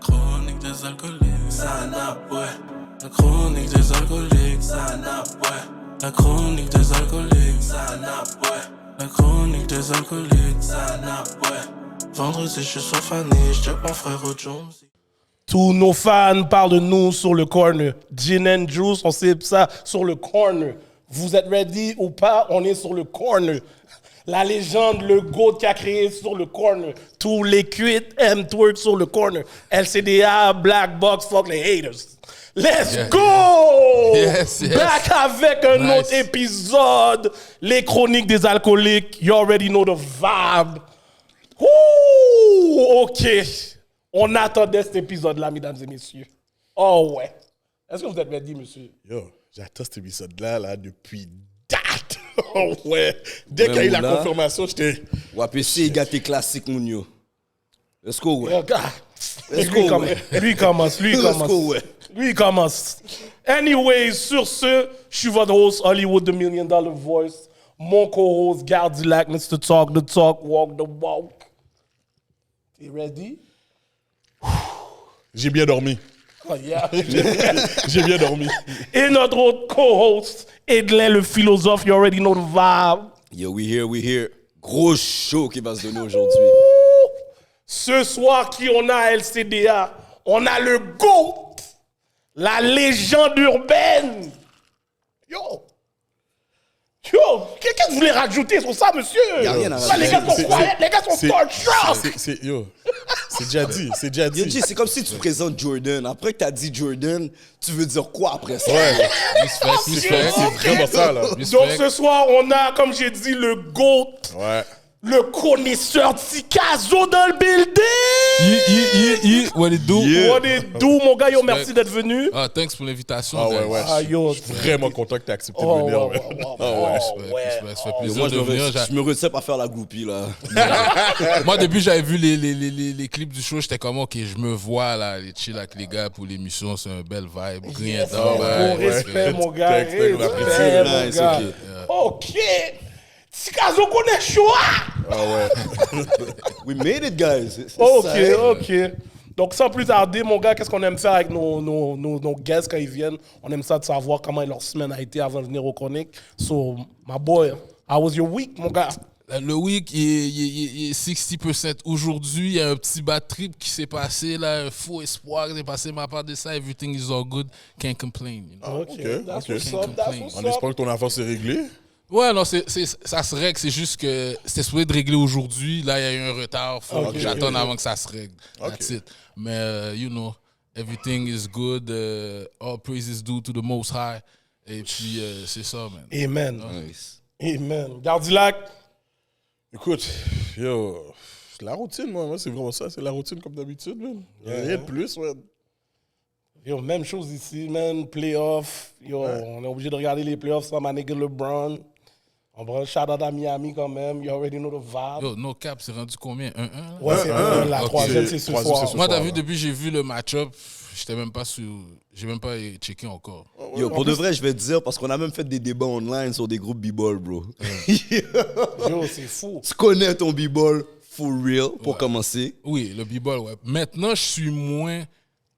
Chronique des alcooliques, la chronique des alcooliques, la chronique des alcooliques, la chronique des alcooliques, vendredi je suis sur Fanny, je mon frère au Jones. Tous nos fans parlent de nous sur le corner. Gin and Juice, on sait ça sur le corner. Vous êtes ready ou pas, on est sur le corner. La légende, le GOAT qui a créé sur le corner. Tous les cuites aiment twerk sur le corner. LCDA, Black Box, fuck les haters. Let's go! Yes. Back avec un autre épisode. Les chroniques des alcooliques. You already know the vibe. Ouh, OK. On attendait cet épisode-là, mesdames et messieurs. Oh ouais. Est-ce que vous êtes ready, monsieur? Yo, j'attends cet épisode-là depuis date. Oh ouais. Dès qu'il y a eu la confirmation, j'étais... WAPC, gâté classique, mon yo. Let's go, ouais. Let's go, Lui commence. Lui commence. Anyway, sur ce, je suis votre host, Hollywood, the $1 Million Voice. Mon co-host, Gardilac, Mr. Talk the Talk, Walk the Walk. You ready? J'ai bien dormi. Oh yeah. J'ai bien dormi. Et notre autre co-host, Edlin le philosophe, you already know the vibe. Yo, we here. Gros show qui va se donner aujourd'hui. Ce soir, qui on a à LCDA? On a le GOAT, la légende urbaine. Yo, qu'est-ce que vous voulez rajouter sur ça, monsieur? Y a rien à rajouter. Les gars sont quiet, les gars sont starstruck. C'est déjà dit. Yo, G, c'est comme si tu présentes Jordan. Après que t'as dit Jordan, tu veux dire quoi après ça? Ouais. Respect. C'est vraiment ça, là. Donc ce soir, on a, comme j'ai dit, le GOAT. Ouais. Le connaisseur Tikazo dans le building. What it do? What it do, mon gars? Yo, merci d'être venu. Ah, thanks pour l'invitation. Ah ouais. Ah, yo, Je suis vraiment content que tu aies accepté de Oh, venir. wow, man. wow, Ah ouais. Respect. Ça fait Yo, plaisir moi, de venir. je me retiens pas faire la groupie, là. Moi, depuis j'avais vu les clips du show, j'étais comme, OK, je me vois là, les chill avec les gars pour l'émission, c'est un bel vibe. Green Yes, down, bon, respect, mon gars. Respect, on Respect, apprécie. mon Nice, gars. ok. OK. Tikazo connaît Shoah. Ah ouais. We made it, guys. C'est ça. OK. Donc, sans plus tarder, mon gars, qu'est-ce qu'on aime faire avec nos guests quand ils viennent? On aime ça de savoir comment leur semaine a été avant de venir au chronique. So, my boy, how was your week, mon gars? Le week, il est 60%. Aujourd'hui, il y a un petit bad trip qui s'est passé, là, un faux espoir qui s'est passé, mais à part de ça, everything is all good. Can't complain. You know? OK. That's ok. what's up, that's what's En up. espérant que ton affaire s'est réglée. Ouais, non, ça se règle. C'est juste que c'était supposé de régler aujourd'hui. Là, il y a eu un retard. Faut que j'attende avant que ça se règle. That's it. Mais, you know, everything is good. All praise is due to the Most High. Et puis, c'est ça, man. Amen. Nice. Amen. Gardilac. Écoute, yo, la routine, moi, c'est vraiment ça. C'est la routine comme d'habitude, man. Il y a rien de plus, man. Yo, même chose ici, man. Playoff. Yo, on est obligé de regarder les playoffs sans ma nigga LeBron. On prend un shout-out à Miami quand même. You already know the vibe. Yo, no cap, c'est rendu combien? 1-1? Ouais, c'est la troisième, c'est ce Troisième, soir. c'est ce Moi, soir, t'as vu, là. depuis que j'ai vu le match-up, j'étais même pas sur... J'ai même pas checké encore. Yo, pour de vrai, je vais te dire, parce qu'on a même fait des débats online sur des groupes b-ball, bro. Yo, c'est fou. Tu connais ton b-ball for real, pour commencer. Oui, le b-ball, ouais. Maintenant, je suis moins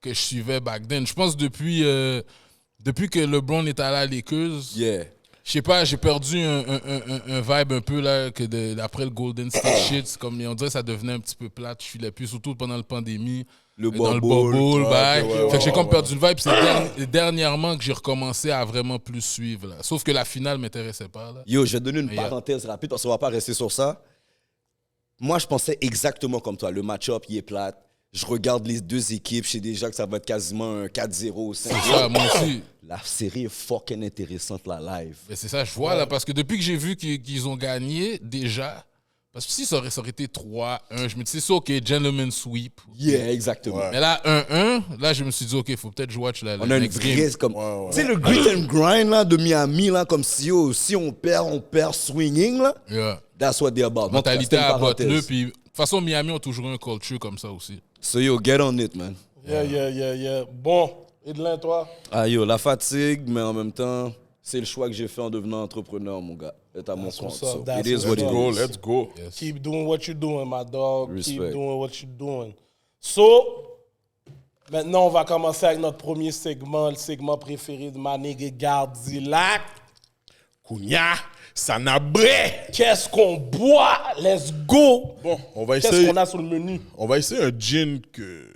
que je suivais back then. Je pense depuis que LeBron est allé à Lakers, Yeah. je sais pas, j'ai perdu un vibe un peu là, que d'après le Golden State shit. C'est comme, on dirait que ça devenait un petit peu plate. Je filais plus, surtout pendant la pandémie. Le Dans le bubble. bubble, bye. ouais, Fait que j'ai comme perdu le vibe. C'est dernièrement que j'ai recommencé à vraiment plus suivre. Là. Sauf que la finale ne m'intéressait pas. Là. Yo, je vais te donner une Yeah. parenthèse rapide parce qu'on va pas rester sur ça. Moi, je pensais exactement comme toi. Le match-up, il est plate. Je regarde les deux équipes. Je sais déjà que ça va être quasiment un 4-0, 5-0. Ouais, moi aussi. La série est fucking intéressante, la live. Mais c'est ça, je vois là. Parce que depuis que j'ai vu qu'ils ont gagné, déjà. Parce que si ça aurait été 3-1, je me disais, c'est OK, gentleman sweep. Yeah, exactement. Mais là, 1-1, là, je me suis dit, OK, il faut peut-être jouer la On a une next vraie game. comme. Ouais. Tu sais, le grit and grind là, de Miami, là, comme si, si on perd swinging. Là. Yeah. That's what they're about. Mentalité Donc, c'était à une parenthèse. botte-le. Puis, de toute façon, Miami ont toujours un culture comme ça aussi. So yo, get on it, man. Yeah. Bon, Edlin, toi? Ah yo, la fatigue, mais en même temps, C'est le choix que j'ai fait en devenant entrepreneur, mon gars. C'est à mon That's compte. what's up. So, That's it is what what's it up. Go, is. let's go. Keep doing what you're doing, my dog. Respect. Keep doing what you're doing. So, maintenant, on va commencer avec notre premier segment, le segment préféré de ma nigga Gardilac. Kounia, Sanabré. Qu'est-ce qu'on boit? Let's go! Bon, on va Qu'est-ce essayer. qu'on a sur le menu? On va essayer un gin que.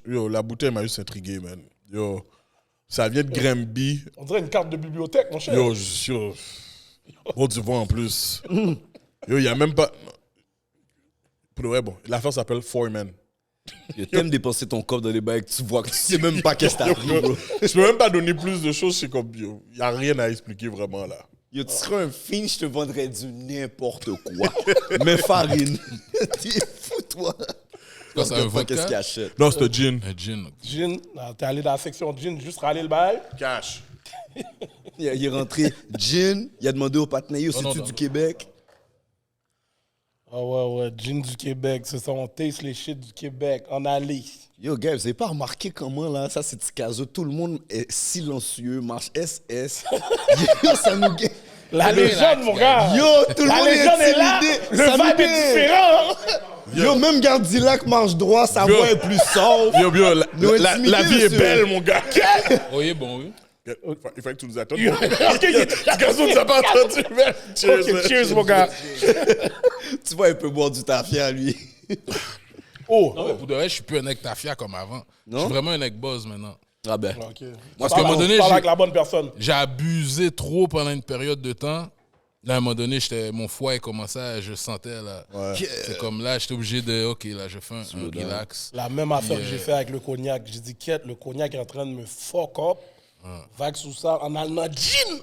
Yo, la bouteille m'a juste intrigué, man. Yo, ça vient de Granby. On dirait une carte de bibliothèque, mon cher. Yo, je suis sûr. Bon, tu vois en plus. Yo, il n'y a même pas. Pour le vrai, bon, l'affaire s'appelle Foreman. Yo, t'aimes dépenser ton corps dans les bails que tu vois que tu sais même pas qu'est-ce que Yo, t'as pris, bro. je peux même pas donner plus de choses, c'est comme. Yo, il n'y a rien à expliquer vraiment là. Yo, tu serais un fin, je te vendrais du n'importe quoi. Mais farine. T'es fou, toi. Quoi, c'est un vodka? Qu'est-ce qu'il achète? Non, c'est un gin. Un gin. Gin, t'es allé dans la section gin, juste râler le bail. Cash. Il est rentré gin, il a demandé au partenaire, yo, c'est-tu non, du non. Québec? Ah ouais, gin du Québec, c'est ça, on taste les shit du Québec, en allée. Yo, gars, vous avez pas remarqué comment, là, ça, c'est Ticazo, tout le monde est silencieux, marche SS. Yo, ça nous gagne. La légende, mon gars! Yo, tout le La monde légende est là! intimidé. Le Ça nous vibe est gagne. différent! Yo, même Gardilac marche droit, sa Yo. voix est plus sauve. Yo, yo, Nous la intimider, vie est monsieur. belle, mon gars. Oh, il est bon, oui. Il fallait que tu nous attendes. Ok, Gazo, tu n'as pas entendu, man. ok, cheers, mon gars! Tu vois, il peut boire du tafia, lui. Oh! Non, mais pour de vrai, je suis plus un nec tafia comme avant. Je suis vraiment un nec buzz maintenant. Ah ben. Ok. Parce qu'à un moment donné, parle j'ai- avec la bonne personne. J'ai abusé trop pendant une période de temps. Là, à un moment donné, mon foie commençait, je sentais là. C'est comme là, j'étais obligé de, ok, là, je fais un relax. La même affaire que j'ai fait avec le cognac. J'ai dit, Quête, le cognac est en train de me fuck up. Vague sous ça, en allant gin!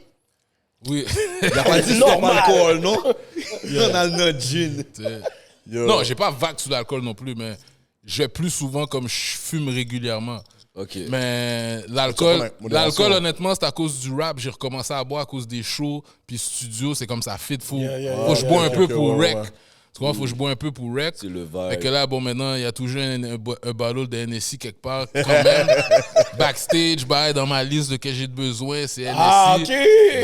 Oui. Il a pas dit Normal. stop alcool, non? On a notre gin. Yo. Non, j'ai pas vague sous l'alcool non plus, mais je vais plus souvent comme je fume régulièrement. OK. Mais Ça l'alcool, prend modération. l'alcool, honnêtement, c'est à cause du rap. J'ai recommencé à boire à cause des shows, puis studio, c'est comme ça fit. Faut que je bois un peu pour ouais, rec. ouais. Tu comprends? Faut que je bois un peu pour rec. C'est le Fait vibe. que là, bon, maintenant, il y a toujours un ballot de NSI quelque part, quand même. Backstage, bail, dans ma liste de que j'ai de besoin, c'est NSI. Ah, ok!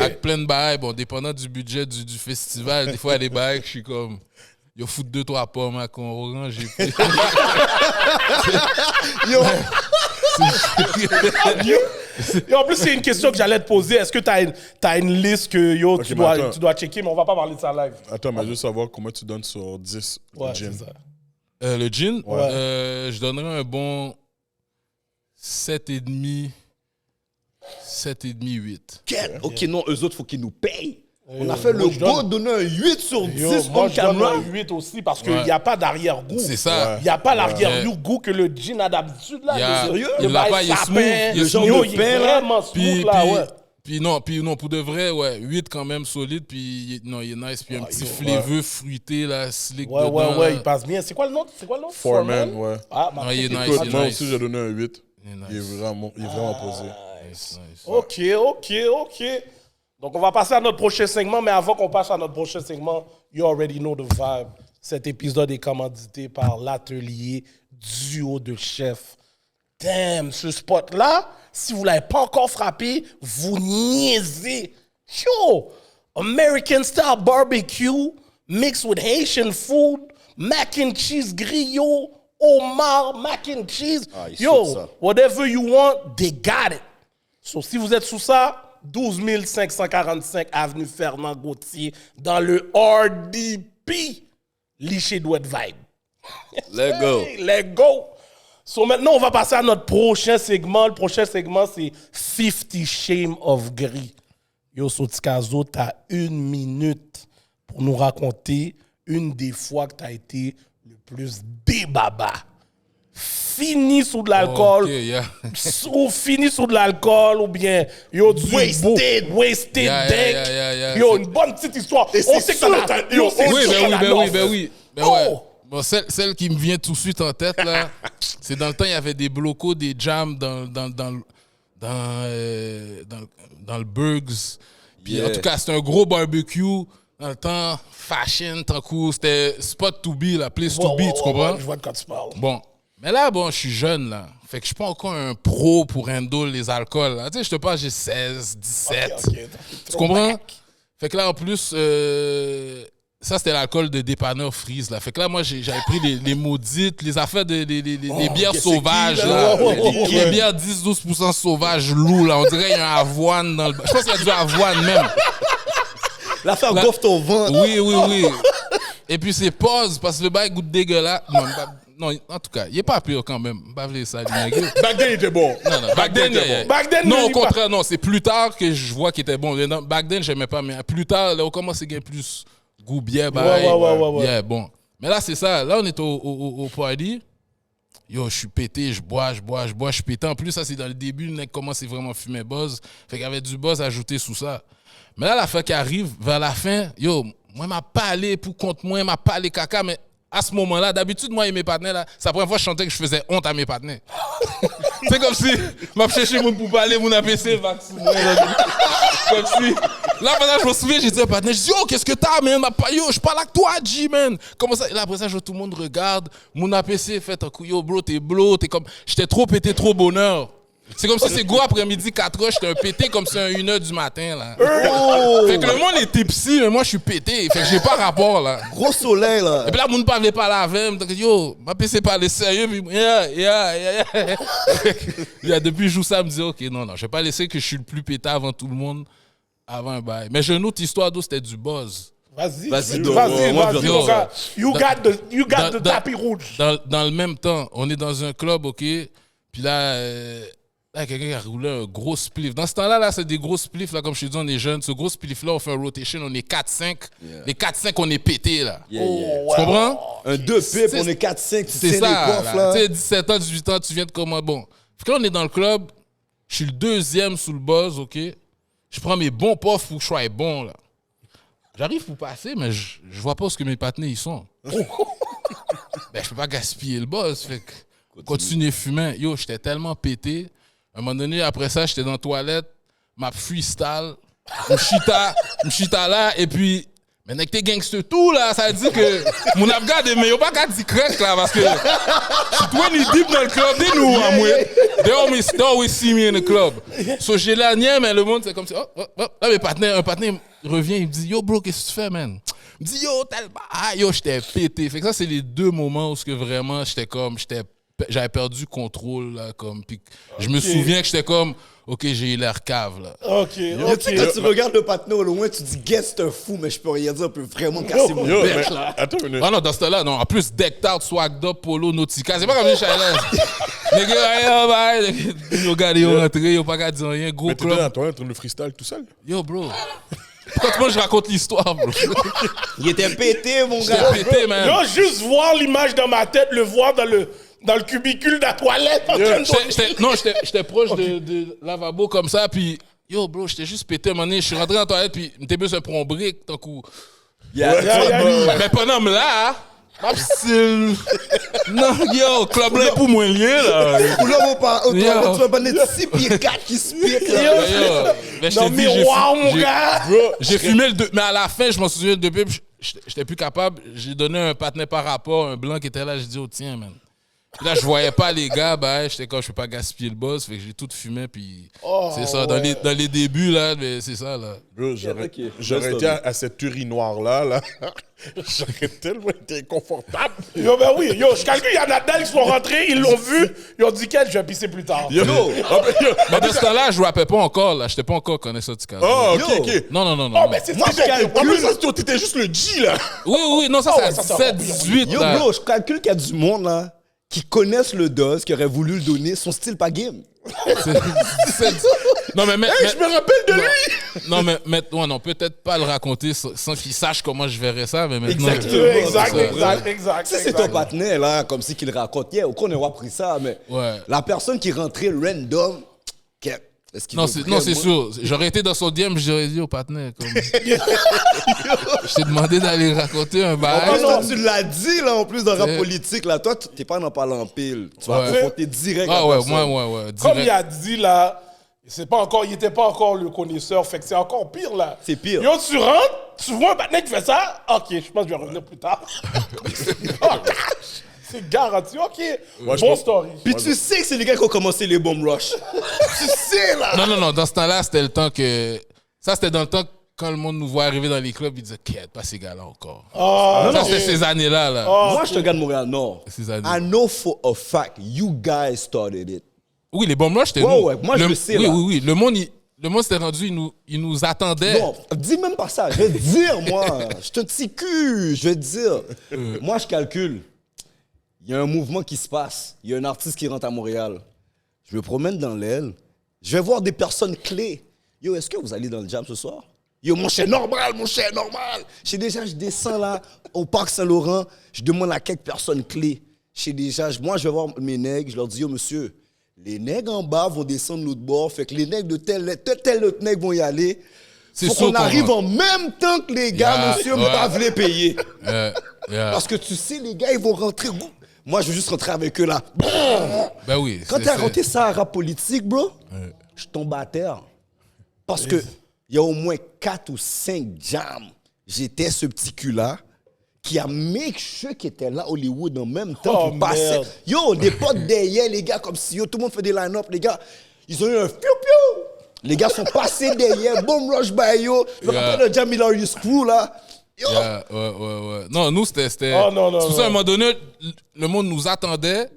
Avec plein de bails. Bon, dépendant du budget du festival, des fois, il y a des bails que je suis comme... Yo, foutre 2-3 pommes à con orange, j'ai pris. Yo, Et en plus, c'est une question que j'allais te poser. Est-ce que t'as une liste que yo, Ok, tu, mais attends. dois checker, mais on va pas parler de ça live. Attends, mais je veux savoir comment tu donnes sur 10 Ouais, le gin. c'est ça. Le gin, Ouais. je donnerais un bon 7,5, 7,5, 8. quête. OK, non, eux autres, faut qu'ils nous payent. On a Yo, fait moi, le je go, donne- donner un 8 sur 10 Yo, moi, on je donne camera. un 8 aussi parce qu'il Ouais. n'y a pas d'arrière-goût. C'est ça. Il n'y a pas l'arrière-goût que le gin a d'habitude. Là, Il y a- sérieux? il Le l'a bail pas, il est sapin, smooth, il est le smooth. genre de il pain, est là. vraiment smooth, là, ouais. Puis non, pour de vrai, ouais, 8 quand même solide, puis il est nice, puis un petit flavor fruité, là, slick Ouais, dedans. ouais, là. il passe bien. C'est quoi le nom? Foreman, ouais. Ah, Ah, il est nice, Écoute, il est moi nice. aussi, j'ai donné un 8. Il est nice. Il est vraiment posé. Nice, nice. OK. Donc, on va passer à notre prochain segment, mais avant qu'on passe à notre prochain segment, you already know the vibe. Cet épisode est commandité par l'atelier Duo de Chef. Damn, ce spot-là, si vous ne l'avez pas encore frappé, vous niaisez. Yo! American style barbecue mixed with Haitian food, mac and cheese griot, homard, mac and cheese. Ah, ils Yo, sautent ça. whatever you want, they got it. So, si vous êtes sous ça, 12 545 avenue Fernand Gauthier dans le RDP, Liché Douette Vibe. Let's go. Hey, let's go. So maintenant, on va passer à notre prochain segment. Le prochain segment, c'est 50 Shame of Gris. Yo, Sotikazo, t'as 1 minute pour nous raconter une des fois que t'as été le plus débaba. Fini sous de l'alcool, Ok, yeah. ou fini sous de l'alcool, ou bien yo du wasted Yeah, deck. yeah. Yo, une bonne petite histoire. On sait que t'en as. Yo, c'est Oui, sûr ben que oui, t'en as ben oui, neuf. ben oui. Ben Oh! ouais. Bon, celle qui me vient tout de suite en tête, là, c'est dans le temps, il y avait des blocos, des jams dans le Burgs. Puis Yeah. en tout cas, c'était un gros barbecue. Dans le temps, fashion, tant coup, c'était spot to be, la place to be, tu comprends? Je vois de quoi tu parles. Bon, mais là, bon, je suis jeune, là. Fait que je suis pas encore un pro pour handle les alcools. Là. Tu sais, je te parle, j'ai 16, 17. Ok. Tu comprends? Fait que là, en plus, ça, c'était l'alcool de dépanneur Freeze. Là. Fait que là, moi, j'avais pris les maudites, les affaires les bières sauvages. Là. Les bières 10-12% sauvages, loup. Là. On dirait qu'il y a un avoine dans le... Je pense qu'il y a du avoine même. L'affaire gonfle ton ventre. Oui. Et puis, c'est pause parce que le bail goûte dégueulasse. Non, en tout cas, il est pas pire quand même. Back then, il était bon. Non, back then, Back then, non, il au est contraire, non. C'est plus tard que je vois qu'il était bon. Back then, j'aimais pas, mais plus tard, là, on commence à gagner plus goût bien, Ouais. yeah, bon. Mais là, c'est ça. Là, on est au party. Yo, je suis pété, je bois, je suis pété. En plus, ça, c'est dans le début, le mec commence à vraiment fumer buzz. Fait qu'il y avait du buzz ajouté sous ça. Mais là, la fin qui arrive, vers la fin, yo, moi, m'a pas allé pour contre moi, m'a pas allé caca, mais à ce moment-là, d'habitude, moi et mes partenaires, là, c'est la première fois que je chantais que je faisais honte à mes partenaires. C'est comme si m'a cherché mon pour parler, mon APC, vacciné. Comme si. Là, maintenant, je me souviens, j'ai dit à un partenaire, je dis, yo, qu'est-ce que t'as, man? Yo, je parle avec toi, G, man. Comment ça? Et là, après ça, je vois tout le monde regarde. Mon APC fait un coup, yo, bro, t'es blow, t'es comme. J'étais trop pété, trop bonheur. C'est comme si c'est go après-midi, 4 heures, j'étais un pété comme si 1h du matin, là. Fait que le monde est tipsy, mais moi, je suis pété. Fait que j'ai pas rapport, là. Gros soleil, là. Et puis là, mon ne parlait pas la veille. Donc, yo, ma PC parlait sérieux. Puis, yeah. Depuis, je joue ça, je me dis, OK, non, je vais pas laisser que je suis le plus pété avant tout le monde, avant un bail. Mais j'ai une autre histoire d'où c'était du buzz. Vas-y, yo. mon gars. You got the tapis rouge. Dans le même temps, on est dans un club, OK? Puis là, quelqu'un qui a roulé un gros spliff. Dans ce temps-là, là, c'est des gros spliffs. Là, comme je te dis, on est jeunes. Ce gros spliff-là, on fait un rotation. On est 4-5. Yeah. Les 4-5, on est pétés, là. Yeah. Tu comprends? Un 2 pipes, on est 4-5. C'est ça, là. Tu sais, 17 ans, 18 ans, tu viens de comment? Bon. Fait que là, on est dans le club. Je suis le deuxième sous le buzz, OK? Je prends mes bons puffs pour que je sois bon, là. J'arrive pour passer, mais je vois pas où que mes partenaires, ils sont. Ben, je peux pas gaspiller le buzz. Fait que continuer fumer. Yo, j'étais tellement pété. À un moment donné, après ça, j'étais dans la toilette, ma freestyle, m'chita là, et puis, mais avec tes gangsters tout là, ça veut dire que mon abgade, mais y'a pas qu'à dire crack là, parce que je suis 20 deep dans le club, des nous, à moi. They always see me in the club. So, j'ai la nienne, mais le monde, c'est comme ça, Là, un partenaire revient, il me dit, yo, bro, qu'est-ce que tu fais, man? Il me dit, yo, yo, j'étais pété. Fait que ça, c'est les 2 moments où que vraiment, j'avais perdu contrôle, là, comme, puis je me souviens que j'étais comme, OK, j'ai eu l'air cave, là. OK. Tu sais, quand tu regardes le partenaire au loin, tu dis, guess, c'est un fou, mais je peux rien dire, on peut vraiment casser mon bec, là. Attends une minute. Ah non, dans ce temps-là, non. En plus, decked out, swagged up, polo, nautica. C'est pas comme les chalets. Les gars, yo, regardez, yo, rentré, yo, pas qu'à dire rien, gros Mais t'étais dans club. la toilette en train de freestyle tout seul? Yo, bro. Pourquoi moi je raconte l'histoire, bro? Il était pété, mon gars. J'étais pété, man. Yo, juste voir l'image dans ma tête, le voir dans le cubicule de la toilette. J'étais proche de lavabo comme ça, puis yo, bro, j'étais juste pété. À un moment donné, je suis rentré dans la toilette, puis j'étais besoin de prendre un brick, tant coup. Mais pendant que là, ma style. Non, yo, club là pour moi lié, là. Ou là, tu vas pas des 6 pieds 4 qui se piquent, là. Yo, mais Dans le miroir, mon gars. J'ai fumé le 2, mais à la fin, je m'en souviens de depuis, j'étais plus capable. J'ai donné un partenaire par rapport, un blanc qui était là, j'ai dit, oh tiens, man. Puis là, je voyais pas les gars, bah, j'étais comme, je peux pas gaspiller le boss, fait que j'ai tout fumé, puis c'est ça. Dans les débuts, là, mais c'est ça, là. Bro, j'aurais été à cette urinoir-là, là. J'aurais tellement été confortable. Yo, ben oui. Yo, je calcule, il y en a d'elles qui sont rentrés, ils l'ont vu. Ils ont dit qu'elle, je vais pisser plus tard. Yo. Mais dans ce temps-là, je rappais pas encore, là. J'étais pas encore connaisseur du cas. Oh, OK. Non. Oh, mais c'est ça, En plus, ça, t'étais juste le G, là. Oui, non, ça, c'est à 17, 18, Yo, là. bro, je calcule qu'il y a du monde, là, qui connaissent le dose, qui aurait voulu le donner, son style pas game. Non, mais Je me rappelle de lui. Non, mais non, peut-être pas le raconter sans qu'il sache comment je verrais ça, mais maintenant. Exact. C'est ton partenaire, là, comme si qu'il raconte. Yeah, on a appris ça, mais la personne qui rentrait random, non, c'est sûr. J'aurais été dans son DM, j'aurais dit au partenaire. Je t'ai demandé d'aller raconter un bail. Non, tu l'as dit, là, en plus, dans la politique, là. Toi, t'es pas dans parler en pile. Tu vas confronter direct. Ah, ouais, direct. Comme il a dit, là, il était pas encore le connaisseur, fait que c'est encore pire, là. C'est pire. Yo, tu rentres, tu vois un partenaire qui fait ça, OK, je pense que je vais revenir plus tard. C'est garanti. OK. Moi, je Bon pense- story. Puis tu sais que c'est les gars qui ont commencé les bombes rush. Tu sais, là. Non. Dans ce temps-là, c'était le temps que. Ça, c'était dans le temps quand le monde nous voit arriver dans les clubs, ils disaient, qu'est-ce pas ces gars-là encore. Ça, c'était ces années-là. Là. Moi, je te regarde Montréal-Nord. Ces années. I know for a fact, you guys started it. Oui, les bombes rush, c'était Ouais, nous. ouais, moi, je le sais, Oui, là. oui. Le monde s'était rendu, il nous attendait. Non, dis même pas ça. Je vais te dire, moi. Je suis un petit cul. Je vais te dire. Moi, je calcule. Il y a un mouvement qui se passe. Il y a un artiste qui rentre à Montréal. Je me promène dans l'aile. Je vais voir des personnes clés. Yo, est-ce que vous allez dans le jam ce soir? Yo, mon cher normal. Je descends là, au Parc Saint-Laurent. Je demande à quelques personnes clés. Moi, je vais voir mes nègres. Je leur dis, yo, monsieur, les nègres en bas vont descendre l'autre bord. Fait que les nègres de tel autre nègre vont y aller. Faut sûr qu'on arrive en même temps que les gars, Yeah, monsieur, ouais. mais pas les payer. Yeah. Parce que tu sais, les gars, ils vont rentrer. Moi, je veux juste rentrer avec eux là. Ben oui. Quand t'as raconté ça à rap politique, bro, je tombe à terre. Parce que il y a au moins 4 ou 5 jams. J'étais ce petit cul-là qui a make sure qu'il était là Hollywood en même temps Oh, pour passer. merde. Yo, des potes derrière, les gars, comme si yo, tout le monde fait des line-up, les gars. Ils ont eu un piou-piou. Les gars sont passés derrière, boom rush by yo. Je me rappelle le Jam Hilarious Crew, là. Yo. Yeah, ouais. Non, nous, c'était. Oh, non, c'est pour ça, à un non. moment donné, le monde nous attendait.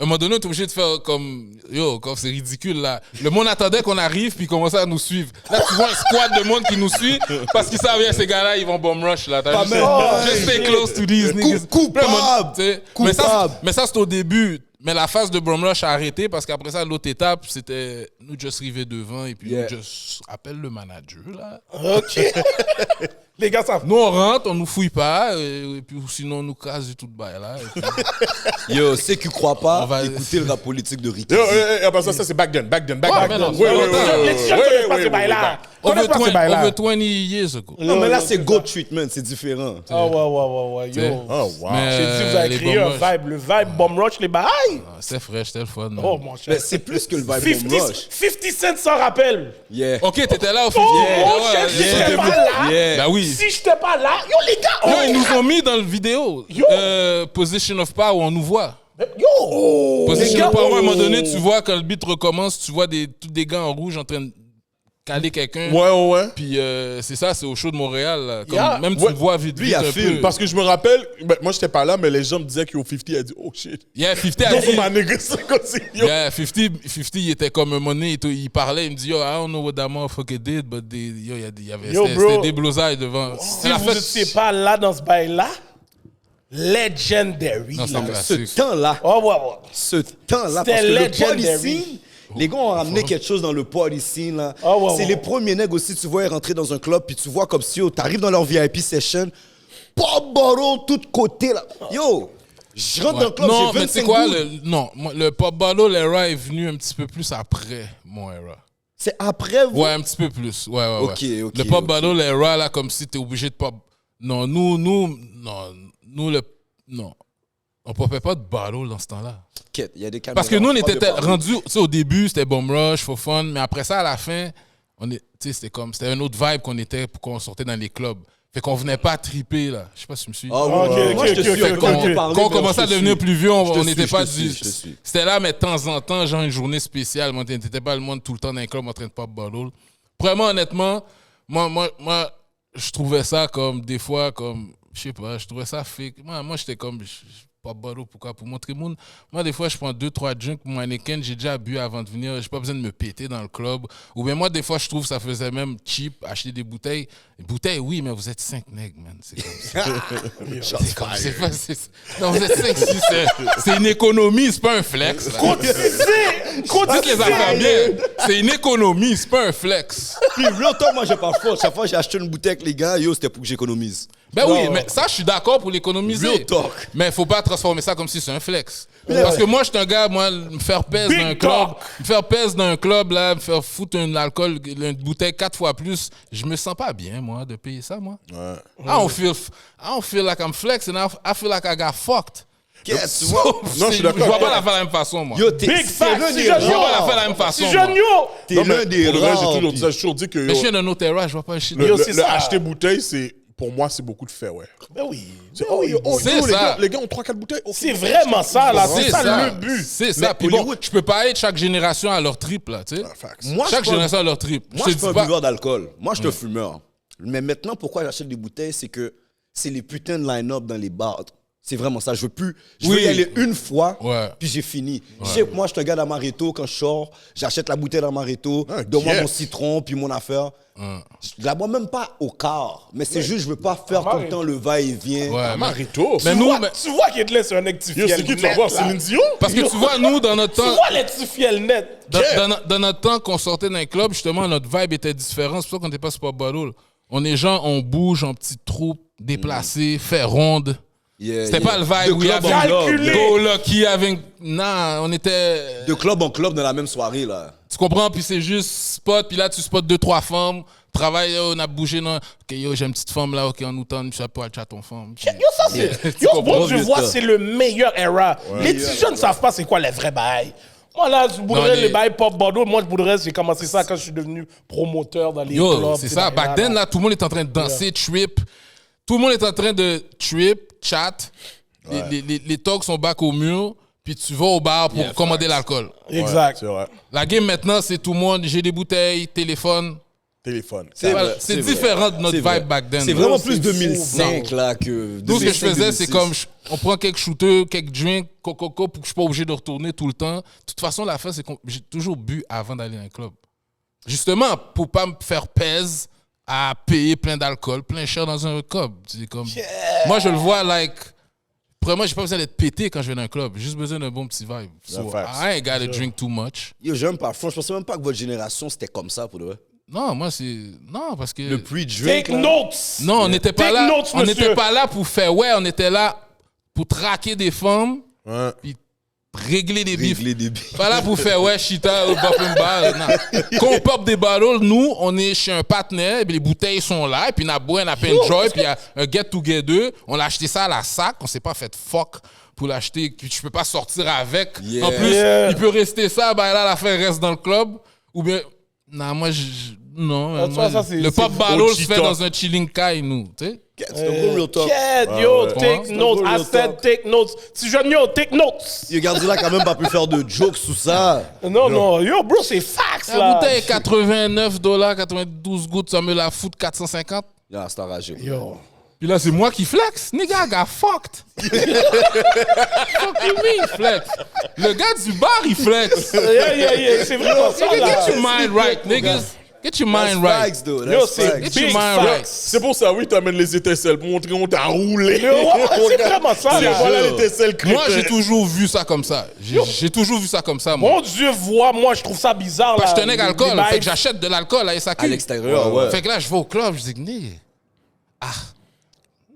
À un moment donné, on était obligé de faire comme. Yo, comme c'est ridicule, là. Le monde attendait qu'on arrive, puis il commençait à nous suivre. Là, tu vois un squad de monde qui nous suit, parce qu'ils savent bien, ces gars-là, ils vont bomb rush, là. T'as Pas juste, même. just stay close to these niggas. Coupable. Puis, le monde, tu sais, Coupable. Mais ça, c'est au début. Mais la phase de bomb rush a arrêté, parce qu'après ça, l'autre étape, c'était nous just arriver devant, et puis Yeah. nous just appelle le manager, là. OK. Les gars, ça... Nous, on rentre, on nous fouille pas, et puis sinon, on nous casse du tout de bail, là. Et puis- Yo, ceux qui croient pas, On va- écoutez le rap politique de Ricky. Yo, après ça, c'est back then. Ouais, mais non, Ouais, ouais, Les ouais, t-shirts connaissent pas ces bails-là. Connaissent pas ces bails-là. Over 20 years ago. Non, mais là, c'est goat treatment, c'est différent. Ah ouais. T'sais. Yo. Oh, wow. Mais- J'ai dit, vous avez les créé bomb un rush. vibe. Le vibe bomb rush, les bails. C'était fraîche, c'était le fun. Oh, mon cher. Mais c'est plus que le vibe bomb rush. 50 Cent s'en rappelle. Yeah. Ok, t'étais là au Oh, final. mon cher, si j'étais pas là, Yeah. Bah oui. si j'étais pas là, yo, les gars, Yo, oh, ils nous ont mis dans le vidéo. Yo. Position of Power, on nous voit. yo, les Position gars, of Power, à un oh. moment donné, tu vois quand le beat recommence, tu vois tous des gars en rouge en train de caler quelqu'un. Ouais. Puis c'est ça, c'est au show de Montréal. Là. Comme, Yeah. même tu Ouais. le vois vite, Lui, vite il a un film, peu. Parce que je me rappelle, moi, j'étais pas là, mais les gens me disaient qu'au 50 a dit, oh shit. Yeah, 50 a Donc, dit... ma nigga, c'est comme si, yo. Yeah, 50, il était comme un monnaie, il parlait, il me dit, yo, I don't know what that motherfucker did, but Yo, c'était bro. des blousailles devant. Si La vous fête- n'étiez pas là dans ce bail-là, legendary. Non, c'est là. un Ce classique. temps-là, Oh, ouais. ce temps-là, C'était parce que le legendary. party scene, les gars ont ramené quelque chose dans le party scene, là. Ah ouais, c'est ouais. les premiers nègres aussi, tu vois, ils rentrer dans un club, puis tu vois comme si, yo, t'arrives dans leur VIP session, pop bottle, tout côté, là. Yo, je rentre dans le club, Non, j'ai mais tu sais 25 quoi, gouttes. le Pop Bottle era est venu un petit peu plus après mon era. C'est après, vous? Ouais, un petit peu plus. Ouais. Ok, Le Pop ok. Bottle era, là, comme si t'es obligé de pop. Non, non. On popait pas de bottle dans ce temps-là. Quête, il y a des caméras, Parce que nous, on pas de était parler. rendus, tu sais, au début, c'était Bomb Rush, for fun, mais après ça, à la fin, tu sais, c'était un autre vibe qu'on était pour qu'on sortait dans les clubs. Fait qu'on venait pas triper, là. Je sais pas si tu me suis. Ah, ouais, Ok, ouais, ok, moi, je te ok, suis. ok, Quand ok. on parlait, Quand on mais commençait à je te devenir suis. plus vieux, Je te on suis, n'était je pas te du. suis, je te suis. C'était là, mais de temps en temps, genre une journée spéciale. Moi, t'étais pas le monde tout le temps dans un club en train de pop bottle. Vraiment, honnêtement, moi, je trouvais ça comme des fois, comme, je sais pas, je trouvais ça fake. Moi j'étais comme, pop bottle, pourquoi? Pour montrer le monde. Moi, des fois, je prends 2-3 drinks pour mon Heineken, j'ai déjà bu avant de venir, j'ai pas besoin de me péter dans le club. Ou bien moi, des fois, je trouve que ça faisait même cheap, acheter des bouteilles. Des bouteilles, oui, mais vous êtes 5 nègres, man. C'est comme ça. C'est comme, c'est pas, non, vous êtes 5-6, c'est une économie, c'est pas un flex. là. Dites les affaires bien. C'est une économie, c'est pas un flex. Puis, real talk, moi, j'ai pas faute. Chaque fois que j'ai acheté une bouteille avec les gars, yo, c'était pour que j'économise. Ben oui, mais ça, je suis d'accord pour l'économiser. Real talk. Mais il faut pas transformer ça comme si c'est un flex. Parce que moi, je suis un gars, moi, me faire pèse Big dans un club, talk. me faire pèse dans un club, là, me faire foutre un alcool, une bouteille 4 fois plus, je me sens pas bien, moi, de payer ça, moi. Ouais. I don't feel like I'm flexing, I feel like I got fucked. Qu'est-ce que tu vois? Non, je suis d'accord. Je vois pas la faire de la même façon, moi. Yo, t'es Big facts, l'un si des je Je vois pas la rares. faire de la même façon, Si moi. jeune yo, T'es Non, mais l'un des pour le reste, rares. j'ai puis- toujours dit que Mais je yo, suis d'un autre era, je vois pas le shit. Yo, c'est le ça. acheter bouteille, c'est pour moi, c'est beaucoup de fairway. Ben oui. C'est C'est ça. Les gars ont 3-4 bouteilles. Ok. C'est vraiment ça, là. C'est ça le but. C'est ça. Puis bon, je peux pas être chaque génération à leur trip, là, tu sais. Ah, facts. Moi, Chaque je suis pas- génération a leur trip. Moi, je suis pas un buveur d'alcool. Moi, je suis un fumeur. Mais maintenant, pourquoi j'achète des bouteilles, c'est que c'est les putains de line-up dans les bars. C'est vraiment ça. Je veux plus. Je veux Oui. y aller une fois, Ouais. puis j'ai fini. Je sais que moi, je suis un gars d'Amaretto. Quand je sors, j'achète la bouteille d'Amaretto, Ah, donne-moi yes. mon citron, puis mon affaire. Je la bois même pas au quart. Mais c'est juste, je veux pas faire tout le temps le va-et-vient. Ouais, mais, Marito. mais nous, mais- Tu vois qu'il est c'est un actif Yo, c'est qui tu vas voir? Céline Dion? parce que tu vois, nous, dans notre Tu temps, vois les tifiels net. dans notre temps qu'on sortait d'un club, justement, notre vibe était différente. C'est pour ça qu'on n'était pas Super Bottle. On est gens, on bouge en petites troupes, déplacés, fait ronde. Yeah, C'était yeah. pas le vibe où il y club avait en club. Calculé. Go Lucky avec. Non, on était. De club en club dans la même soirée, là. Tu comprends? Puis c'est juste spot, puis là, tu spots 2-3 femmes. Travail, yo, on a bougé. Non. Ok, yo, j'ai une petite femme là, ok, on nous tente, je sais pas, chat ton femme. Puis- Yo, ça, c'est. Tu Yo, comprends? bon, tu vois, c'est le meilleur era. Les petits jeunes ne savent pas c'est quoi les vrais bails. Moi, là, je voudrais les- les bails pop Bordeaux. Moi, je voudrais, j'ai commencé ça quand je suis devenu promoteur dans les Yo, clubs. c'est ces ça. bails-là, Back then, là, tout le monde est en train de danser, trip. Tout le monde est en train de trip, chat. Les talks sont back au mur. Puis tu vas au bar pour commander l'alcool. Exact. C'est vrai. La game maintenant, c'est tout le monde. J'ai des bouteilles, téléphone. Téléphone. C'est Voilà, vrai, c'est c'est différent de notre C'est vrai. vibe back then. C'est là. vraiment C'est plus fou, 2005, là, que. Nous, ce que je 2005, faisais, c'est 2006. comme on prend quelques shooters, quelques drinks, coco, pour que je sois pas obligé de retourner tout le temps. De toute façon, la fin, c'est que j'ai toujours bu avant d'aller dans un club. Justement, pour pas me faire pèse à payer plein d'alcool, plein cher dans un club. C'est comme... Moi, je le vois, like... Pour moi, j'ai pas besoin d'être pété quand je vais dans un club. J'ai juste besoin d'un bon petit vibe. So, facts. I ain't gotta drink too much. Yo, j'aime pas. Franchement, je pensais même pas que votre génération, c'était comme ça, pour de vrai. Non, moi, c'est... Non, parce que... Le pre-drink. Take là. notes. Non, on n'était pas Take là. notes, On monsieur. n'était pas là pour faire ouais, on était là pour traquer des femmes, Ouais. puis régler des bifs. Régler des billes. Pas là pour faire ouais, chita, bop une balle. Non. Quand on pop des bottles, nous, on est chez un partenaire, puis les bouteilles sont là, et puis on a boit, on a fait enjoy, puis il y a un get together. On a acheté ça à la sac, on s'est pas fait fuck pour l'acheter, puis tu peux pas sortir avec. Yeah. En plus, Yeah. il peut rester ça, ben là, la fin reste dans le club. Ou bien, non, moi, non. Ah, tu moi, vois, ça, c'est- le c'est pop bottle se cheetah. fait dans un chilling kai, nous, tu sais. C'est un gros real talk. Kid, yo, ouais. take C'est un notes. gros I real said talk. take notes. Si jeune, yo, take notes. Yo, Gardila, quand même, pas pu faire de jokes sous ça. Non, non, yo, bro, c'est fax, La là. bouteille est 89 $, 92 gouttes, ça me la fout de 450. Yo, c'est enragé. Yo. Puis là, c'est moi qui flex. Nigga, I got fucked. Fuck you mean, flex? Le gars du bar, il flex. Yeah, c'est vraiment ça, Nigga, là. get your mind right, niggas. Get your mind right. Facts, though. Yo, That's c'est facts. Get your big mind right. facts. C'est pour ça, oui, t'amènes les étincelles pour montrer qu'on t'a roulé. Yo, ouais, c'est vraiment ça, là. Voilà l'étincelle crétin. Moi, j'ai toujours vu ça comme ça. J'ai toujours vu ça comme ça, moi. Mon Dieu, moi, je trouve ça bizarre, là. Parce que je tenais Les alcool. bails. Fait que j'achète de l'alcool à SAQ. À l'extérieur, ouais. Fait que là, je vais au club, je dis, nigga. Ah.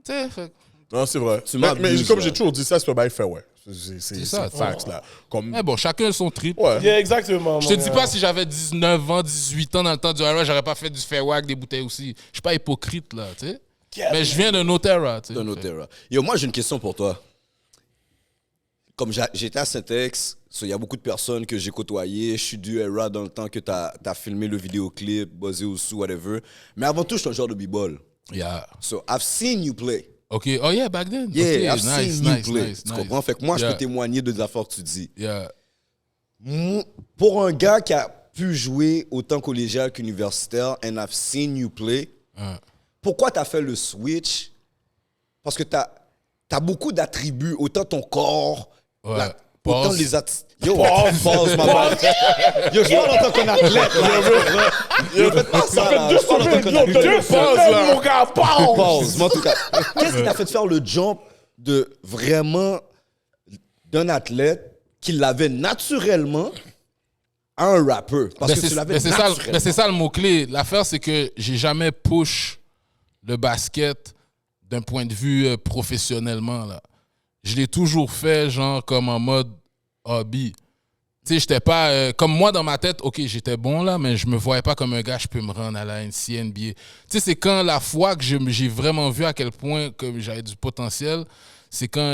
Tu sais, fait que- Non, c'est vrai. Tu Mais m'abuses, comme là. j'ai toujours dit, ça, c'est pas bail fait, ouais. C'est ça, facts, là. Comme, Mais bon, chacun son trip. ouais. Yeah, exactement. Je te dis pas si j'avais 19 ans, 18 ans dans le temps du era, j'aurais pas fait du fairway avec des bouteilles aussi. Je suis pas hypocrite, là, tu sais. Yeah. Mais je viens d'un autre era, tu sais. D'un autre era. Yo, moi, j'ai une question pour toi. Comme j'étais à Saint-Ex, il y a beaucoup de personnes que j'ai côtoyées. Je suis du era dans le temps que tu as filmé le vidéoclip, buzzé au sous, whatever. Mais avant tout, je suis un joueur de b-ball. Yeah. So, I've seen you play. OK. Oh yeah, back then. Yeah, OK, I've seen you play. Tu comprends? Fait que moi, je Yeah. peux témoigner de des affaires que tu dis. Yeah. Pour un gars qui a pu jouer autant collégial qu'universitaire, and I've seen you play, pourquoi tu as fait le switch? Parce que tu as beaucoup d'attributs, autant ton corps, Ouais. autant Pause. les attributs. Yo, pause, ma bad. Yo, je parle en tant qu'un athlète, là. Yo, faites pas ça, là. Je parle en tant qu'un athlète. Mon gars, pause. Pause. Mais en tout cas, qu'est-ce qui t'a fait faire le jump de vraiment d'un athlète qui l'avait naturellement à un rappeur? Parce Ben, que tu l'avais c'est ça, naturellement. ben, c'est ça le mot-clé. L'affaire, c'est que j'ai jamais push le basket d'un point de vue professionnellement, là. Je l'ai toujours fait, genre, comme en mode hobby. Tu sais, j'étais pas... comme moi, dans ma tête, OK, j'étais bon, là, mais je me voyais pas comme un gars, je peux me rendre à la NCNBA. Tu sais, c'est quand la fois que j'ai vraiment vu à quel point que j'avais du potentiel, c'est quand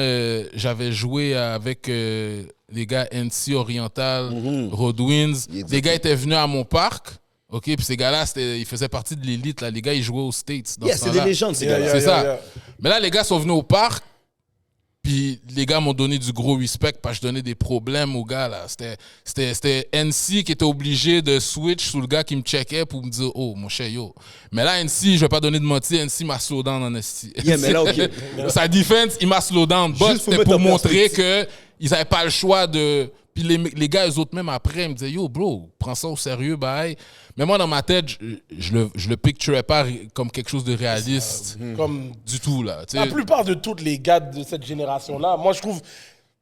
j'avais joué avec les gars NC Oriental, Road Winds. Les gars étaient venus à mon parc, OK, puis ces gars-là, ils faisaient partie de l'élite. Là. Les gars, ils jouaient aux States. Dans ce c'est des temps-là. légendes, ces gars-là. C'est ça. Mais là, les gars sont venus au parc, puis les gars m'ont donné du gros respect parce que je donnais des problèmes aux gars. Là. C'était NC qui était obligé de switch sur le gars qui me checkait pour me dire « Oh, mon cher, yo. » Mais là, NC, je vais pas donner de mentir, NC m'a slow down en NC. Yeah, mais là, OK. Sa defense, il m'a slow down. But Juste pour c'était mettre pour en montrer perspective. qu'ils n'avaient pas le choix de... Puis les gars, eux autres, même après, ils me disaient « Yo, bro, prends ça au sérieux, bye. » Mais moi, dans ma tête, je le picturais pas comme quelque chose de réaliste Comme du tout, là. Tu sais. la plupart de tous les gars de cette génération-là, moi, je trouve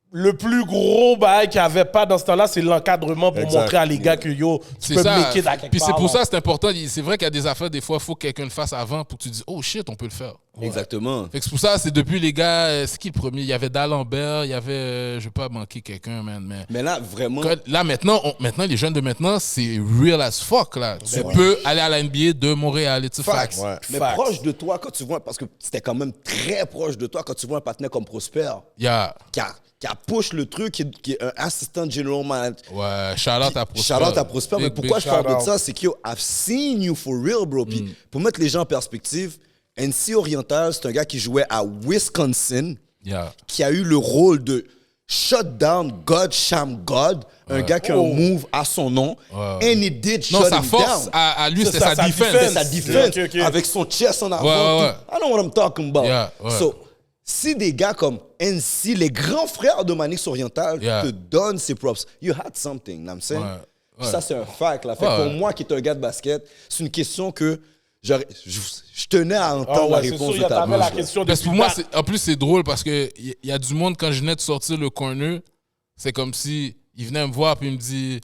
le plus gros bail qu'il n'y avait pas dans ce temps-là, c'est l'encadrement pour Exact. montrer à les gars que yo, tu C'est peux ça. me make it à quelque Puis c'est part, pour là. ça, c'est important. C'est vrai qu'il y a des affaires, des fois, il faut que quelqu'un le fasse avant pour que tu dises « Oh shit, on peut le faire. » Exactement. Fait que c'est pour ça, c'est depuis les gars, c'est qui le premier? Il y avait D'Alembert, il y avait, je vais pas manquer quelqu'un, man, mais... Mais là, vraiment... Là, maintenant, les jeunes de maintenant, c'est real as fuck, là. Tu peux aller à la NBA de Montréal, it's a fact. Ouais. Mais Facts. proche de toi, quand tu vois... Parce que c'était quand même très proche de toi quand tu vois un partenaire comme Prosper Yeah. qui a push le truc, qui est un assistant general manager. Ouais, shout-out à Prosper. Shout-out à Prosper. Mais Big, pourquoi big je parle de shout-out. ça? C'est que yo, I've seen you for real, bro. Puis Mm. pour mettre les gens en perspective, NC Oriental, c'est un gars qui jouait à Wisconsin, Yeah. qui a eu le rôle de shutdown God Sham God, un gars qui a un move à son nom, and he did Non, shut sa him force down. à lui, C'est c'était ça, sa sa defense. defense. C'est sa defense, Ok, ok. avec son chest en avant. Ouais, ouais. I know what I'm talking about. Yeah, ouais. So, si des gars comme NC, les grands frères de Manix Oriental, Yeah. te donnent ces props, you had something, you know what I'm saying? Ouais, ouais. Ça, c'est un fact. Là. Fait que Ouais. pour moi, qui est un gars de basket, c'est une question que je tenais à Ah entendre la ouais, c'est réponse sûr, de ta t'avais la bouche. là. question Parce que depuis pour moi, date. en plus, c'est drôle parce que y a du monde, quand je venais de sortir le corner, c'est comme si il venait me voir puis il me dit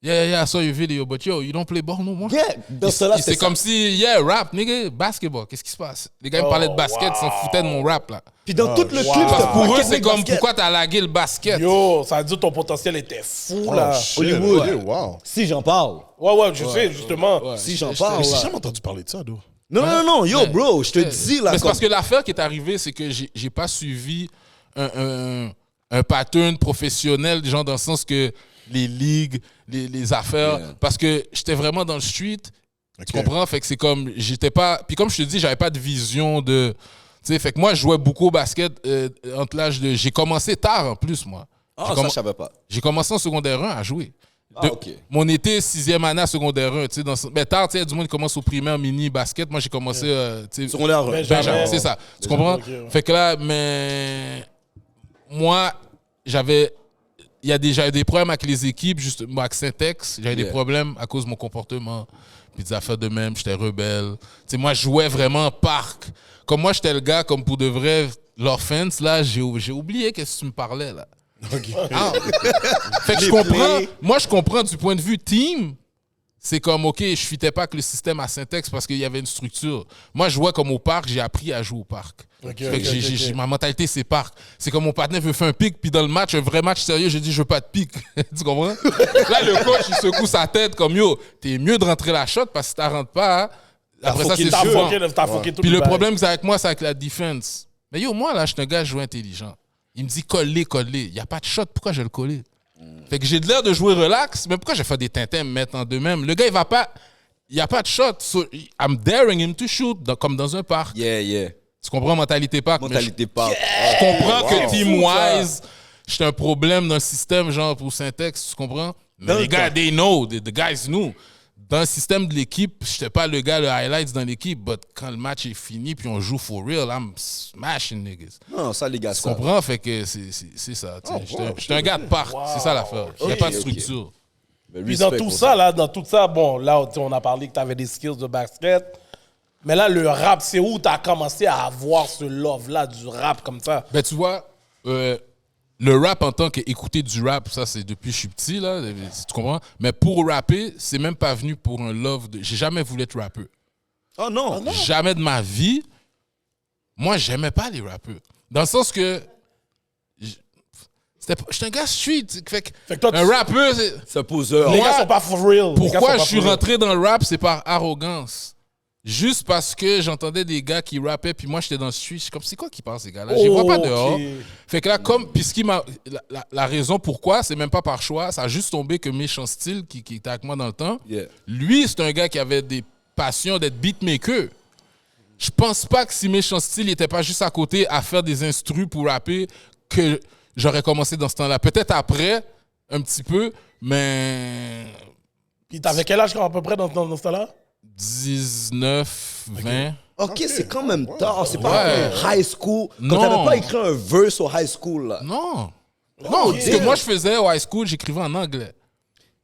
Yeah, I saw your video, but yo, you don't play ball no more. Yeah, dans cela, C'est c'est comme si, yeah, rap, nigga, basketball, qu'est-ce qui se passe? Les gars, ils me parlaient de basket, ils s'en foutaient de mon rap, là. Puis dans tout le clip, wow. c'était Pour eux, pas c'est Québec comme, basket. pourquoi t'as lagué le basket? Yo, ça veut dire que ton potentiel était fou, là. Shit, Hollywood. ok, wow. Si j'en parle. Ouais, je sais, justement. Ouais, Si j'en je- parle, J'ai là. jamais entendu parler de ça, d'où? Non, yo, Ouais. bro, je te dis, là, Mais c'est comme... parce que l'affaire qui est arrivée, c'est que j'ai pas suivi un pattern professionnel, genre dans le sens que les ligues, les affaires, Yeah. parce que j'étais vraiment dans le street, Ok. tu comprends? Fait que c'est comme, j'étais pas... Puis comme je te dis, j'avais pas de vision de... Tu sais, fait que moi, je jouais beaucoup au basket entre l'âge de... J'ai commencé tard, en plus, moi. Ah, ça, je savais pas. J'ai commencé en secondaire 1 à jouer. Ah, ok. Mon été, 6e année à secondaire 1. Tu sais, ben, tard, tu sais, du monde qui commence au primaire mini basket. Moi, j'ai commencé. Tu sais, Secondaire un. Benjamin. Benjamin, c'est ça. Tu comprends? ok, ouais. Fait que là, mais. Moi, j'avais. J'avais des problèmes avec les équipes, justement, avec Syntex. J'avais des Yeah. problèmes à cause de mon comportement. Puis des affaires de même, j'étais rebelle. Tu sais, moi, je jouais vraiment parc. Comme moi, j'étais le gars, comme pour de vrai, l'offense, là, j'ai oublié qu'est-ce que tu me parlais, là. Ah. Fait que je comprends. Moi, je comprends du point de vue team. C'est comme, OK, je fitais pas avec le système à Syntex parce qu'il y avait une structure. Moi, je jouais comme au parc, j'ai appris à jouer au parc. Ok, Fait que ok. ma mentalité, c'est parc. C'est comme mon partenaire veut faire un pic, puis dans le match, un vrai match sérieux, j'ai dit, je veux pas de pic. Tu comprends? Là, le coach, il secoue sa tête comme, yo, t'es mieux de rentrer la shot parce que si t'en rentres pas, après ça, c'est T'as sûr. foqué tout Puis le bail. problème que c'est avec moi, c'est avec la defense. Mais yo, moi, là, je suis un gars, je joue intelligent. Il me dit coller. Il n'y a pas de shot, pourquoi je vais le coller? Fait que j'ai de l'air de jouer relax, mais pourquoi je fais des tintins me mettre en deux-mêmes? Le gars, il va pas. Il n'y a pas de shot. So, I'm daring him to shoot, comme dans un parc. Yeah. Tu comprends mentalité parc? mais Mentalité pas. je comprends que Fou, team-wise, j'étais un problème dans le système, genre pour Syntex, tu comprends? Mais Dans les le gars, temps. they know, the guys knew. Dans le système de l'équipe, j'étais pas le gars, le highlights dans l'équipe, but quand le match est fini puis on joue for real, I'm smashing niggas. Non, ça, les gars, Tu ça. comprends? Fait que c'est ça. tu sais. J'étais un gars de parc, c'est ça l'affaire. Il n'y a Ok, pas de ok. structure. Mais Puis dans respect tout pour ça, là, dans tout ça, bon, là, tu sais, on a parlé que tu avais des skills de basket. Mais là, le rap, c'est où tu as commencé à avoir ce love-là du rap comme ça? Ben, tu vois, le rap en tant qu'écouter du rap, ça, c'est depuis que je suis petit, là. Tu comprends? Mais pour rapper, c'est même pas venu pour un love de. J'ai jamais voulu être rappeur. Oh non. Jamais de ma vie. Moi, j'aimais pas les rappeurs. Dans le sens que. J'étais un gars street. Fait que toi, un rappeur, c'est. C'est un poseur. Les Moi, gars sont pas for real. Les gars Pourquoi sont pas je suis for real. rentré dans le rap, c'est par arrogance. Juste parce que j'entendais des gars qui rappaient, puis moi j'étais dans le street, je suis comme, c'est quoi qui parle ces gars-là? Je les vois pas dehors. Fait que là, comme, puis la raison pourquoi, c'est même pas par choix, ça a juste tombé que Méchant Style, qui était avec moi dans le temps, lui, c'est un gars qui avait des passions d'être beatmaker. Je pense pas que si Méchant Style n'était pas juste à côté à faire des instrus pour rapper, que j'aurais commencé dans ce temps-là. Peut-être après, un petit peu, mais... Puis t'avais quel âge à peu près dans ce temps-là? 19, 20. Ok, c'est quand même tard. C'est pas high school. Quand Non. t'avais pas écrit un verse au high school, là. Non. Non, ce que moi je faisais au high school, j'écrivais en anglais.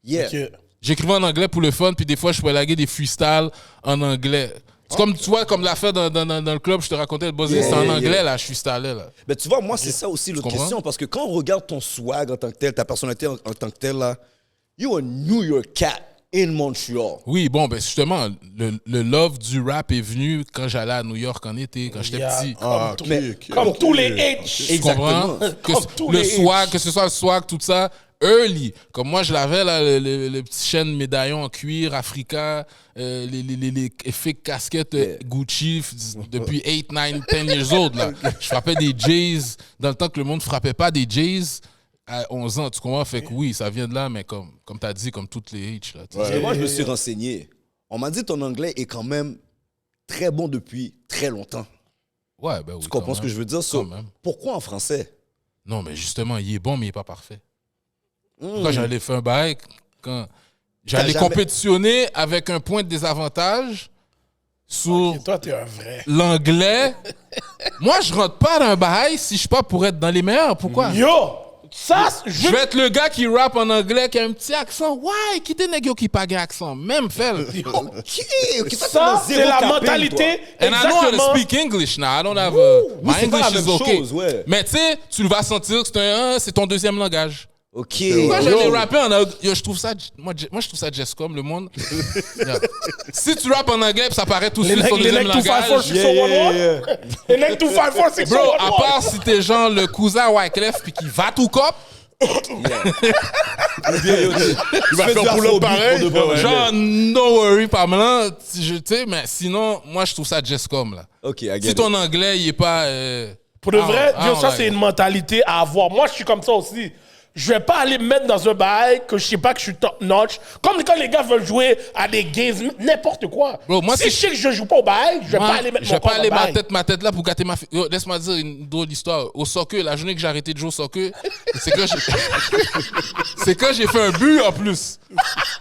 Yeah. Ok. J'écrivais en anglais pour le fun, puis des fois je pouvais laguer des freestyles en anglais. C'est comme, tu vois, comme l'affaire dans le club, je te racontais le buzzer, c'était en anglais, là, je freestylais, là. Mais tu vois, moi, c'est ça aussi l'autre comprends? question. Parce que quand on regarde ton swag en tant que tel, ta personnalité en tant que tel, là, you a New York cat in Montreal. Oui, bon, ben justement, le love du rap est venu quand j'allais à New York en été, quand j'étais petit. Ah, ok, Mais- ok. Comme tous les H. Tu comprends? Comme tous Le les swag, que ce soit le swag, tout ça, early. Comme moi, je l'avais, là, le petit chaîne médaillon en cuir, Africa, les fake casquettes Gucci depuis 8, 9, 10 years old, là. Je frappais des Jays dans le temps que le monde frappait pas des Jays à 11 ans, tu comprends? Fait que oui, ça vient de là, mais comme tu as dit, comme toutes les H, là. tu sais. Parce que moi, je me suis renseigné. On m'a dit que ton anglais est quand même très bon depuis très longtemps. Ouais, ben oui. Tu comprends ce que je veux dire? Quand même. Pourquoi en français? Non, mais justement, il est bon, mais il n'est pas parfait. Quand j'allais faire un bail, quand j'allais jamais- compétitionner avec un point de désavantage sur Et toi, t'es un vrai. l'anglais, moi, je rentre pas dans un bail si je suis pas pour être dans les meilleurs. Pourquoi? Yo! Ça, Je vais être le gars qui rappe en anglais, qui a un petit accent. Ouais, qui des nègres qui pas un accent. Même fait. Ok, ok, Ça, c'est la mentalité. And I know how to Exactement. speak English now. I don't have my c'est pas la English is même okay. chose, ouais. Mais tu sais, tu le vas sentir que c'est ton deuxième langage. Ok. Quand j'allais rapper en anglais, yo, je trouve ça, moi je trouve ça Jesscom, le monde. Yeah. Si tu rappes en anglais, puis ça paraît tout de Les suite son nègres deuxième 254 langage. 6111. Les nègres 254 Bro, 6111. à part si t'es genre le cousin Wyclef puis qui va tout cop, Il va faire pour le pareil. Ouais. genre no worry, Pamela, tu sais, mais sinon, moi je trouve ça Jesscom là. Ok, I get Si it. ton anglais il est pas. Pour de vrai, yo, ça, ouais. c'est une mentalité à avoir. Moi, je suis comme ça aussi. Je vais pas aller me mettre dans un bail que je sais pas que je suis top notch. Comme quand les gars veulent jouer à des games, n'importe quoi. Bro, moi, si c'est- je sais que je joue pas au bail, je vais pas aller mettre je vais mon corps pas dans aller le bail. ma tête là pour gâter ma fille. Yo, laisse-moi dire une drôle d'histoire. Au soccer, la journée que j'ai arrêté de jouer au soccer, c'est que j'ai fait un but en plus.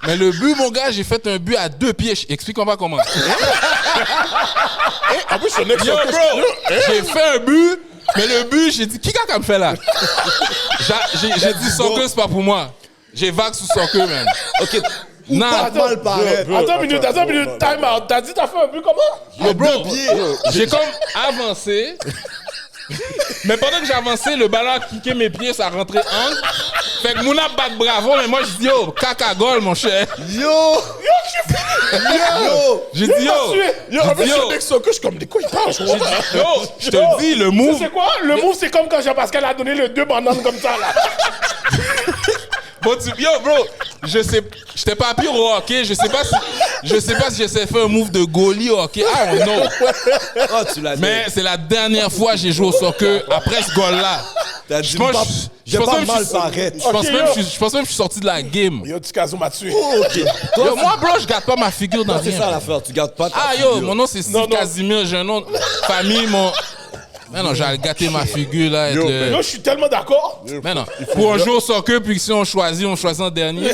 Mais le but, mon gars, j'ai fait un but à 2 pieds. Explique-moi comment. En plus, c'est un ex Yo, bro, j'ai fait un but, mais le but, j'ai dit, qui a me fait là? J'ai dit soccer, c'est pas pour moi. J'ai vague sous soccer, man. Ok. Non, Pas mal paraître. Attends une minute, time out. T'as dit t'as fait un but comment? yo, bro, j'ai comme avancé. Mais pendant que j'avançais, le ballon a kické mes pieds, ça rentrait en. Fait que Mouna bat bravo, mais moi je dis yo, caca gol, mon cher. Yo! J'ai dit yo. Yo, En plus, Yo. c'est un ex soccer, je suis comme des quoi il parle. Je comprends pas. Yo, je te le dis, le move. C'est quoi? Le move, c'est comme quand Jean-Pascal a donné le 2 bananes comme ça, là. Bon, yo, bro, j'étais pas pire au hockey, je sais pas si j'essaie de faire un move de goalie au hockey, I don't know. Oh, tu l'as dit. Mais c'est la dernière fois que j'ai joué au soccer après ce goal-là. T'as dit, Je pense- j'ai pense pas même que mal je- paraître. Je pense Ok, même yo. que je pense même que je suis sorti de la game. Yo, Tikazo m'a tué. Ok. Yo, moi, bro, je garde pas ma figure dans C'est rien. ça l'affaire, tu gardes pas ta Ah, yo, figure. mon nom c'est Steve Non, non. Casimir, j'ai un nom de famille, mon. Mais non, j'ai gâté ma figure là. Être Yo, le- Yo, je suis tellement d'accord. Mais non, pour un jour au soccer, puis que si on choisit en dernier.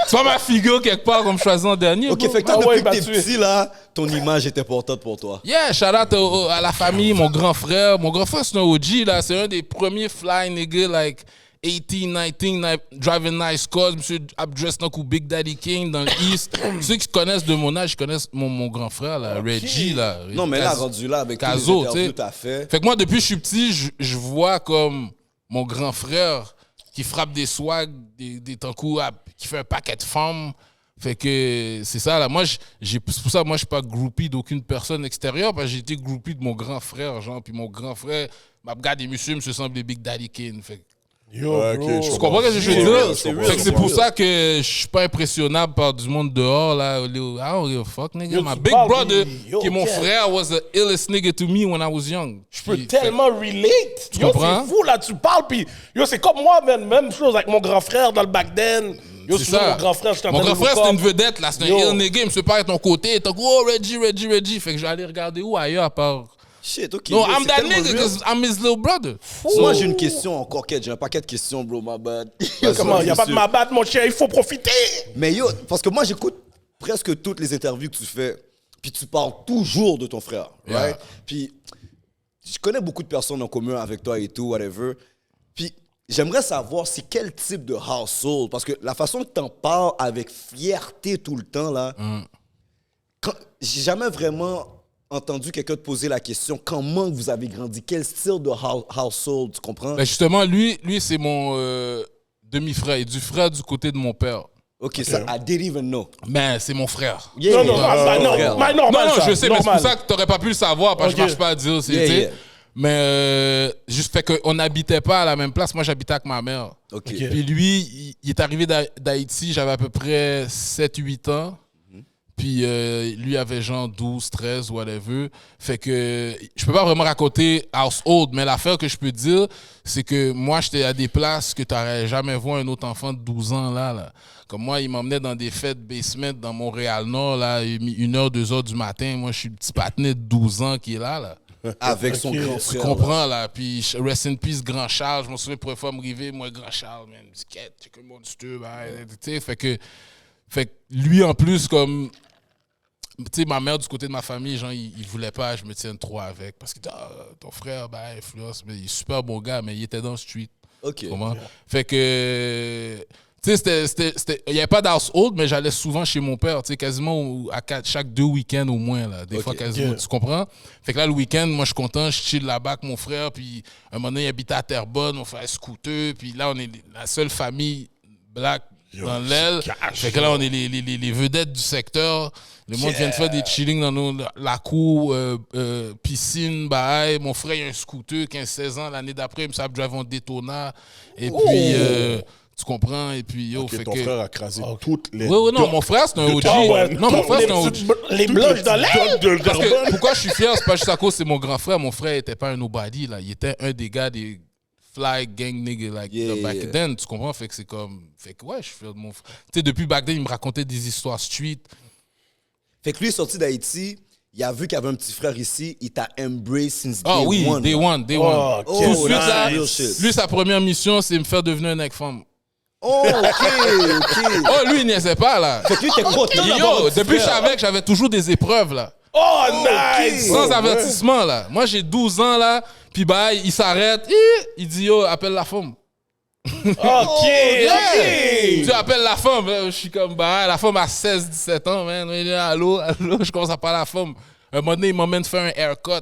Tu vois ma figure quelque part comme choisi en dernier. Ok, bro. fait que toi, Ah ouais, depuis il que m'a t'es tué. petit, là, ton image est importante pour toi. Yeah, shout out à la famille, mon grand frère. Mon grand frère, c'est un OG, là. C'est un des premiers fly niggas, like 18, 19, driving nice cars. Monsieur Abdress ou Big Daddy King dans l'East. Ceux qui connaissent de mon âge, ils connaissent mon grand frère, là, Reggie, là. Non, mais là, Caso. rendu là, avec tous Caso, les interviews tu que t'as fait. Fait que moi, depuis que je suis petit, je vois comme mon grand frère qui frappe des swags, des tankou, qui fait un paquet de femmes. Fait que c'est ça, là. Moi, c'est pour ça, moi, je suis pas groupie d'aucune personne extérieure, parce que j'ai été groupie de mon grand frère, genre. Puis mon grand frère m'a regardé, monsieur semble Big Daddy King. Fait que Yo, Ouais, bro. ok, je Tu comprends ce que je veux C'est dire? real, c'est real, Fait que c'est c'est pour real. ça que je suis pas impressionnable par du monde dehors, là. I don't give a fuck, nigga. Yo, My tu big parles, brother, yo, qui est mon Ken. frère, was the illest nigga to me when I was young. Je peux tellement relate. Tu Yo, comprends? c'est fou, là, tu parles, puis yo, c'est comme moi, man, même chose avec mon grand frère dans le back then. Yo, C'est souvent, ça. mon grand frère, j'étais en Mon train de grand frère, look c'était up. une vedette, là. C'était Yo. un ill nigga. Il me sépare à ton côté. Il était comme, oh, Reggie. Fait que j'allais regarder où ailleurs à part. Shit, ok. No, yo, I'm c'est that tellement nigga real. because I'm his little brother. Moi, j'ai une question encore, Ked. J'ai un paquet de questions, bro, my bad. Comment? Y a pas de Monsieur. ma batte, mon chien, il faut profiter. Mais yo, parce que moi, j'écoute presque toutes les interviews que tu fais, puis tu parles toujours de ton frère, Yeah. right? Puis je connais beaucoup de personnes en commun avec toi et tout, whatever. Puis j'aimerais savoir c'est quel type de household, parce que la façon que t'en parles avec fierté tout le temps, là, j'ai jamais vraiment entendu quelqu'un te poser la question comment vous avez grandi, quel style de household, tu comprends? Ben justement, lui c'est mon demi-frère. Et du frère du côté de mon père. Ok, ça, I didn't even know. Mais c'est mon frère. Yeah, Non, yeah. non, frère. normal, Non, ça, je sais, mais c'est normal. pour ça que t'aurais pas pu le savoir, parce que Ok. je marche pas à dire. Yeah, tu sais. yeah. Mais juste fait qu'on n'habitait pas à la même place. Moi, j'habitais avec ma mère. Ok. Puis lui, il est arrivé d'Haïti, j'avais à peu près 7-8 ans. Puis lui avait genre 12, 13, whatever. Fait que je peux pas vraiment raconter household, mais l'affaire que je peux dire, c'est que moi, j'étais à des places que tu n'aurais jamais vu un autre enfant de 12 ans là. Comme moi, il m'emmenait dans des fêtes basement dans Montréal-Nord, là, 1h, 2h du matin. Moi, je suis le petit patinet de 12 ans qui est là. Avec son grand Tu frère. comprends, là. Puis, rest in peace, Grand Charles. Je me souviens pour une fois me river, moi, Grand Charles, man. Disquette, c'est que monster, tu sais. Fait que lui, en plus, comme. Tu sais, ma mère, du côté de ma famille, genre, il voulait pas que je me tienne trop avec. Parce que ton frère, ben, influence, mais il est super bon gars, mais il était dans le street. Ok. Tu comprends? Fait que. Tu sais, il n'y avait pas d'household, mais j'allais souvent chez mon père, tu sais, quasiment chaque 2 week-ends au moins, là. Des fois, quasiment. Tu comprends? Fait que là, le week-end, moi, je suis content, je chill là-bas avec mon frère, puis un moment donné, il habitait à Terrebonne, on fait un scooter, puis là, on est la seule famille black dans l'aile. Fait que là, on est les vedettes du secteur. Le monde vient de faire des chillings dans la cour, piscine, bye. Mon frère, il a un scooter, 15-16 ans. L'année d'après, il me savait drive en Daytona. Et puis, tu comprends? Et puis, yo, Ok, fait ton que... frère a crasé toutes les. Oui, non, mon frère, c'est un OG. Ah ouais, Non, mon frère, c'est un OG. les blanches dans l'air. Parce que, pourquoi je suis fier, c'est pas juste à cause c'est mon grand frère. Mon frère était pas un nobody, là. Il était un des gars des fly gang nigga, like, back then. Tu comprends? Fait que c'est comme... Fait que, ouais, je suis fier de mon frère. Tu sais, depuis back then, il me racontait des histoires street. Fait que lui est sorti d'Haïti, il a vu qu'il y avait un petit frère ici, il t'a embrace since Ah day oui, one. day là. one. Oh, Tout de suite, là, real shit. lui, sa première mission, c'est me faire devenir un ex-femme. Oh, ok. Oh, lui, il niaisait pas, là. Fait que lui, t'es content d'avoir un Yo, petit depuis que je frère. savais que j'avais toujours des épreuves, là. Oh, nice. Sans avertissement, là. Moi, j'ai 12 ans, là. Puis, bah, il s'arrête. Il dit, yo, appelle la femme. OK. Tu appelles la femme. Je suis comme, bah, la femme a 16-17 ans, man. Il dit, allô. Je commence à parler à la femme. Un moment donné, il m'emmène faire un haircut.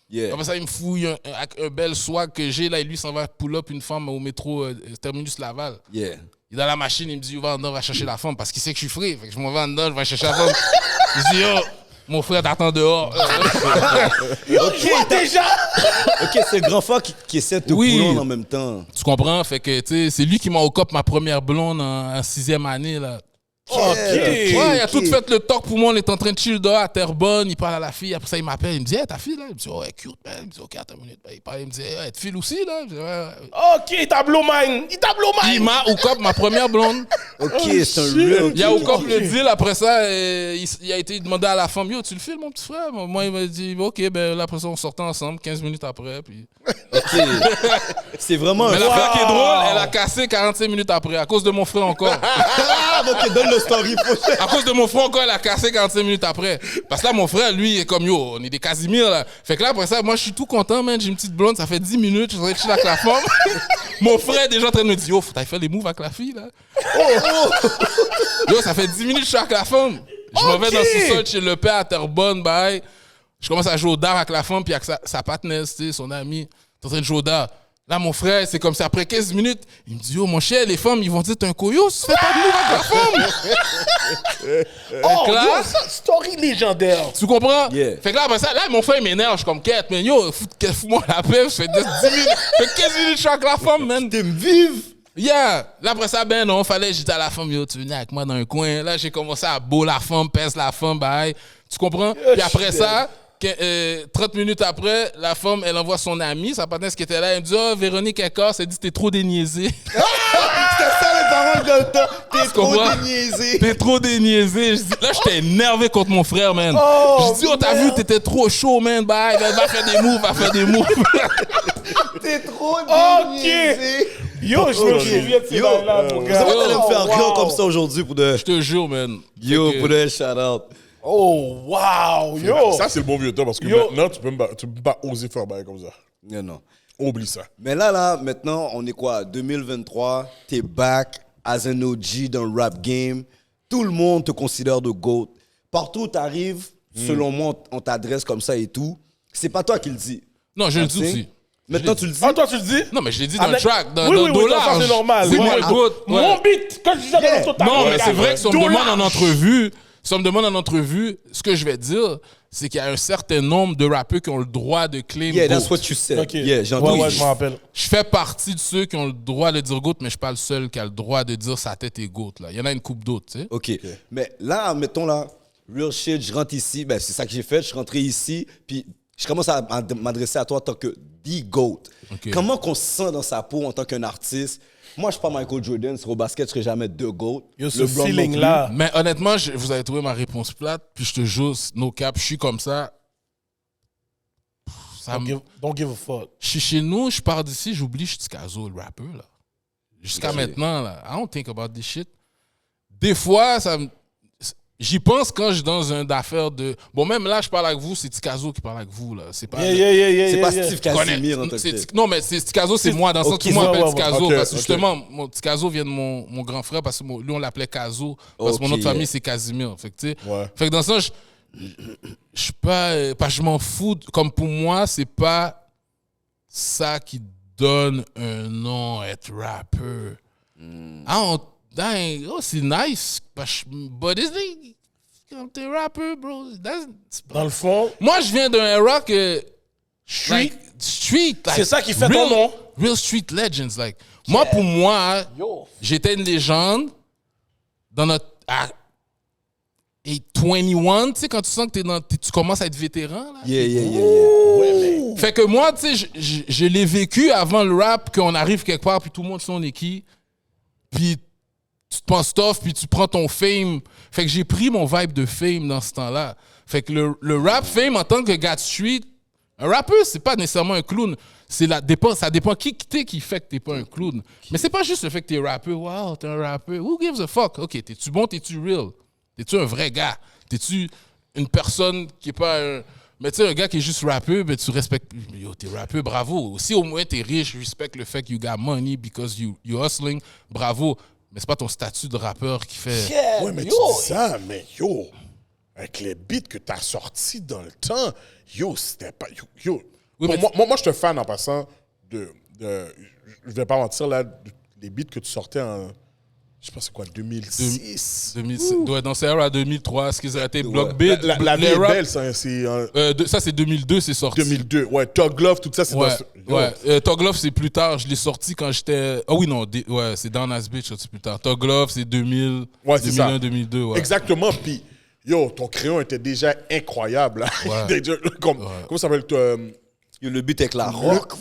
Yeah. Après ça, il me fouille un bel swag que j'ai, là. Et lui, s'en va pull up une femme au métro Terminus Laval. Yeah. Il est dans la machine, il me dit, va en dedans, va chercher la femme. Parce qu'il sait que je suis free. Fait que je m'en vais en dedans, je vais chercher la femme. Je dis, yo, mon frère t'attend dehors. OK, déjà. Ok, c'est le grand frère qui essaie de te Oui. couler en même temps. Tu comprends? Fait que, tu sais, c'est lui qui m'a au cop ma première blonde en 6e année, là. OK. Ouais, il a tout fait le talk pour moi. On est en train de chill dehors à Terrebonne. Il parle à la fille. Après ça, il m'appelle. Il me dit, hey, ta fille, là. Il me dit, oh, elle est cute, man. Il me dit, OK, attends une minute. Il parle, il me dit, hey, elle te file aussi, là. Je dis, ouais. OK, il t'a blow mine. Il t'a blow Il mine. m'a au cop ma première blonde. Ok, c'est un real. Il y a au cop le deal. Après ça, il a été demandé à la femme, yo, tu le files, mon petit frère? Moi, il m'a dit, OK, ben là, après ça, on sortait ensemble 15 minutes après. Puis... Ok. C'est vraiment Mais un l'affaire qui est drôle, elle a cassé 45 minutes après, à cause de mon frère encore. Ah, ok, donne le story. À cause de mon frère encore, elle a cassé 45 minutes après. Parce que là, mon frère, lui, il est comme, yo, on est des Casimir, là. Fait que là, après ça, moi, je suis tout content, man. J'ai une petite blonde, ça fait 10 minutes, je suis en train de chiller avec la femme. Mon frère est déjà en train de me dire, yo, faut t'aller faire les moves avec la fille, là. Yo, ça fait 10 minutes que je suis avec la femme. Je m'en vais dans le sous-sol chez le père à Terrebonne, bye. Je commence à jouer au dard avec la femme, puis avec sa partenaire, tu sais, son ami. T'es en train de jouer au dard. Là, mon frère, c'est comme ça, après 15 minutes, il me dit, yo, mon cher, les femmes, ils vont dire, t'es un coyos, tu fais pas de move avec la femme. Oh, là- yo, ça, story légendaire. Tu comprends? Yeah. Fait que là, après ça, là, mon frère, il m'énerve, je suis comme, quête, man, yo, fous-moi la paix, je fais 10 minutes, fait 15 minutes, je suis avec la femme, man. T'aimes vivre? Yeah! Là, après ça, ben non, fallait que j'étais à la femme, yo, tu venais avec moi dans un coin. Là, j'ai commencé à beau la femme, pèse la femme, bye. Tu comprends? Puis après ça, 30 minutes après, la femme, elle envoie son amie, sa partenaire qui était là, elle me dit, oh, Véronique Ecor, elle dit, t'es trop déniaisé. C'était ça les paroles dans le temps. T'es trop comprends? déniaisé. T'es trop déniaisé. Là, j'étais énervé contre mon frère, man. Oh, je dis, oh, t'as vu, t'étais trop chaud, man. Bye, va faire des moves, va faire des moves. T'es trop Ok. déniaisé. Yo, je me souviens de ces Yo, bails-là, mon Vous gars. allez me faire rire wow. comme ça aujourd'hui pour de. Je te jure, man. Yo, Fait que- pour de shout out. Oh, wow, yo. Ça, c'est le bon vieux temps parce que Yo. maintenant, tu peux pas oser faire bail comme ça. Non, non. Oublie ça. Mais là, maintenant, on est quoi? 2023, t'es back as an OG dans le rap game. Tout le monde te considère de GOAT. Partout où t'arrives, selon moi, on t'adresse comme ça et tout. C'est pas toi qui le dis. Non, je le Tu dis sais? aussi. Maintenant, tu le dis. Ah, toi, tu le dis? Non, mais je l'ai dit Ah, dans le mais- track, dans oui, dans oui, dos oui, ça, large. c'est normal. C'est Oui, moi oui. le GOAT. Ouais. Mon beat, quand je disais Yeah. dans ton Non, mais regarde. c'est vrai que si on me demande en Dollar. entrevue, si on me demande en entrevue, ce que je vais dire, c'est qu'il y a un certain nombre de rappeurs qui ont le droit de claim Yeah, GOAT. that's what you said. Ok. Yeah, j'ai Ouais, entendu. ouais, je m'en rappelle. Je fais partie de ceux qui ont le droit de dire GOAT, mais je suis pas le seul qui a le droit de dire sa tête est GOAT. Là. Il y en a une couple d'autres, tu sais. OK. Mais là, mettons là, real shit, je rentre ici. Ben, c'est ça que j'ai fait. Je suis rentré ici, puis je commence à m'adresser à toi en tant que the GOAT. OK. Comment qu'on se sent dans sa peau en tant qu'un artiste? Moi, je suis pas Michael Jordan. Sur au basket, je serai jamais the GOAT. Yo, ce LeBron non plus. feeling-là. Mais honnêtement, vous avez trouvé ma réponse plate, puis je te jure, no cap, je suis comme ça. Ça me- Don't give a fuck. Je suis chez nous, je pars d'ici, j'oublie, je suis Ticazo, le rappeur, là. Jusqu'à maintenant, là. I don't think about this shit. Des fois, j'y pense quand je suis dans un affaire de... Bon, même là, je parle avec vous, c'est Ticazo qui parle avec vous, là. C'est pas... C'est pas yeah. Steve Casimir en tant que tel. Non, mais Ticazo, c'est moi, dans le sens Ok, que tout le monde ouais, m'appelle ouais, ouais. Ticazo. Ok, Parce que ok. justement, mon Ticazo vient de mon grand frère, parce que lui, on l'appelait Cazo. Parce que mon Ok, nom de famille, yeah. c'est Casimir. Fait que, tu sais, Ouais. fait que dans ce sens, je suis pas... parce que je m'en fous. Comme pour moi, c'est pas ça qui donne un nom à être rappeur. Oh, c'est nice. But is it... Quand t'es rappeur, bro, Dans le fond, moi, je viens d'un era que... street, Like, street. Like, c'est ça qui fait ton nom. Real street legends. Like, moi, pour moi, Yo. j'étais une légende dans notre. À 21, tu sais, quand tu sens que tu commences à être vétéran. Là. Yeah. Fait que moi, tu sais, je l'ai vécu avant le rap, qu'on arrive quelque part, puis tout le monde sait on est qui. Puis tu te penses tough, puis tu prends ton fame. Fait que j'ai pris mon vibe de fame dans ce temps-là. Fait que le rap fame en tant que gars de street, un rappeur, c'est pas nécessairement un clown. Ça dépend qui t'es qui fait que t'es pas un clown. Mais c'est pas juste le fait que t'es rappeur. Wow, t'es un rappeur. Who gives a fuck? OK, t'es-tu bon, t'es-tu real? T'es-tu un vrai gars? T'es-tu une personne qui est pas un... Mais tu sais, un gars qui est juste rappeur, ben tu respectes... Yo, t'es rappeur, bravo. Si au moins t'es riche, respecte le fait que you got money because you hustling, bravo. Mais c'est pas ton statut de rappeur qui fait... Yeah, Ouais, mais yo. tu dis ça, mais yo, avec les beats que t'as sortis dans le temps, yo, c'était pas. Yo. Oui, Bon, mais moi, je te fan en passant de. Je vais pas mentir, là, les beats que tu sortais en. Je sais pas c'est quoi, 2006. 2006, ouais, dans ces à 2003, ce qu'ils ont été Block Beat. La vie les est rap- belle, c'est en ça, c'est 2002, c'est sorti. 2002. Ouais, Tug Love, tout ça, c'est Ouais, dans ce. Yo. ouais. Tug Love, c'est plus tard. Je l'ai sorti quand j'étais... Ah oui, non. Ouais, c'est Down As Bitch, sorti plus tard. Tug Love, c'est 2000, Ouais, c'est 2001, ça. 2002. Ouais. Exactement. Puis, yo, ton crayon était déjà incroyable. Là. Ouais. Déjà, comment ça s'appelle Yo, le but avec la rock.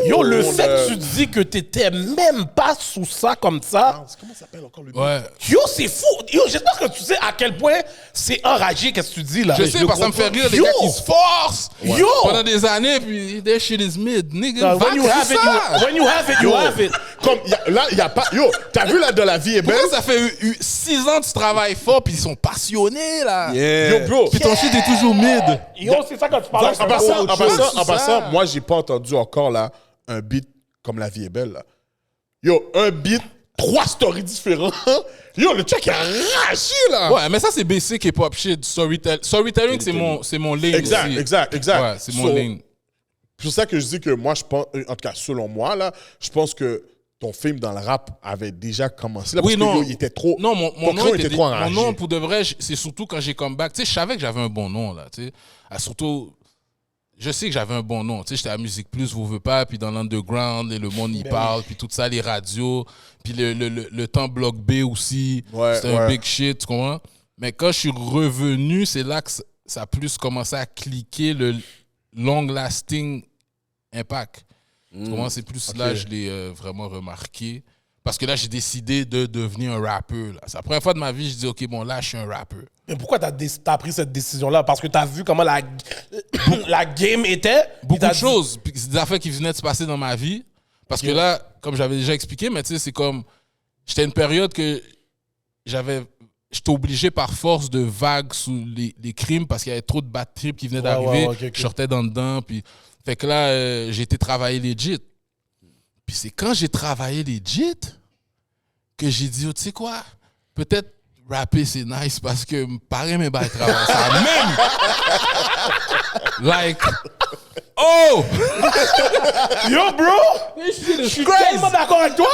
Yo, le On fait a- que tu dis que t'étais même pas sous ça comme ça, Comment ça s'appelle encore le Ouais. yo, c'est fou. Yo, j'espère que tu sais à quel point c'est enragé qu'est-ce que tu dis là. Je sais, parce que ça me fait rire des Yo! gars qui se forcent Yo! pendant des années, puis that shit is mid. Nigga, va When you have it, ça! when you have it, you Yo. have it. Comme, là, il n'y a pas. Yo, t'as vu là, de la vie est belle? Pourquoi ça fait 6 ans que tu travailles fort, puis ils sont passionnés, là? Yeah. Yo, bro. Puis ton shit est toujours mid. Yo, c'est ça quand tu parles. En passant, autre chose, c'est ça. moi, j'ai pas entendu encore là un beat comme La vie est belle. Là. Yo, un beat, 3 stories différents. Yo, le check est arraché là. Ouais, mais ça, c'est basic hip-hop shit. Storytelling, c'est mon lane Exact, aussi. exact. Ouais, c'est mon So, lane. C'est pour ça que je dis que moi, je pense, en tout cas, selon moi, là, je pense que ton film dans le rap avait déjà commencé. Là, parce Oui, non. que, il était trop. Non, mon ton nom crayon était était trop mon enragé. nom, pour de vrai, c'est surtout quand j'ai come back. Tu sais, je savais que j'avais un bon nom, là. Tu sais. Surtout, je sais que j'avais un bon nom. Tu sais, j'étais à Musique Plus, vous veux pas, puis dans l'underground, et le monde y parle, puis tout ça, les radios, puis le temps Bloc B aussi. Ouais, c'était un big shit, tu comprends? Mais quand je suis revenu, c'est là que ça a plus commencé à cliquer le long-lasting impact. Tu comprends? C'est plus là que je l'ai vraiment remarqué. Parce que là, j'ai décidé de devenir un rappeur. Là. C'est la première fois de ma vie, je dis, OK, bon, là, je suis un rappeur. Mais pourquoi t'as pris cette décision-là? Parce que t'as vu comment la game était? Beaucoup de choses. Puis c'est des affaires qui venaient de se passer dans ma vie. Parce que là, comme j'avais déjà expliqué, mais tu sais, c'est comme... J'étais à une période que j'étais obligé par force de vagues sous les crimes parce qu'il y avait trop de bad trips qui venaient d'arriver. Je sortais dans dedans. Puis... Fait que là, j'ai été travailler legit. Puis c'est quand j'ai travaillé legit que j'ai dit, oh, tu sais quoi, peut-être rapper c'est nice parce que pareil, mes bails travaillent ça même. Like, oh! Yo, bro! This shit is Je suis crazy. tellement d'accord avec toi!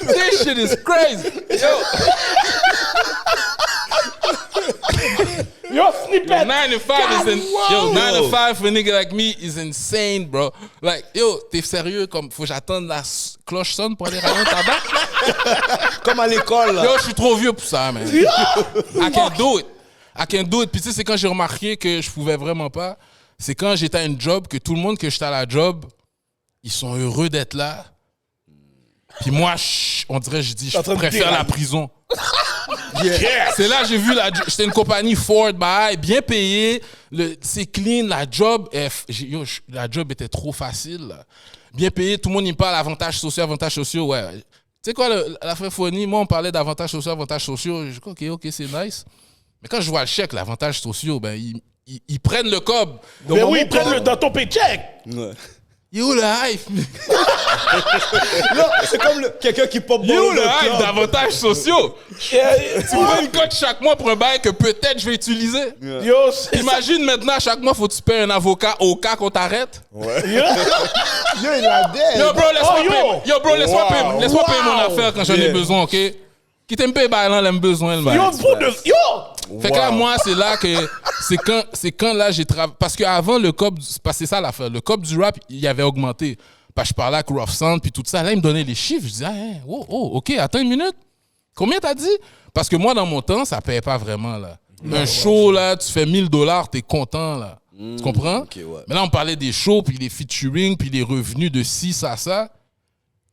This shit is crazy. Yo, Yo, snippet! 9 to 5 is yo, 9 to 5 for a nigga like me is insane, bro. Like, yo, t'es sérieux? Comme, faut que j'attende la cloche sonne pour aller ramener un tabac? Comme à l'école, là. Yo, je suis trop vieux pour ça, man. I can't do it. I can't do it. Puis tu sais, c'est quand j'ai remarqué que je pouvais vraiment pas. C'est quand j'étais à une job, que tout le monde que j'étais à la job, ils sont heureux d'être là. Puis moi, on dirait, je dis, je préfère la prison. Yeah. C'est là que j'ai vu, j'étais une compagnie Ford, bien payée, c'est clean, la job était trop facile. Là. Bien payé, tout le monde y parle avantages sociaux, ouais. Tu sais quoi, la francophonie, moi on parlait d'avantages sociaux, je dis ok, c'est nice. Mais quand je vois le chèque, l'avantage sociaux, ben ils prennent le cob. Mais oui, ils prennent dans ton paycheck! Ouais. You le hype! Là, c'est comme quelqu'un qui pop You le hype d'avantages sociaux! Tu prends une cote chaque mois pour un bail que peut-être je vais utiliser. Yo, Imagine maintenant, chaque mois, faut que tu payes un avocat au cas qu'on t'arrête. Yo, il a dead. Yo, bro, laisse-moi yo. payer. Yo, bro, laisse-moi payer mon affaire quand j'en ai besoin, OK? Qui t'aime payer, bah, là, l'aime besoin. Yo, Fait que là, moi, c'est là que... C'est quand là, j'ai travaillé... Parce qu'avant, le COP... C'est ça l'affaire. Le COP du rap, il avait augmenté. Parce que je parlais avec Rough Sound, puis tout ça. Là, il me donnait les chiffres. Je disais, OK, attends une minute. Combien t'as dit? Parce que moi, dans mon temps, ça payait pas vraiment, là. Un show, là, tu fais $1000, t'es content, là. Tu comprends? Okay, ouais. Mais là, on parlait des shows, puis les featuring, puis les revenus de ci, ça.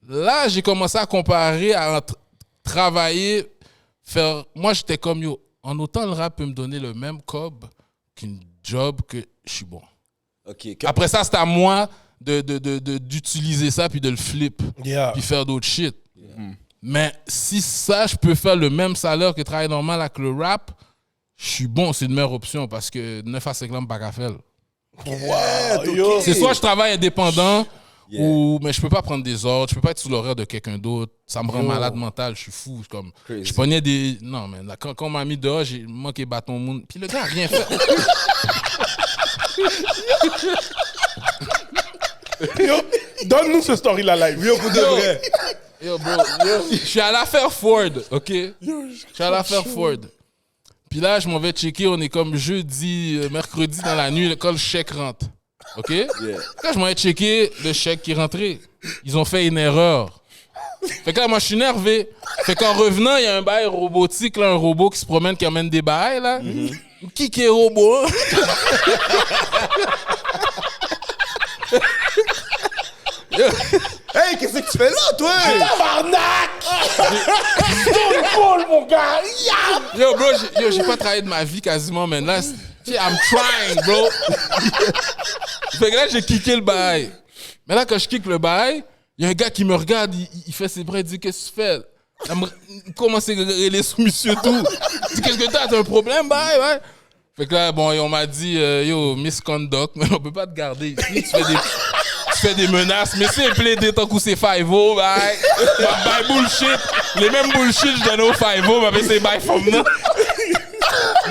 Là, j'ai commencé à comparer, à travailler, faire... Moi, j'étais comme, yo, en autant le rap peut me donner le même cob qu'une job que je suis bon. Okay, Après ça, c'est à moi d'utiliser ça puis de le flip. Yeah. Puis faire d'autres shit. Mais si ça, je peux faire le même salaire que travail normal avec le rap, je suis bon, c'est une meilleure option parce que 9 à 5 lampes, pas qu'à faire. Yo. C'est soit je travaille indépendant, mais je peux pas prendre des ordres, je peux pas être sous l'horaire de quelqu'un d'autre. Ça me rend malade mental, je suis fou. Je pognais des. Non, mais là, quand on m'a mis dehors, j'ai manqué bâton monde. Puis le gars a rien fait. Yo, donne-nous ce story-là live. Yo, pour de vrai. Yo, bro, je suis à l'affaire Ford, OK? Je suis à l'affaire Ford. Puis là, je m'en vais checker, on est comme jeudi, mercredi dans la nuit, quand le chèque rentre. OK? Quand je m'en vais checker le chèque qui est rentré, ils ont fait une erreur. Fait que là, moi, je suis énervé. Fait qu'en revenant, il y a un bail robotique, là, un robot qui se promène, qui amène des bails, là. Qui est robot? Hey, qu'est-ce que tu fais là, toi? Tabarnak! Stone Cold, mon gars! Yeah! Yo, bro, j'ai pas travaillé de ma vie quasiment, mais là, I'm trying, bro. Fait que là, j'ai kické le bail. Mais là, quand je kick le bail, il y a un gars qui me regarde, il fait ses bras, il dit, qu'est-ce que tu fais? Il commence à les sous monsieur tout. Il dit, qu'est-ce que t'as un problème, bail, ouais? Fait que là, bon, on m'a dit, yo, misconduct, mais on peut pas te garder ici. Tu fais des menaces, mais c'est plaidé tant que c'est 5-0, bye. Bye bullshit. Les mêmes bullshit, je donne au 5-0, mais c'est bye from now.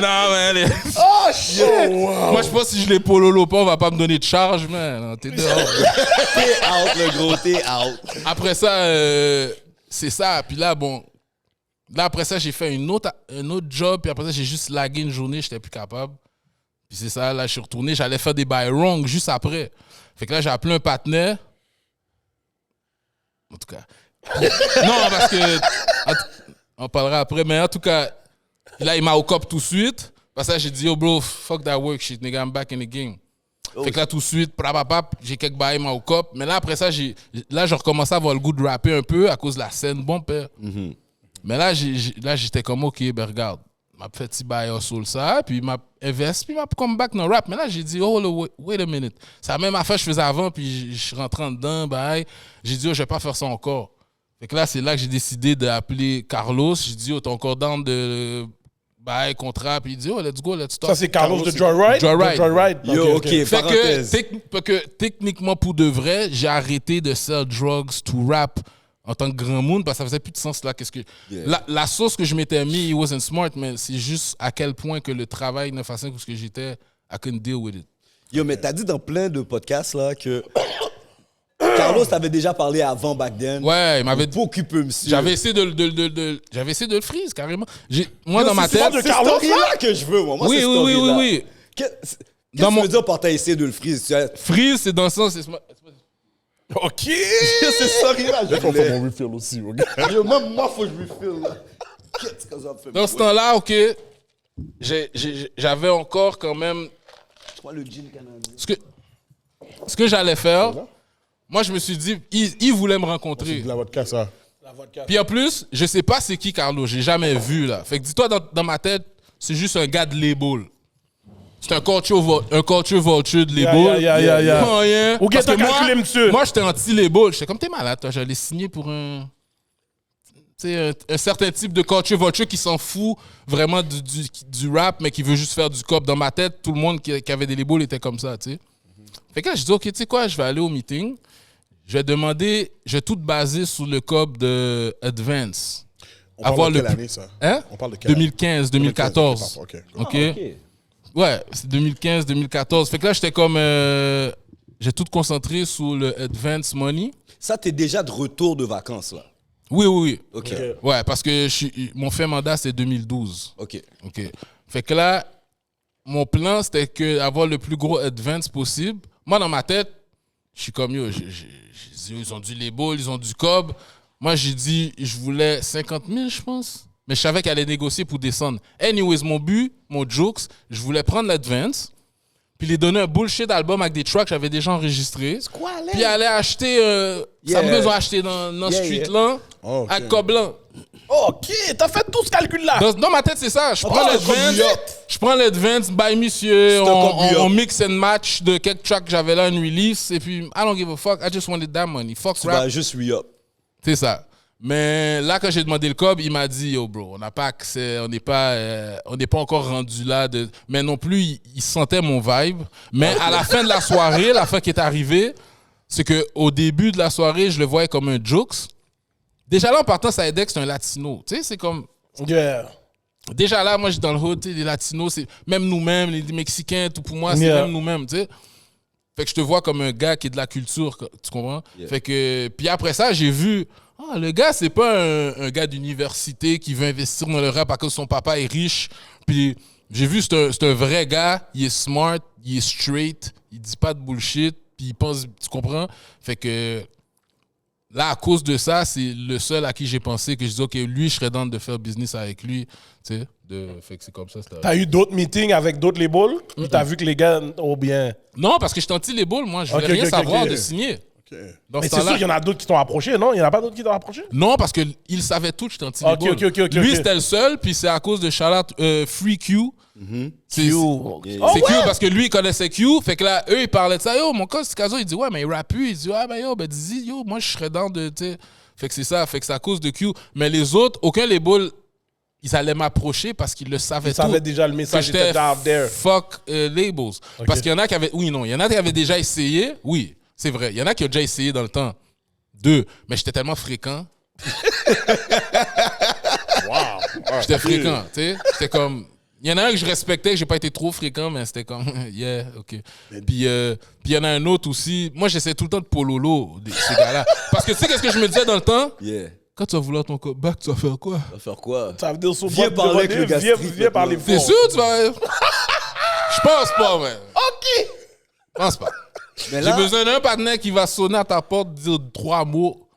Non, mais Oh, shit! moi, je pense que si je les pololo pas, on va pas me donner de charge, man. T'es dehors. T'es out, le gros, t'es out. Après ça, c'est ça. Puis là, bon. Là, après ça, j'ai fait un autre job. Puis après ça, j'ai juste lagué une journée. J'étais plus capable. Puis c'est ça, là, je suis retourné. J'allais faire des buy wrong juste après. Fait que là, j'ai appelé un partenaire. En tout cas. Non, parce que. On parlera après. Mais en tout cas, là, il m'a au cop tout de suite. Parce que là, j'ai dit, yo, bro, fuck that work shit, nigga, I'm back in the game. Fait que là, tout de suite, j'ai quelques bails au cop. Mais là, après ça, j'ai recommencé à avoir le goût de rapper un peu à cause de la scène, bon père. Mais là, j'étais comme, OK, ben regarde, m'a fait petit bail au soul ça, puis m'a investi, puis m'a come back dans le rap. Mais là, j'ai dit, oh, wait a minute. C'est la même affaire que je faisais avant, puis je suis rentré en dedans, bail. J'ai dit, oh, je vais pas faire ça encore. Fait que là, c'est là que j'ai décidé d'appeler Carlos. J'ai dit, oh, t'es encore dans de bail, contrat, puis il dit, oh, let's go, let's talk. Ça, c'est Carlos de Joyride? Joyride. De Joyride. Yo, OK, Fait parenthèse. que techniquement, pour de vrai, j'ai arrêté de sell drugs to rap en tant que grand monde parce que ça faisait plus de sens là. La sauce que je m'étais mis, it wasn't smart, mais c'est juste à quel point que le travail ne façait que ce que j'étais, I couldn't deal with it. Yo, mais t'as dit dans plein de podcasts là que Carlos t'avait déjà parlé avant back then. Ouais, il m'avait Pour occuper, monsieur. J'avais essayé de le freeze carrément. Moi, Yo, dans ma c'est tête. de Carlos là que je veux, moi. Moi, Oui, c'est oui, oui, oui. Qu'est-ce Dans que mon- tu veux dire par t'as essayé de le freeze? Freeze, c'est dans le sens. OK. C'est sorry là, je On fait voulais. mon refill aussi, ok? Yo, même moi, faut que je me file là. Qu'est-ce que ça fait? Dans ce temps-là, OK, j'avais encore quand même. Moi, le gin canadien. Ce que j'allais faire, moi, je me suis dit, il voulait me rencontrer. De la vodka, ça. Puis en plus, je sais pas c'est qui Carlos, j'ai jamais vu là. Fait que dis-toi, dans ma tête, c'est juste un gars de label. C'est un culture vulture de label. Yeah. Rien. Ok, Parce t'as que calculé, monsieur. moi, j'étais anti-label. J'étais comme, t'es malade, toi, j'allais signer pour un certain type de culture vulture qui s'en fout vraiment du rap, mais qui veut juste faire du cop. Dans ma tête, tout le monde qui avait des labels était comme ça, tu sais. Fait que là, je dis, OK, tu sais quoi, je vais aller au meeting. Je vais tout baser sur le cop de Advance. On parle de quelle année, ça? Hein? On parle de quelle 2015, 2014. OK. OK? Ouais, c'est 2015, 2014. Fait que là, j'étais comme. J'ai tout concentré sur le Advance Money. Ça, t'es déjà de retour de vacances là. Oui. OK. Ouais, parce que mon fait mandat, c'est 2012. OK. OK. Fait que là, mon plan, c'était avoir le plus gros Advance possible. Moi, dans ma tête, je suis comme, yo, ils ont du label, ils ont du cob. Moi, j'ai dit, je voulais 50 000, je pense. Mais je savais qu'elle allait négocier pour descendre. Anyways, mon but, mon jokes, je voulais prendre l'Advance, puis les donner un bullshit album avec des tracks que j'avais déjà enregistrés. Puis aller acheter, ça me besoin d'acheter dans Street là, Oh, ok. avec cob blanc. OK, t'as fait tout ce calcul-là. Dans ma tête, c'est ça. Je prends comme l'Advance, New York. je prends l'Advance, by monsieur, C'est un comme New on York. mix and match de quelques tracks que j'avais là, une release, et puis I don't give a fuck, I just wanted that money. Fuck Tu rap. vas juste re-up. C'est ça. Mais là, quand j'ai demandé le cob, il m'a dit, yo bro, on n'a pas accès, on n'est pas encore rendu là. Mais non plus, il sentait mon vibe. Mais à la fin de la soirée, la fin qui est arrivée, c'est qu'au début de la soirée, je le voyais comme un jokes. Déjà là, en partant, ça aidait que c'est un latino. Tu sais, c'est comme... Yeah. Déjà là, moi, je suis dans le hood, tu sais, les latinos, c'est même nous-mêmes, les Mexicains, tout pour moi, c'est Yeah. même nous-mêmes, tu sais. Fait que je te vois comme un gars qui est de la culture, tu comprends? Fait que, puis après ça, j'ai vu, le gars, c'est pas un gars d'université qui veut investir dans le rap parce que son papa est riche. Puis j'ai vu, c'est un vrai gars, il est smart, il est straight, il dit pas de bullshit, puis il pense, tu comprends? Fait que là, à cause de ça, c'est le seul à qui j'ai pensé que je dis, OK, lui, je serais dans de faire business avec lui, tu sais. Fait que c'est comme ça. T'as eu d'autres meetings avec d'autres labels? Puis t'as vu que les gars ont bien... Non, parce que je t'en les balles, moi. Je voulais Ok, rien ok, savoir ok. de signer. Dans Mais ce c'est sûr temps-là. qu'il y en a d'autres qui t'ont approché, non? Il y en a pas d'autres qui t'ont approché? Non, parce qu'il savait tout, je t'en Ok, ok. Lui, c'était le seul, puis c'est à cause de Charlotte Free Q. C'est Oh, Q ouais? parce que lui, il connaissait Q. Fait que là, eux, ils parlaient de ça. Yo, mon cas, Caso, il dit, ouais, mais il rappe plus. Il dit, ouais, ben yo, ben dis, yo, moi, je serais dans de, tu sais. Fait que c'est ça. Fait que c'est à cause de Q. Mais les autres, aucun label, ils allaient m'approcher parce qu'ils le savaient Ils tout. savaient déjà le message Que j'étais était out there. fuck labels. Parce qu'il y en a qui avaient... Oui, non. Il y en a qui avaient déjà essayé. Oui, c'est vrai. Il y en a qui ont déjà essayé dans le temps. 2. Mais j'étais tellement fréquent. J'étais fréquent, tu sais. J'étais comme... Il y en a un que je respectais, que j'ai pas été trop fréquent, mais c'était comme, yeah, ok. Puis il y en a un autre aussi. Moi, j'essaie tout le temps de pololo, ces gars-là. Parce que tu sais, qu'est-ce que je me disais dans le temps? Yeah. Quand tu vas vouloir ton comeback, tu vas faire quoi? Tu vas faire quoi? Ça veut dire sur Viens parler avec le gastrique, viens parler T'es fort. sûr, tu vas. Je pense pas, man. OK. Je pense pas. Mais J'ai là, besoin d'un partenaire qui va sonner à ta porte, dire 3 mots,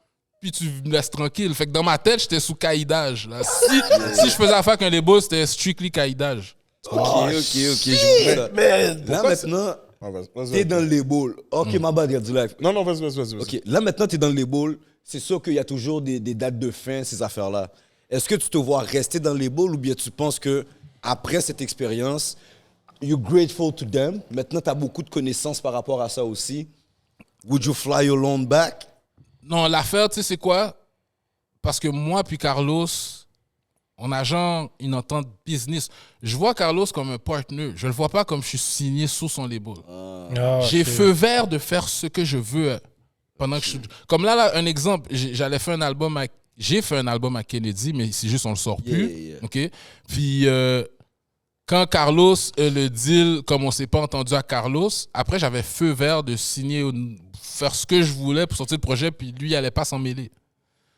puis tu me laisses tranquille. Fait que dans ma tête, j'étais sous caïdage. Là. Si je faisais affaire avec un label, c'était strictly caïdage. ok, je vois ça. Mais Là, maintenant, Ah, vas-y. t'es dans le label. Ok, ma bad, regarde du live. Non, vas-y. Ok, là, maintenant, t'es dans le label. C'est sûr qu'il y a toujours des dates de fin, ces affaires-là. Est-ce que tu te vois rester dans le label ou bien tu penses que après cette expérience, you're grateful to them? Maintenant, t'as beaucoup de connaissances par rapport à ça aussi. Would you fly your loan back? Non, l'affaire, tu sais, c'est quoi? Parce que moi puis Carlos, on a genre une entente business. Je vois Carlos comme un partner. Je le vois pas comme je suis signé sous son label. J'ai feu vert de faire ce que je veux pendant que je suis... Comme là, un exemple, j'allais faire un album avec... J'ai fait un album à Kennedy, mais c'est juste on le sort plus. Yeah. OK? Puis quand Carlos le deal, comme on s'est pas entendu à Carlos, après j'avais feu vert de signer, faire ce que je voulais pour sortir le projet, puis lui, il allait pas s'en mêler.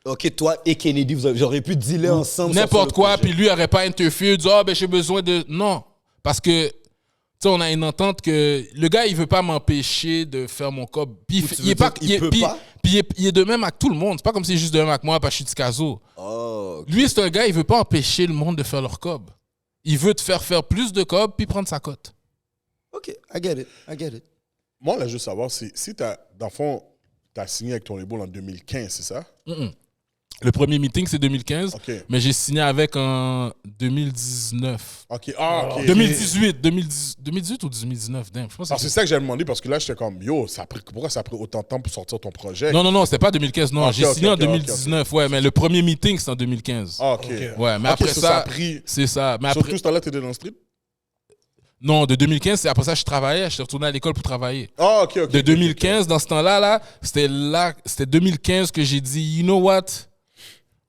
Ok, toi et Kennedy, j'aurais pu dealer ensemble. N'importe quoi, puis lui, il n'aurait pas interféré, dire « Ah, ben j'ai besoin de... » Non, parce que, tu sais, on a une entente que le gars, il veut pas m'empêcher de faire mon cob. Puis Ou tu veux dire qu'il peut pas? Puis il est de même avec tout le monde. C'est pas comme si c'est juste de même avec moi, parce que je suis Ticazo. Oh, ok. Lui, c'est un gars, il veut pas empêcher le monde de faire leur cob. Il veut te faire plus de cob, puis prendre sa cote. Ok, I get it. Moi, là, je veux savoir si t'as, dans le fond, t'as signé avec ton label en 2015, c'est ça? Le premier meeting, c'est 2015, Ok. mais j'ai signé avec en 2019. OK. 2018 ou 2019, damn. Je pense que Alors, c'est ça que j'ai demandé parce que là, j'étais comme, yo, pourquoi ça a pris autant de temps pour sortir ton projet? Non, c'était pas 2015, non. Ok, J'ai signé en ok, 2019, ouais, mais le premier meeting, c'est en 2015. Ah, OK. Ouais, mais Ok, après ça a ça, pris... c'est ça. Mais Surtout, après, ce temps-là, t'étais dans le street? non, de 2015, c'est après ça, je travaillais, j'étais retourné à l'école pour travailler. Ah, OK. De 2015, dans ce temps-là, c'était 2015 que j'ai dit, you know what?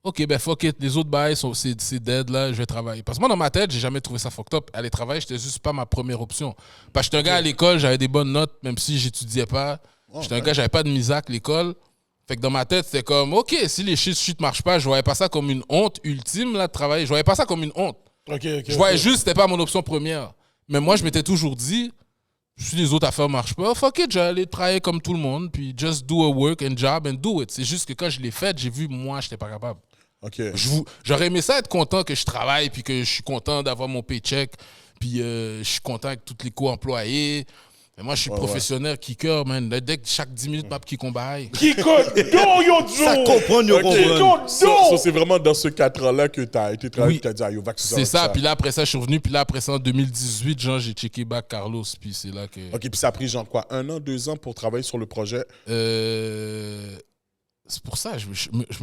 OK, ben fuck it, les autres bails, c'est dead, là, je vais travailler. Parce que moi, dans ma tête, j'ai jamais trouvé ça fucked up. Aller travailler, c'était juste pas ma première option. Parce que j'étais un gars à l'école, j'avais des bonnes notes, même si j'étudiais pas. J'étais un gars, j'avais pas de misac à l'école. Fait que dans ma tête, c'était comme, OK, si les shit marchent pas, je voyais pas ça comme une honte ultime, là, de travailler. Je voyais pas ça comme une honte. Je voyais juste, c'était pas mon option première. Mais moi, je m'étais toujours dit, si les autres affaires marchent pas, fuck it, j'allais travailler comme tout le monde, puis just do a work and job and do it. C'est juste que quand je l'ai fait, j'ai vu, moi, j'étais pas capable. OK. J'aurais aimé ça être content que je travaille, puis que je suis content d'avoir mon paycheck, puis je suis content avec tous les co-employés. Mais moi, je suis professionnel kicker, man. Dès que chaque 10 minutes, map qui combat. Qui compte yo, Ça comprend, yo, comprend. Ça, c'est vraiment dans ce cadre-là que t'as été travailler, Oui. t'as dit, ah, yo, va que C'est ça, puis là, après ça, je suis revenu, puis là, après ça, en 2018, genre, j'ai checké back Carlos, puis c'est là que... OK, puis ça a pris genre quoi, 1 an, 2 ans pour travailler sur le projet? C'est pour ça, je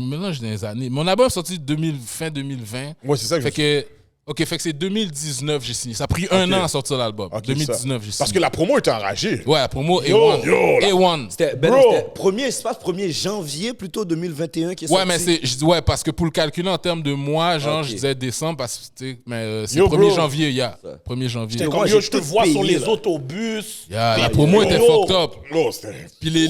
me mélange dans les années. Mon album est sorti fin 2020. Ouais, c'est ça que Fait que... OK, fait que c'est 2019 j'ai signé. Ça a pris un an à sortir l'album. Ok, 2019 ça. j'ai signé. Parce que la promo était enragée. Ouais, la promo Yo, A1. A1. C'était Bro. c'est pas 1er janvier plutôt 2021 qui est Ouais, sorti. mais je dis ouais, parce que pour le calculer en termes de mois, genre, Ok. je disais décembre, parce que, tu sais, mais c'est Yo, 1er bro. janvier, yeah. 1er janvier. J'étais Moi, comme, j'ai yo, je te tout vois payé, sur les là. autobus. Yeah, la promo était Yo. fucked up. Oh, c'était... Puis les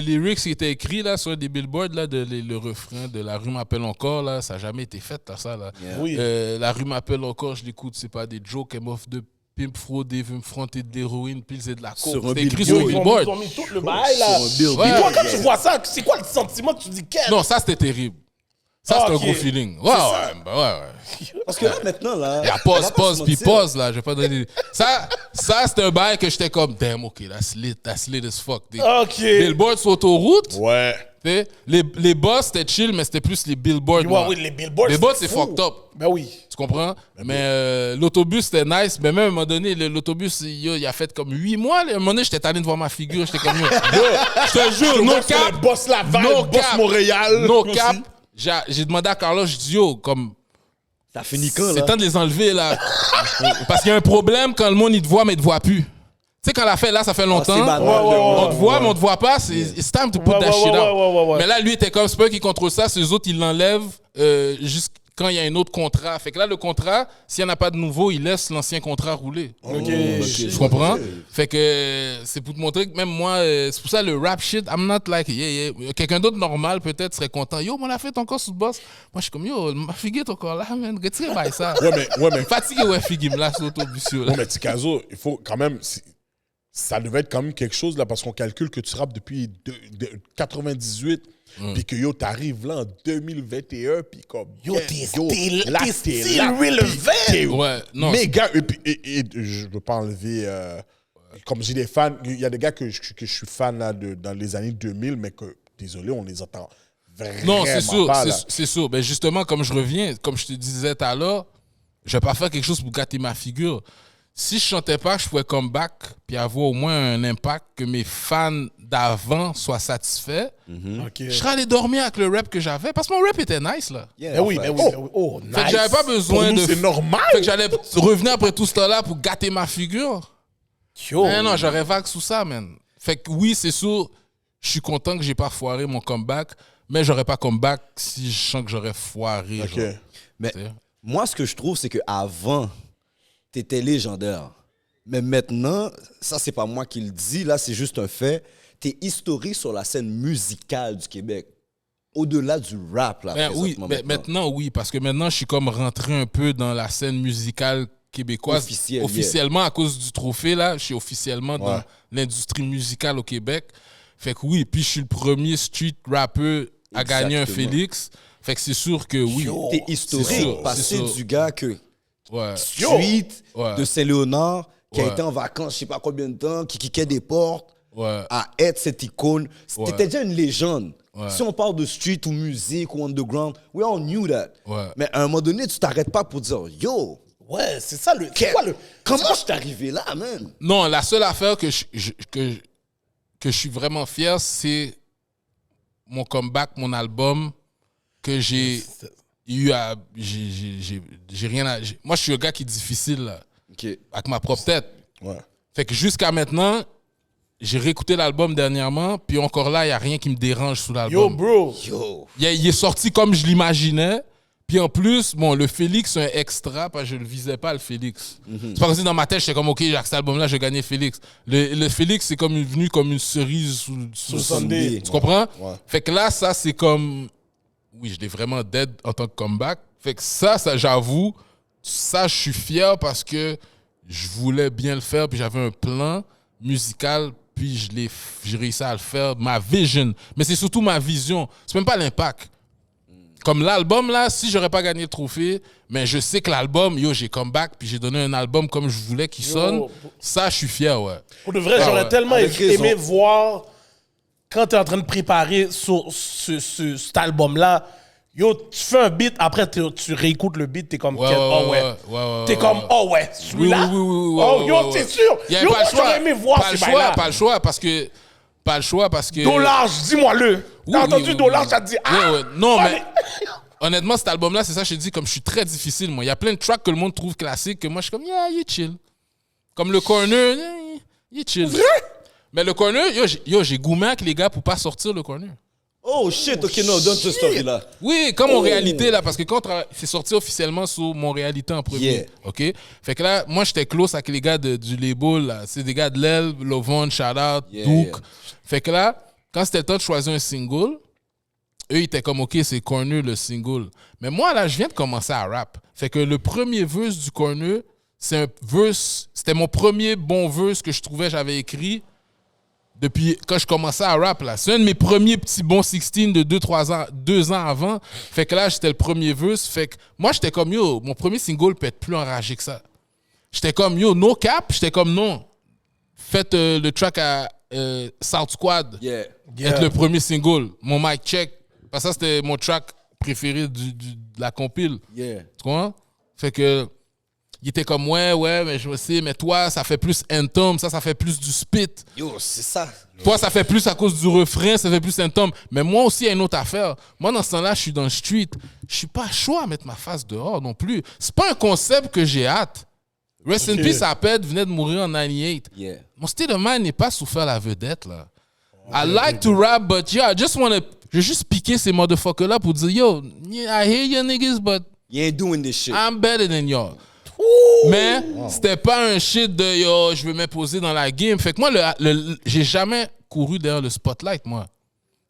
lyrics qui étaient écrits là, sur des billboards, là, le refrain de La rue m'appelle encore, là, ça n'a jamais été fait, là, ça. Là. Oui. La rue m'appelle encore, je l'écoute, c'est pas des jokes, elle m'offre de pimp fraudé, veut me fronter de l'héroïne, puis c'est de la coke. Sur un C'était écrit billboard. sur le Ils billboard. ont mis tout le bail, là. Sur un billboard. Ouais. Et toi, quand tu vois ça, c'est quoi le sentiment que tu dis, quel? Non, ça c'était terrible. Ça Ah, c'était ok. un gros feeling. Ouais, ouais. Parce que là, maintenant, là... Il y a on va pause, pas pause, se puis mentir. pause, là. Je vais pas donner. Ça c'était un bail que j'étais comme, damn, ok, that's lit as fuck. Des OK. billboards sur autoroute, Ouais. tu sais, les boss c'était chill, mais c'était plus les billboards. Ouais, moi. oui, les billboards. Les boss, c'est fou. fucked up. Ben oui. Tu comprends? Mais l'autobus, c'était nice. Mais même à un moment donné, l'autobus, il a fait comme 8 mois. Là. À un moment donné, j'étais tanné de voir ma figure. J'étais comme, yo, je te jure, no cap. Boss Laval, No Boss cap. Montréal. No aussi. cap. J'ai demandé à Carlos, je dis, yo, comme, Ça finit quand, c'est là? temps de les enlever, là. Parce qu'il y a un problème quand le monde, il te voit, mais il te voit plus. Tu sais, quand la fait là, ça fait longtemps. c'est banal, On te voit, mais on te voit pas. It's time to put Ouais, that ouais, shit ouais, out. ouais. Mais là, lui, était comme, c'est pas eux qui contrôlent ça. C'est eux autres, ils l'enlèvent quand il y a un autre contrat. Fait que là, le contrat, s'il n'y en a pas de nouveau, il laisse l'ancien contrat rouler. Tu comprends? Fait que c'est pour te montrer que même moi, c'est pour ça le rap shit, I'm not like, quelqu'un d'autre normal peut-être serait content. Yo, on l'a fait encore sous le boss. Moi, je suis comme, yo, ma figure est encore là, man. Retirez by ça. Ouais, mais. Fatigué, ouais, figure, là, sur l'autobus. Ouais, mais Tikazo, il faut quand même. Ça devait être quand même quelque chose, là, parce qu'on calcule que tu rappes depuis 98. Puis que yo, t'arrives là en 2021, puis comme. Yo, t'es still là, relevant. t'es Ouais, non. méga. Et je veux pas enlever. Comme j'ai des fans, il y a des gars que je suis fan là, dans les années 2000, mais que, désolé, on les entend vraiment. Non, c'est sûr, pas, là. c'est sûr. Ben justement, comme je reviens, comme je te disais tout à l'heure, je vais pas faire quelque chose pour gâter ma figure. Si je chantais pas, je pouvais come back puis avoir au moins un impact que mes fans d'avant soient satisfaits. Je serais allé dormir avec le rap que j'avais parce que mon rap était nice là. Yeah, Ben oui, enfin, ben oui. Oh, nice. Fait que j'avais pas besoin Pour nous, de. c'est normal. Fait que j'allais revenir après tout ce temps-là pour gâter ma figure. Yo. Mais non, j'aurais vague sous ça, man. Fait que oui, c'est sûr, je suis content que j'ai pas foiré mon comeback, mais j'aurais pas comeback si je sens que j'aurais foiré. OK. genre. Mais T'sais. moi, ce que je trouve, c'est qu'avant, t'étais légendaire. Mais maintenant, ça, c'est pas moi qui le dis, là, c'est juste un fait. T'es historique sur la scène musicale du Québec. Au-delà du rap, là, Ben oui, présentement, ben maintenant, oui, parce que maintenant, je suis comme rentré un peu dans la scène musicale québécoise. Officielle, Officiellement, à cause du trophée, là, je suis officiellement dans l'industrie musicale au Québec. Fait que oui, puis je suis le premier street rappeur à gagner un Exactement. Félix. Fait que c'est sûr que oui. T'es historique. C'est sûr, Passer c'est sûr. du gars que Ouais. street Ouais. de Saint-Léonard, qui a Ouais. été en vacances, je sais pas combien de temps, qui kickait des portes, Ouais. à être cette icône. Ouais. T'étais déjà une légende. Ouais. Si on parle de street ou musique ou underground, we all knew that. Ouais. Mais à un moment donné, tu t'arrêtes pas pour dire, yo, Ouais, c'est ça le. C'est quoi le. comment je suis arrivé là, man? Non, la seule affaire que je suis vraiment fier, c'est mon comeback, mon album, que j'ai eu à. J'ai rien à. Moi, je suis un gars qui est difficile, là, OK. avec ma propre tête. Ouais. Fait que jusqu'à maintenant, j'ai réécouté l'album dernièrement, puis encore là, il n'y a rien qui me dérange sous Yo, l'album. bro. Yo. Il est sorti comme je l'imaginais. Puis en plus, bon, le Félix, c'est un extra, parce que je ne le visais pas, le Félix. C'est pas comme si dans ma tête, j'étais comme, OK, avec cet album-là, je vais gagner Félix. Le Félix, c'est comme venu comme une cerise sous le Sunday. Tu comprends? Ouais. Fait que là, ça, c'est comme... Oui, je l'ai vraiment dead en tant que comeback. Fait que ça j'avoue, ça, je suis fier parce que je voulais bien le faire, puis j'avais un plan musical, puis j'ai réussi à le faire. Ma vision. Mais c'est surtout ma vision. C'est même pas l'impact. Comme l'album, là, si j'aurais pas gagné le trophée, mais je sais que l'album, yo, j'ai comeback, puis j'ai donné un album comme je voulais qu'il sonne. Ça, je suis fier, ouais. Pour de vrai, Ah j'aurais ouais. tellement Avec aimé raison. voir quand tu es en train de préparer cet album-là. Yo, tu fais un beat, après tu réécoutes le beat, t'es comme, Ouais, oh ouais. T'es comme, oh ouais, celui-là. Oui, oh yo, ouais, c'est ouais. sûr. Il y avait Yo, pas moi, le choix. j'aurais aimé voir Pas le ces choix, bails-là. pas le choix, parce que... Dollar, dis-moi-le. Oui, T'as oui, entendu oui, Dollar, oui. ça te dit, ah. Ouais. Non, oh, mais honnêtement, cet album-là, c'est ça, je te dis, comme je suis très difficile, moi. Il y a plein de tracks que le monde trouve classiques, que moi, je suis comme, yeah, il est chill. Comme le corner, yeah, il est chill. Mais le corner, j'ai goumé avec les gars pour pas sortir le corner. Oh shit, OK, non, donne cette story-là. Oui, comme en réalité, là, parce que quand c'est sorti officiellement sur mon réalité en premier, Yeah. OK? Fait que là, moi, j'étais close avec les gars du label, là. C'est des gars de l'aile, Lovon, Shout-Out, Yeah, Duke. yeah. Fait que là, quand c'était le temps de choisir un single, eux, ils étaient comme, OK, c'est Corner le single. Mais moi, là, je viens de commencer à rap. Fait que le premier verse du Corner, c'est un verse, c'était mon premier bon verse que je trouvais j'avais écrit depuis quand je commençais à rap, là. C'est un de mes premiers petits bons 16 de 2 ans avant. Fait que là, j'étais le premier verse. Fait que moi, j'étais comme, yo, mon premier single peut être plus enragé que ça. J'étais comme, yo, no cap. J'étais comme, non. Faites le track à South Squad. Yeah. Être le premier single. Mon mic check. Parce que ça, c'était mon track préféré de la compile. Yeah. Tu comprends? Fait que, il était comme, ouais, mais je sais, mais toi, ça fait plus anthem, ça fait plus du spit. Yo, c'est ça. Toi, ça fait plus à cause du refrain, ça fait plus anthem. Mais moi aussi, il y a une autre affaire. Moi, dans ce temps-là, je suis dans le street. Je suis pas chaud à mettre ma face dehors non plus. C'est pas un concept que j'ai hâte. Rest in peace, Aped venait de mourir en 98. Yeah. Mon state of mind n'est pas sous faire la vedette, là. I like to rap, but yeah, I just wanna... Je veux juste piquer ces motherfuckers-là pour dire, yo, yeah, I hear you niggas, but You ain't doing this shit. I'm better than y'all. Mais c'était pas un shit de yo, je veux m'imposer dans la game. Fait que moi, j'ai jamais couru derrière le spotlight, moi.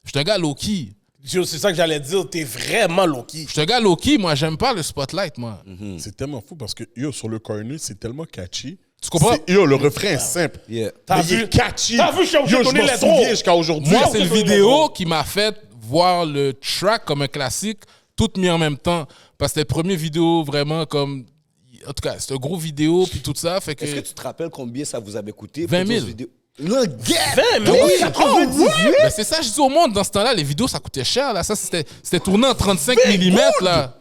Je suis un gars low-key. C'est ça que j'allais dire, t'es vraiment low-key. Je suis un gars low-key, moi, j'aime pas le spotlight, moi. C'est tellement fou parce que yo, sur le corner, c'est tellement catchy. Tu comprends? Yo, le refrain est simple. Yeah. T'as Mais il vu? est catchy. T'as vu, je Yo, je connais m'en les souviens drôles. jusqu'à aujourd'hui. Moi, c'est on le peut vidéo qui m'a fait voir le track comme un classique, tout mis en même temps. Parce que c'était le premier vidéo vraiment comme... En tout cas, c'est un gros vidéo, puis tout ça. Fait que... Est-ce que tu te rappelles combien ça vous avait coûté? 20 000. Le gars! 20 000? Oui, 98! Ben, c'est ça, je dis au monde, dans ce temps-là, les vidéos, ça coûtait cher. Là. Ça, c'était tourné en 35 mm. Là.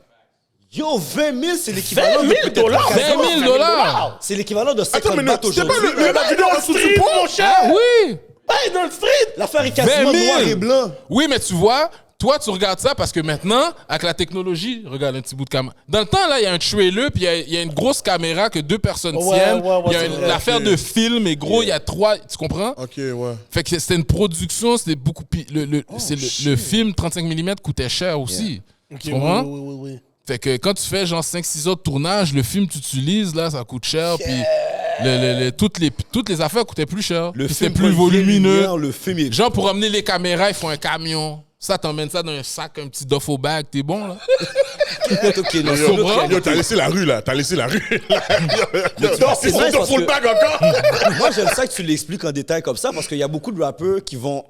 Yo, 20 000, c'est l'équivalent 20 de 000 peut-être dollars! 20 000 $. C'est l'équivalent de 50 Attends, mais bahts c'était pas aujourd'hui. la vidéo en dessous du Street, pont. mon cher! Ah oui! Hey, dans le street! L'affaire est quasiment 20 000. noir et blanc. Oui, mais tu vois, toi, tu regardes ça parce que maintenant, avec la technologie, regarde un petit bout de caméra. Dans le temps, là, il y a un trailer, puis il y a une grosse caméra que 2 personnes tiennent. Il y a c'est vrai. l'affaire de film, et gros, il y a 3. Tu comprends? Ok, ouais. Fait que c'était une production, c'était beaucoup pire. Le film 35 mm coûtait cher aussi. Tu comprends? Oui. Fait que quand tu fais genre 5-6 heures de tournage, le film que tu utilises, là, ça coûte cher. Puis toutes les affaires coûtaient plus cher. Le Puis film c'était plus prend une vieille volumineux. lumière, le film est... Genre, pour emmener les caméras, ils font un camion. Ça, t'emmènes ça dans un sac, un petit duffel bag, t'es bon, là? Ok, non, c'est Yo, une autre bro. réalité. Yo, t'as laissé la rue, là. T'as laissé la rue. Non, C'est c'est son nice parce full que- bag encore. Moi, j'aime ça que tu l'expliques en détail comme ça parce qu'il y a beaucoup de rappeurs qui vont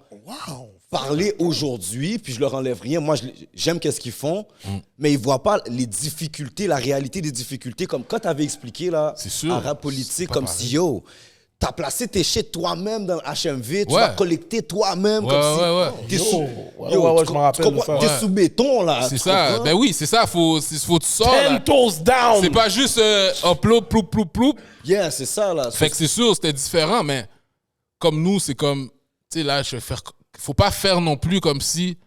parler aujourd'hui, puis je leur enlève rien. Moi, j'aime qu'est-ce qu'ils font, mais ils voient pas les difficultés, la réalité des difficultés. Comme quand tu avais expliqué là, C'est sûr. en rap politique, pas comme pareil. si yo, t'as placé tes shit toi-même dans HMV, tu Ouais. vas collecter toi-même Ouais, comme si ouais, ouais. t'es Yo, sous, ouais, ouais, je me rappelle de ça. T'es Ouais. sous béton là. C'est tu ça. comprends? Ben oui, c'est ça. Faut que tu sors, 10 là. toes down! C'est pas juste upload, ploup, ploup, ploup. Yeah, c'est ça là. Fait que c'est sûr, c'était différent, mais comme nous, c'est comme, tu sais, là, faut pas faire non plus comme si,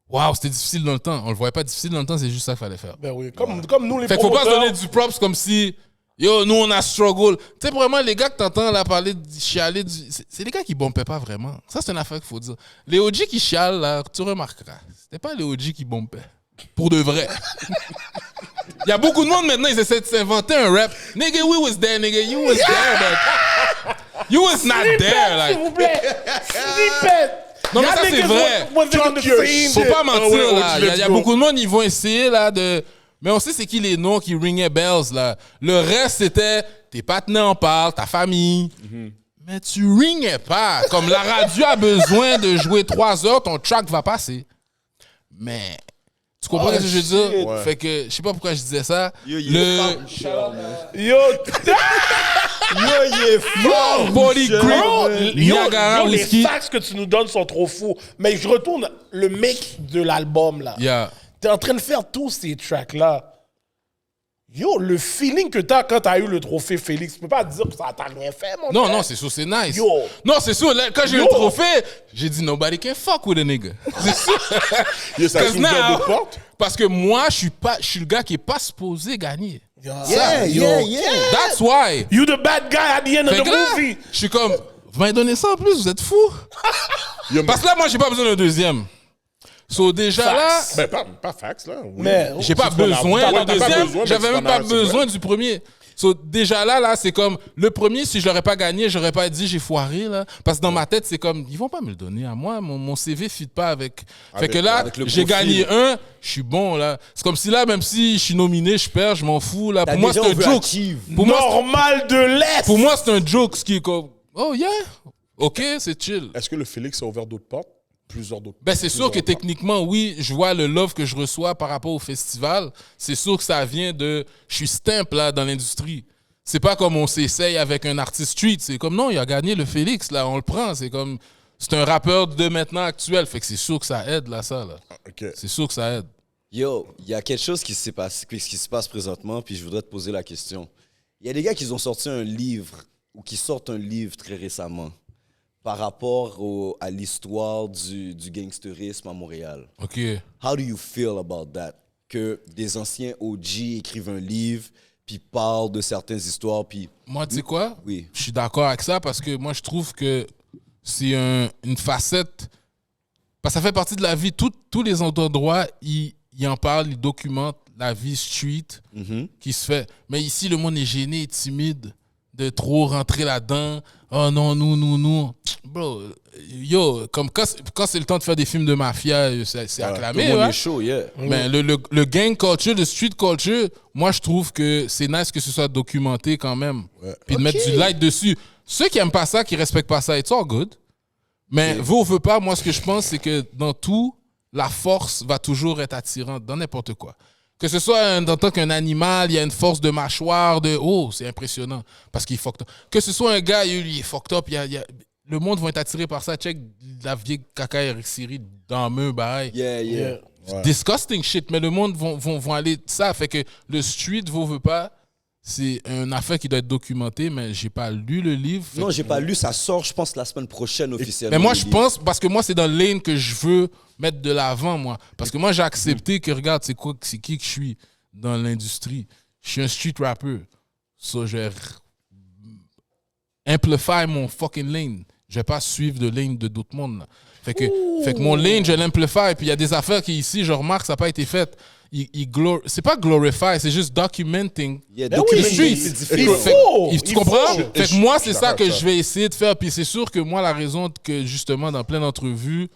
waouh, c'était difficile dans le temps. On le voyait pas difficile dans le temps, c'est juste ça qu'il fallait faire. Ben oui, comme nous les Fait qu'il faut pas se promoteurs. donner du props comme si, yo, nous, on a struggle. Tu sais, vraiment, les gars que t'entends là parler, chialer, c'est les gars qui bombaient pas vraiment. Ça, c'est une affaire qu'il faut dire. Les OG qui chialent, là, tu remarqueras, c'était pas les OG qui bombaient. Pour de vrai. Il y a beaucoup de monde maintenant, ils essaient de s'inventer un rap. Nigga, we was there, nigga, you was there, but you was not there. Like. S'il vous plaît! Snippet! Non, mais ça, c'est vrai. Faut pas mentir, ouais, là. Il y a beaucoup de monde, ils vont essayer, là, de... Mais on sait c'est qui les noms qui ringaient bells, là. Le reste, c'était tes partenaires en parlent, ta famille. Mais tu ringais pas. Comme la radio a besoin de jouer 3 heures, ton track va passer. Mais... Tu comprends ce que je veux dire? Ouais. Fait que, je sais pas pourquoi je disais ça. Yo, il est fort, Michel, man. Yo, Yo, il est fort, Body Michel, grip. man. Niagara les Whisky. facts que tu nous donnes sont trop fous. Mais je retourne le mec de l'album, là. Yeah. T'es en train de faire tous ces tracks-là. Yo, le feeling que t'as quand t'as eu le trophée Félix, tu peux pas dire que ça t'a rien fait, mon Non, frère. non, c'est sûr, c'est nice. Yo. Non, c'est sûr, là, quand j'ai eu Yo. le trophée, j'ai dit nobody can fuck with a nigga. C'est sûr. Yo, ça a Cause ouvert now- d'autres portes. Parce que moi, je suis le gars qui est pas supposé gagner. Yeah, Yo, yeah, yeah. That's why. You the bad guy at the end of Fait the que là, movie. je suis comme, vous m'avez donné ça en plus, vous êtes fous. Yo, Parce que là, moi, j'ai pas besoin d'un deuxième. So, déjà là, Ben, pas fax, là. Oui. Mais j'ai pas Tu vas en besoin avoir. d'un T'as pas deuxième. besoin, mais J'avais tu même vas pas en avoir, c'est besoin vrai. du premier. So, déjà là, c'est comme le premier, si je l'aurais pas gagné, j'aurais pas dit j'ai foiré là. Parce que dans ma tête, c'est comme ils vont pas me le donner à moi. Mon CV fit pas avec. Fait que là, avec le j'ai profil. gagné un, je suis bon là. C'est comme si là, même si je suis nominé, je perds, je m'en fous là. T'as Pour moi, c'est déjà un vu joke. Achieve. Pour moi, Normal de l'Est. pour moi, c'est un joke, ce qui est comme oh yeah, ok, c'est chill. Est-ce que le Félix a ouvert d'autres portes? Plusieurs d'autres Ben, c'est sûr que plusieurs portes. techniquement, oui, je vois le love que je reçois par rapport au festival. C'est sûr que ça vient de. Je suis stamp là dans l'industrie. C'est pas comme on s'essaye avec un artiste street. C'est comme non, il a gagné le Félix, là, on le prend. C'est comme. C'est un rappeur de maintenant actuel. Fait que c'est sûr que ça aide, là, ça, là. Ok. C'est sûr que ça aide. Yo, il y a quelque chose qui se passe présentement, puis je voudrais te poser la question. Il y a des gars qui ont sorti un livre, ou qui sortent un livre très récemment, par rapport à l'histoire du gangsterisme à Montréal. OK. How do you feel about that? Que des anciens OG écrivent un livre, puis parlent de certaines histoires, puis... Moi, tu sais quoi? Oui. Je suis d'accord avec ça parce que moi, je trouve que c'est une facette. Parce que ça fait partie de la vie. Tous les endroits, ils en parlent, ils documentent la vie street qui se fait. Mais ici, le monde est gêné, timide de trop rentrer là-dedans. Oh non, nous. Bro, yo, comme quand c'est le temps de faire des films de mafia, c'est acclamé. Tout le monde hein? est chaud, yeah. Mais le gang culture, le street culture, moi, je trouve que c'est nice que ce soit documenté quand même. Puis de mettre du light dessus. Ceux qui aiment pas ça, qui respectent pas ça, it's all good. Mais veut ou veut pas, moi, ce que je pense, c'est que dans tout, la force va toujours être attirante dans n'importe quoi. Que ce soit en tant qu'un animal, il y a une force de mâchoire, c'est impressionnant, parce qu'il est fucked up. Que ce soit un gars, il est fucked up, le monde va être attiré par ça. Check la vieille caca Eric Siri dans le bail. Yeah. Disgusting shit, mais le monde vont aller de ça. Fait que le street, veut pas, c'est une affaire qui doit être documentée, mais j'ai pas lu le livre. Non, j'ai pas lu, ça sort, je pense, la semaine prochaine officiellement. Mais moi, je pense, parce que moi, c'est dans le lane que je veux mettre de l'avant, moi. Parce que moi, j'ai accepté que, regarde, c'est qui que je suis dans l'industrie. Je suis un street rapper. So, je vais amplify mon fucking lane. Je vais pas suivre de lane de d'autres mondes. Là. Fait que mon lane, je l'amplify. Puis il y a des affaires qui, ici, je remarque, ça n'a pas été fait. C'est pas glorify, c'est juste documenting. Yeah, documenting, c'est différent. Il Tu comprends? faut. Fait que moi, c'est ça que d'accord avec ça. je vais essayer de faire. Puis c'est sûr que moi, la raison que, justement, dans plein d'entrevues,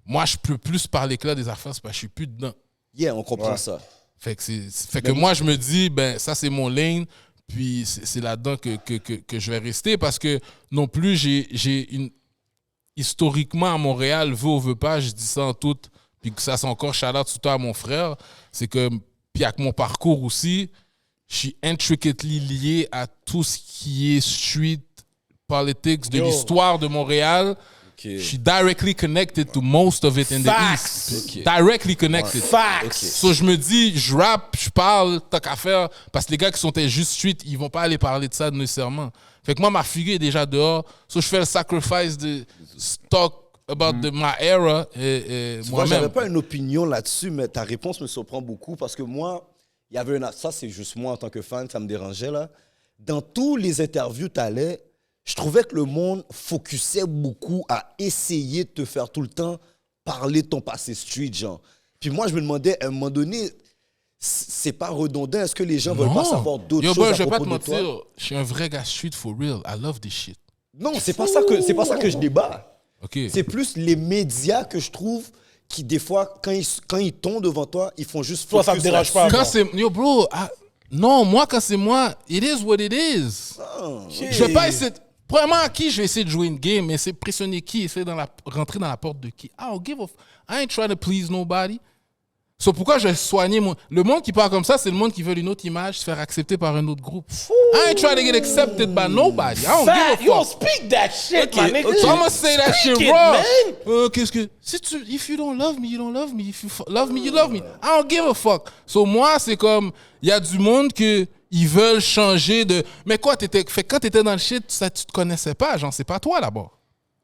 moi, je peux plus parler que là des affaires, c'est parce que je suis plus dedans. Yeah, on comprend ça. Fait que moi, je me dis, ben, ça, c'est mon lane. Puis c'est là-dedans que je vais rester parce que non plus, j'ai une. Historiquement, à Montréal, veut ou veut pas, je dis ça en tout, puis que ça, c'est encore shout-out tout à mon frère, c'est que, puis avec mon parcours aussi, je suis intricately lié à tout ce qui est street politics de l'histoire de Montréal. Je suis directly connected to most of it in the East. Directly connected. Facts. So, je me dis, je rappe, je parle, t'as qu'à faire. Parce que les gars qui sont juste street, ils vont pas aller parler de ça nécessairement. Fait que moi, ma figure est déjà dehors. So, je fais le sacrifice de talk about my era. Moi, j'avais pas une opinion là-dessus, mais ta réponse me surprend beaucoup parce que moi, il y avait ça, c'est juste moi en tant que fan, ça me dérangeait là. Dans tous les interviews, t'allais, je trouvais que le monde focusait beaucoup à essayer de te faire tout le temps parler de ton passé street, genre. Puis moi, je me demandais, à un moment donné, c'est pas redondant. Est-ce que les gens veulent pas savoir d'autres choses à je vais pas propos te de toi? mentir. Je suis un vrai gars street for real. I love this shit. Non, c'est pas ça que je débat. OK. C'est plus les médias que je trouve qui, des fois, quand ils tombent devant toi, ils font juste Toi, ça focus te dérange là-dessus. pas. Quand c'est... Yo, bro, non, moi, quand c'est moi, it is what it is. Je vais pas essayer... Premièrement, à qui je vais essayer de jouer une game, mais c'est pressionner qui, essayer rentrer dans la porte de qui. I don't give a I ain't trying to please nobody. So pourquoi je vais soigner mon... Le monde qui parle comme ça, c'est le monde qui veut une autre image, se faire accepter par un autre groupe. I ain't trying to get accepted by nobody. I don't give a Yo, fuck. speak that shit, my nigga. So I'm gonna say that shit Speak it, raw. man. Qu'est-ce que... If you don't love me, you don't love me. If you love me, you love me. I don't give a fuck. So moi, c'est comme... Il y a du monde que... Ils veulent changer de... Mais quoi, quand t'étais dans le shit, ça, tu te connaissais pas. Genre, c'est pas toi, là-bas.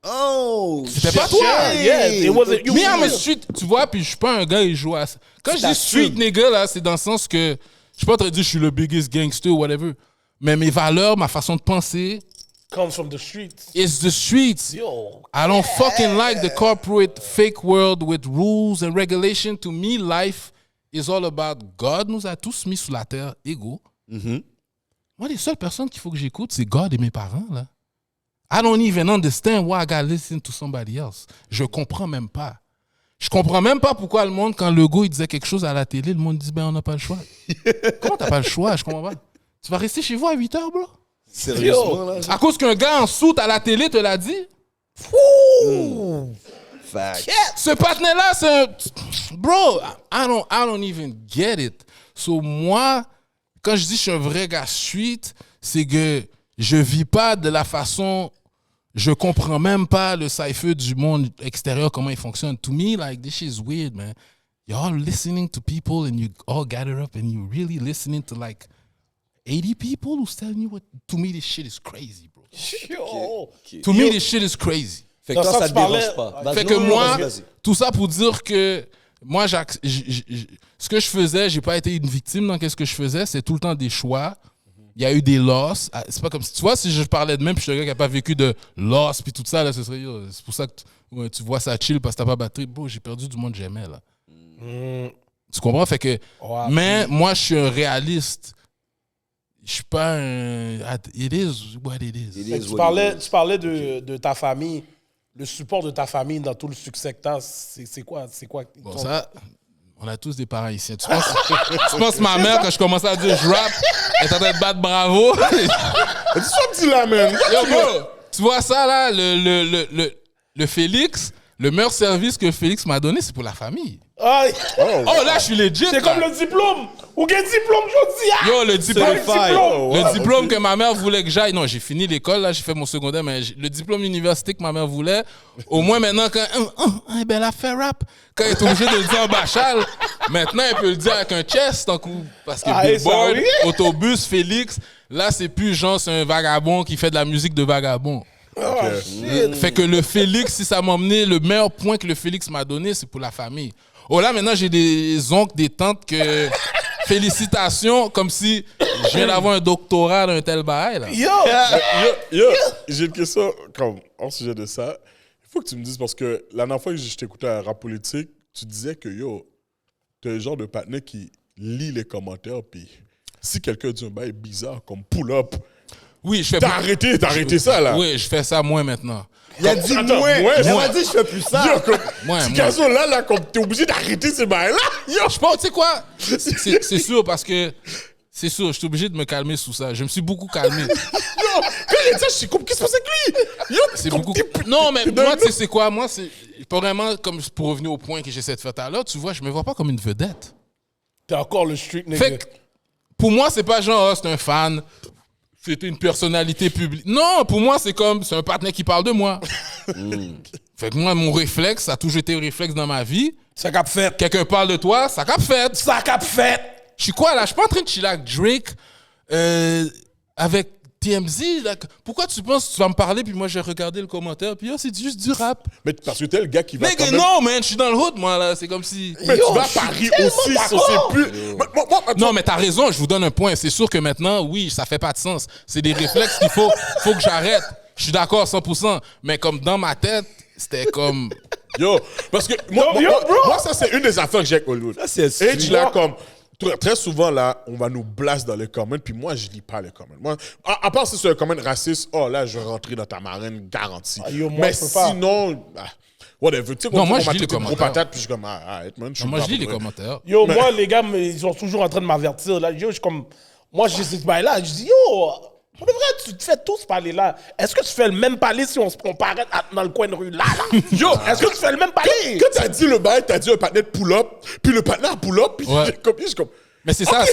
Oh! C'était pas toi. Yeah, it wasn't you. Me, I'm a street... Tu vois, puis je suis pas un gars qui joue à ça. Quand je dis street nigga, là, c'est dans le sens que... Je suis pas en train de dire je suis le biggest gangster ou whatever. Mais mes valeurs, ma façon de penser... Comes from the streets. It's the streets. Yo. I don't fucking like the corporate fake world with rules and regulation. To me, life is all about God nous a tous mis sous la terre égaux. Moi, les seules personnes qu'il faut que j'écoute, c'est God et mes parents, là. I don't even understand why I gotta listen to somebody else. Je comprends même pas. Je comprends même pas pourquoi le monde, quand Legault il disait quelque chose à la télé, le monde dit, ben on n'a pas le choix. Comment t'as pas le choix? Je comprends pas. Tu vas rester chez vous à 8 heures, bro? Sérieusement, là? À cause qu'un gars en soute à la télé te l'a dit? Fact. Ce partenaire-là, c'est un... Bro, I don't even get it. So, moi, quand je dis que je suis un vrai gars street, c'est que je vis pas de la façon... Je comprends même pas le cypher du monde extérieur, comment il fonctionne. To me, like, this shit is weird, man. You're all listening to people and you all gather up and you really listening to, like, 80 people who's telling you what... To me, this shit is crazy, bro. Yo. To me, this shit is crazy. Fait que Non, toi, ça, ça tu te dérange parlais- pas. Fait Vas-y, que non, moi, vas-y. tout ça pour dire que moi, ce que je faisais, j'ai pas été une victime dans ce que je faisais. C'est tout le temps des choix. Il y a eu des losses. C'est pas comme si, tu vois, si je parlais de même, puis je suis un gars qui n'a pas vécu de loss, puis tout ça, là, ce serait, c'est pour ça que tu vois ça chill parce que t'as pas battu. Bon, j'ai perdu du monde que j'aimais, là. Tu comprends? Fait que, Ouais, mais moi, je suis un réaliste. Je suis pas un... It is what it is. It Fait is que what it is. tu parlais de ta famille, le support de ta famille dans tout le succès que t'as, c'est quoi? Bon, ça, on a tous des parents ici. Tu penses ma mère, quand je commençais à dire je rap, elle était en train de battre bravo? Dis-toi, petit là, man. Yo, bro, tu vois ça, là, le Félix, le meilleur service que Félix m'a donné, c'est pour la famille. Ah, Oh, là, je suis legit. c'est là. comme le diplôme! Ou quel diplôme, je dis? Ah! Yo, le diplôme, diplôme. le diplôme que ma mère voulait que j'aille. Non, j'ai fini l'école, là, j'ai fait mon secondaire, mais le diplôme d'université que ma mère voulait, au moins maintenant, quand ben, elle a fait rap, quand elle est obligée de le dire en bachal, maintenant, elle peut le dire avec un chest, parce que Ah, et ça, Billboard, oui. Autobus, Félix, là, c'est plus genre, c'est un vagabond qui fait de la musique de vagabond. Oh, shit. Fait que le Félix, si ça m'a emmené, le meilleur point que le Félix m'a donné, c'est pour la famille. Oh là, maintenant, j'ai des oncles, des tantes que... Félicitations, comme si je viens d'avoir un doctorat d'un tel bail, là. Yo! J'ai une question comme, en sujet de ça. Il faut que tu me dises, parce que la dernière fois que je t'écoutais à Rap Politique, tu disais que, t'es le genre de partenaire qui lit les commentaires, puis si quelqu'un dit un bail bizarre, comme pull-up, Oui, je fais t'as arrêté ça, là. Oui, je fais ça moins maintenant. Il a dit Attends, moins. ouais, Il moi. a dit je fais plus ça. Yo, comme, Ouais, si moi. Gazo, là, comme t'es obligé d'arrêter ces bails-là, yo! Je pense, tu sais quoi? C'est sûr, parce que... C'est sûr, je suis obligé de me calmer sous ça. Je me suis beaucoup calmé. Yo, quand il a dit ça, je suis comme, qu'est-ce qui se passe avec lui? Yo, C'est comme beaucoup... t'es- Non, mais t'es moi, dans- tu sais c'est quoi? Moi, c'est... Pas vraiment, comme pour revenir au point que j'essaie de faire tout à l'heure, tu vois, je me vois pas comme une vedette. T'es encore le street nigga. Fait que, pour moi, c'est pas genre, c'est un fan, c'était une personnalité publique. Non, pour moi, c'est comme, c'est un partenaire qui parle de moi. Fait que moi, mon réflexe, ça a toujours été un réflexe dans ma vie. Ça cap fait. Quelqu'un parle de toi, ça cap fait. Ça cap fait. Je suis quoi, là? Je suis pas en train de chiller avec Drake, avec TMZ. Là. Pourquoi tu penses que tu vas me parler, puis moi, j'ai regardé le commentaire, puis c'est juste du rap. Mais parce que t'es le gars qui va. Nigga, quand même- non, man, je suis dans le hood, moi, là. C'est comme si... Mais Yo, tu vas à je suis Paris tellement aussi, ça, d'accord. c'est plus. Moi, Non, mais t'as raison, je vous donne un point. C'est sûr que maintenant, oui, ça fait pas de sens. C'est des réflexes qu'il faut que j'arrête. Je suis d'accord 100%. Mais comme dans ma tête, c'était comme... Yo, parce que moi, Yo, bro. moi, ça, c'est une des affaires que j'ai avec Hollywood. Ça, c'est Et tu là, sûr. comme. Très souvent, là, on va nous blast dans les comments, puis moi, je lis pas les comments. Moi, à part si c'est un comment raciste, oh là, je vais rentrer dans ta marraine, garantie. Ah, yo, moi, mais je peux pas. sinon, whatever. Tu sais, Non, moi, on je m'a lis les traité de gros commentaires. patate, puis je suis comme, arrête, man. Moi, je lis les commentaires. commentaires. Yo, moi, les gars, ils sont toujours en train de m'avertir. Là, yo, je suis comme. Moi, j'ai ce bail-là. Je dis, yo, pour de vrai, tu te fais tous parler là. Est-ce que tu fais le même palais si on se compare dans le coin de rue là? Yo, Est-ce que tu fais le même palais? Quand t'as dit le bail, t'as dit un partenaire pull-up, puis le partenaire pull-up, puis Ouais. je suis comme. Mais c'est ça,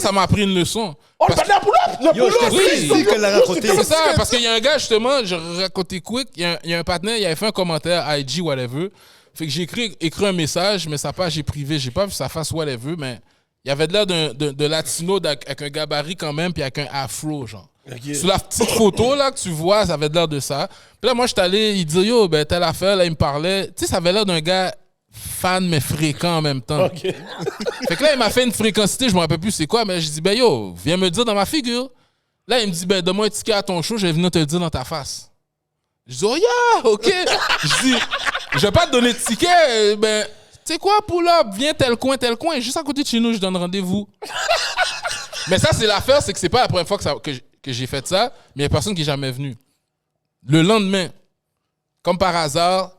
ça m'a appris une leçon. Oh, le Parce- partenaire pull-up! Le Yo, je pull-up! t'ai Oui. dit qu'elle l'a raconté. C'est ça, parce qu'il y a un gars, justement, je racontais quick, il y a un partenaire, il avait fait un commentaire, IG, whatever. Fait que j'ai écrit un message, mais sa page est privée, j'ai pas vu sa face, whatever, mais il y avait de l'air de latino avec un gabarit quand même, puis avec un afro, genre. Ok. Sur la petite photo, là, que tu vois, ça avait de l'air de ça. Puis là, moi, je suis allé, il dit, yo, ben, telle affaire, là, il me parlait. Tu sais, ça avait l'air d'un gars fan, mais fréquent en même temps. Ok. Fait que là, il m'a fait une fréquencité, je me rappelle plus c'est quoi, mais je dis, ben yo, viens me le dire dans ma figure. Là, il me dit, ben donne-moi un ticket à ton show, je vais venir te le dire dans ta face. Je dis, oh yeah, ok. Je dis, je vais pas te donner de ticket, ben, tu sais quoi, pull up, viens tel coin, juste à côté de chez nous, je donne rendez-vous. Mais ça, c'est l'affaire, c'est que c'est pas la première fois que j'ai fait ça, mais il y a personne qui est jamais venu. Le lendemain, comme par hasard,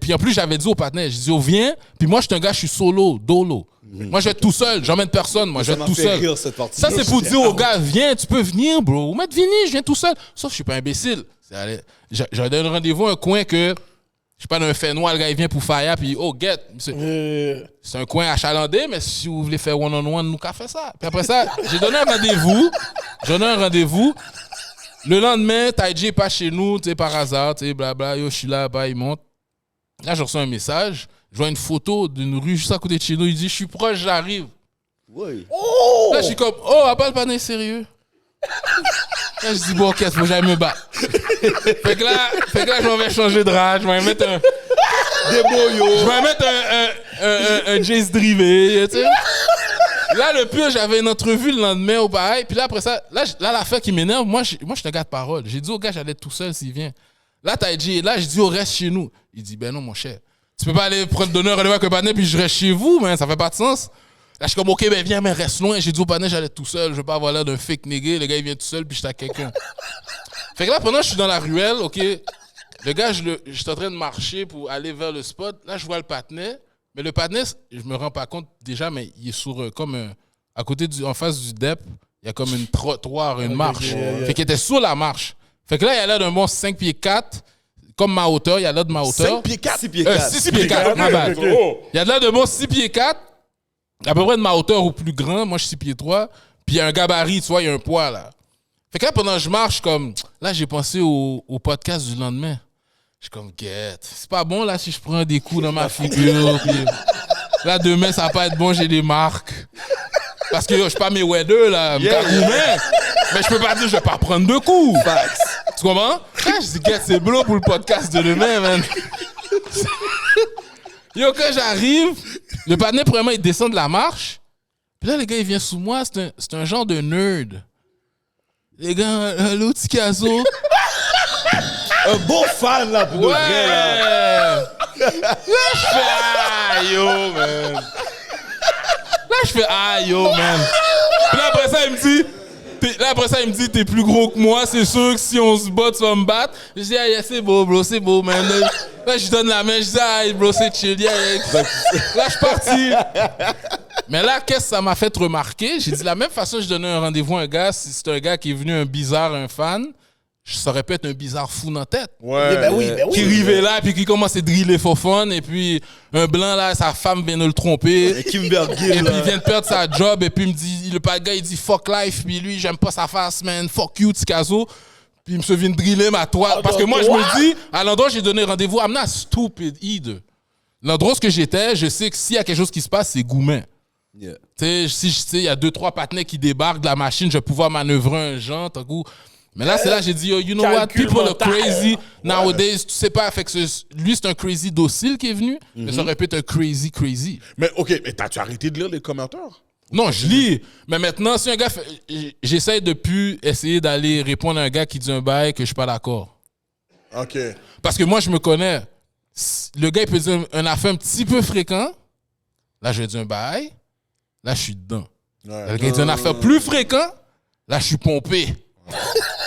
puis en plus, j'avais dit au partenaire, je dis, oh, viens, puis moi, je suis un gars, je suis solo, dolo. Moi, je vais être tout seul, j'emmène personne, moi, je vais Ça être m'a tout fait seul. rire, cette partie. Ça, c'est pour dire au gars, viens, tu peux venir, bro. Ou mettre Vini, je viens tout seul. Sauf que je suis pas imbécile. J'aurais donné rendez-vous à un coin que, je sais pas, dans un Fénois, le gars, il vient pour Faya, puis oh, get. C'est un coin achalandé, mais si vous voulez faire one-on-one, nous, qu'à faire ça. Puis après ça, j'ai donné un rendez-vous. Le lendemain, Taiji est pas chez nous, tu sais, par hasard, tu sais, blabla, yo, je suis là, bah, il monte. Là, je reçois un message, je vois une photo d'une rue juste à côté de chez nous, il dit, je suis proche, j'arrive. Oui. Là, je suis comme, oh, appelle pas d'un sérieux. Là, je dis, bon, ok, faut que j'aille me battre. fait que là, je m'en vais changer de rage, je vais mettre je vais mettre un Jace Drivé, tu sais. Là, le pire, j'avais une entrevue le lendemain au pareil. Puis là, après ça, là l'affaire qui m'énerve, moi, je suis un gars de parole. J'ai dit au gars, j'allais être tout seul s'il vient. Là, Taiji est là, je dis, au reste chez nous. Il dit, ben non, mon cher. Tu peux pas aller prendre donner un rendez-vous avec un partenaire puis je reste chez vous, man. Ça fait pas de sens. Là, je suis comme, OK, ben viens, mais reste loin. J'ai dit au partenaire, j'allais tout seul. Je veux pas avoir l'air d'un fake nigga. Le gars, il vient tout seul puis j'étais à quelqu'un. Fait que là, pendant que je suis dans la ruelle, OK, le gars, j'étais en train de marcher pour aller vers le spot. Là, je vois le partenaire. Mais le partenaire, je me rends pas compte déjà, mais il est sur à côté en face du DEP, il y a comme une trottoir, une marche. Fait qu'il était sur la marche. Fait que là, il a l'air d'un bon 5 pieds 4. Comme ma hauteur, il y a l'air de ma hauteur. 5 pieds 4. 6 pieds 4. 6 pieds 4, ma bad. Oh. Il y a de l'air de bon 6 pieds 4, à peu près de ma hauteur au plus grand. Moi, je suis 6 pieds 3. Puis il y a un gabarit, tu vois, il y a un poids là. Fait que là, pendant que je marche, comme. Là, j'ai pensé au podcast du lendemain. Je suis comme, get. C'est pas bon là si je prends des coups dans ma figure. Puis là, demain, ça va pas être bon, j'ai des marques. Parce que je suis pas mes weather là. Mais je peux pas dire que je vais pas prendre de coups. Tu comprends? Là, je dis, get, c'est bleu pour le podcast de demain, man. Yo, quand j'arrive, le partenaire, premièrement, il descend de la marche. Puis là, le gars, il vient sous moi. C'est un genre de nerd. Les gars, allô, Tikazo. Un bon fan, là, pour de vrai, là. Là, je fais, ah, yo, man. Là, je fais, ah, yo, man. Puis là, après ça, il me dit, t'es plus gros que moi, c'est sûr que si on se bat, tu vas me battre. Je dis, ah, yeah, c'est beau, bro, c'est beau, man. Là, je lui donne la main, je dis, ah, bro, c'est chill. Yeah. Là, je suis parti. Mais là, qu'est-ce que ça m'a fait remarquer? J'ai dit, de la même façon, je donnais un rendez-vous à un gars, si c'est un gars qui est venu un bizarre, un fan, ça aurait pu être un bizarre fou dans la tête. Ouais. Ben oui. Qui arrivait là, puis qui commence à driller for fun, et puis un blanc là, sa femme vient de le tromper. Et Kimbergill, Et puis il là. vient de perdre sa job, et puis il me dit, le gars il dit fuck life, puis lui, j'aime pas sa face, man, fuck you, Tikazo. Puis il me se vient de driller ma toile. Parce que moi, je me dis, à l'endroit où j'ai donné rendez-vous, I'm not stupid either. L'endroit où j'étais, je sais que s'il y a quelque chose qui se passe, c'est Goumen. Yeah. Tu sais, si il y a 2-3 partenaires qui débarquent de la machine, je vais pouvoir manœuvrer un genre, tout coup. Mais là, c'est là j'ai dit, yo, you know what, Calcul people are mental. crazy nowadays. Tu sais pas, fait que lui, c'est un crazy docile qui est venu, mais ça aurait pu être un crazy. Mais OK, mais t'as-tu arrêté de lire les commentaires? Non, je lis. Mais maintenant, si un gars fait... J'essaie de plus essayer d'aller répondre à un gars qui dit un bail que je suis pas d'accord. OK. Parce que moi, je me connais. Le gars, il peut dire un affaire un petit peu fréquent. Là, je vais dire un bail. Là, je suis dedans. Ouais. Le gars, il dit un affaire plus fréquent. Là, je suis pompé.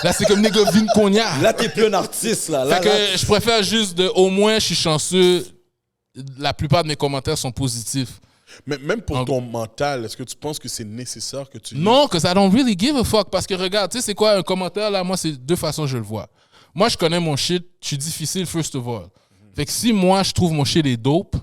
Là, c'est comme nigga vin cognac. Là, t'es plus un artiste, là. Fait que je préfère juste au moins, je suis chanceux. La plupart de mes commentaires sont positifs. Mais même pour ton mental, est-ce que tu penses que c'est nécessaire que tu lises? Non, because I don't really give a fuck. Parce que regarde, tu sais, c'est quoi un commentaire là? Moi, c'est deux façons que je le vois. Moi, je connais mon shit. Je suis difficile, first of all. Fait que si moi, je trouve mon shit est dope,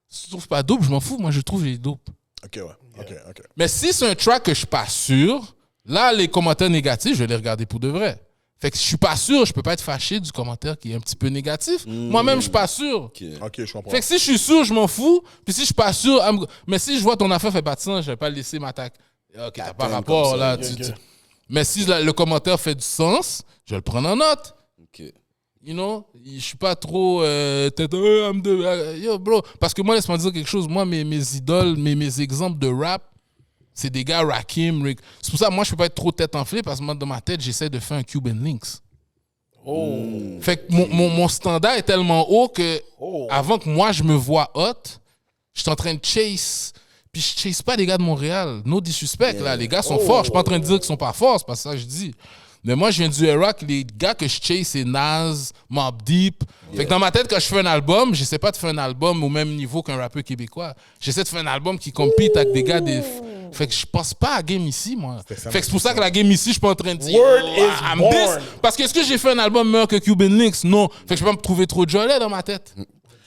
si tu trouves pas dope, je m'en fous. Moi, je trouve qu'il est dope. OK, ouais. OK. Mais si c'est un track que je suis pas sûr, là, les commentaires négatifs, je vais les regarder pour de vrai. Fait que je suis pas sûr, je peux pas être fâché du commentaire qui est un petit peu négatif. Moi-même, je suis pas sûr. OK. OK, je comprends. Fait que si je suis sûr, je m'en fous. Puis si je suis pas sûr, mais si je vois ton affaire fait pas de sens, je vais pas le laisser m'attaquer. OK, t'as pas rapport là. Mais si le commentaire fait du sens, je vais le prendre en note. OK. You know, je suis pas trop yo bro, parce que moi laisse-moi dire quelque chose, moi mes idoles, mes exemples de rap, c'est des gars Rakim, Rick. C'est pour ça que moi je peux pas être trop tête enflée parce que moi dans ma tête, j'essaie de faire un Cuban Links. Fait que mon standard est tellement haut que avant que moi je me vois hot, je suis en train de chase. Puis je chase pas les gars de Montréal. No disrespect, là. Les gars sont forts. Je suis pas en train de dire qu'ils sont pas forts, c'est pas ça que je dis. Mais moi, je viens du era que les gars que je chase, c'est Nas, Mobb Deep. Fait que dans ma tête, quand je fais un album, j'essaie pas de faire un album au même niveau qu'un rappeur québécois. J'essaie de faire un album qui compete avec des gars des... Fait que je pense pas à Game Ici, moi. Fait que c'est pour ça que la Game Ici, je suis pas en train de dire... Word oh, is I'm born. this. Parce que est-ce que j'ai fait un album meilleur que Cuban Links? Non. Fait que je peux pas me trouver trop jolé dans ma tête.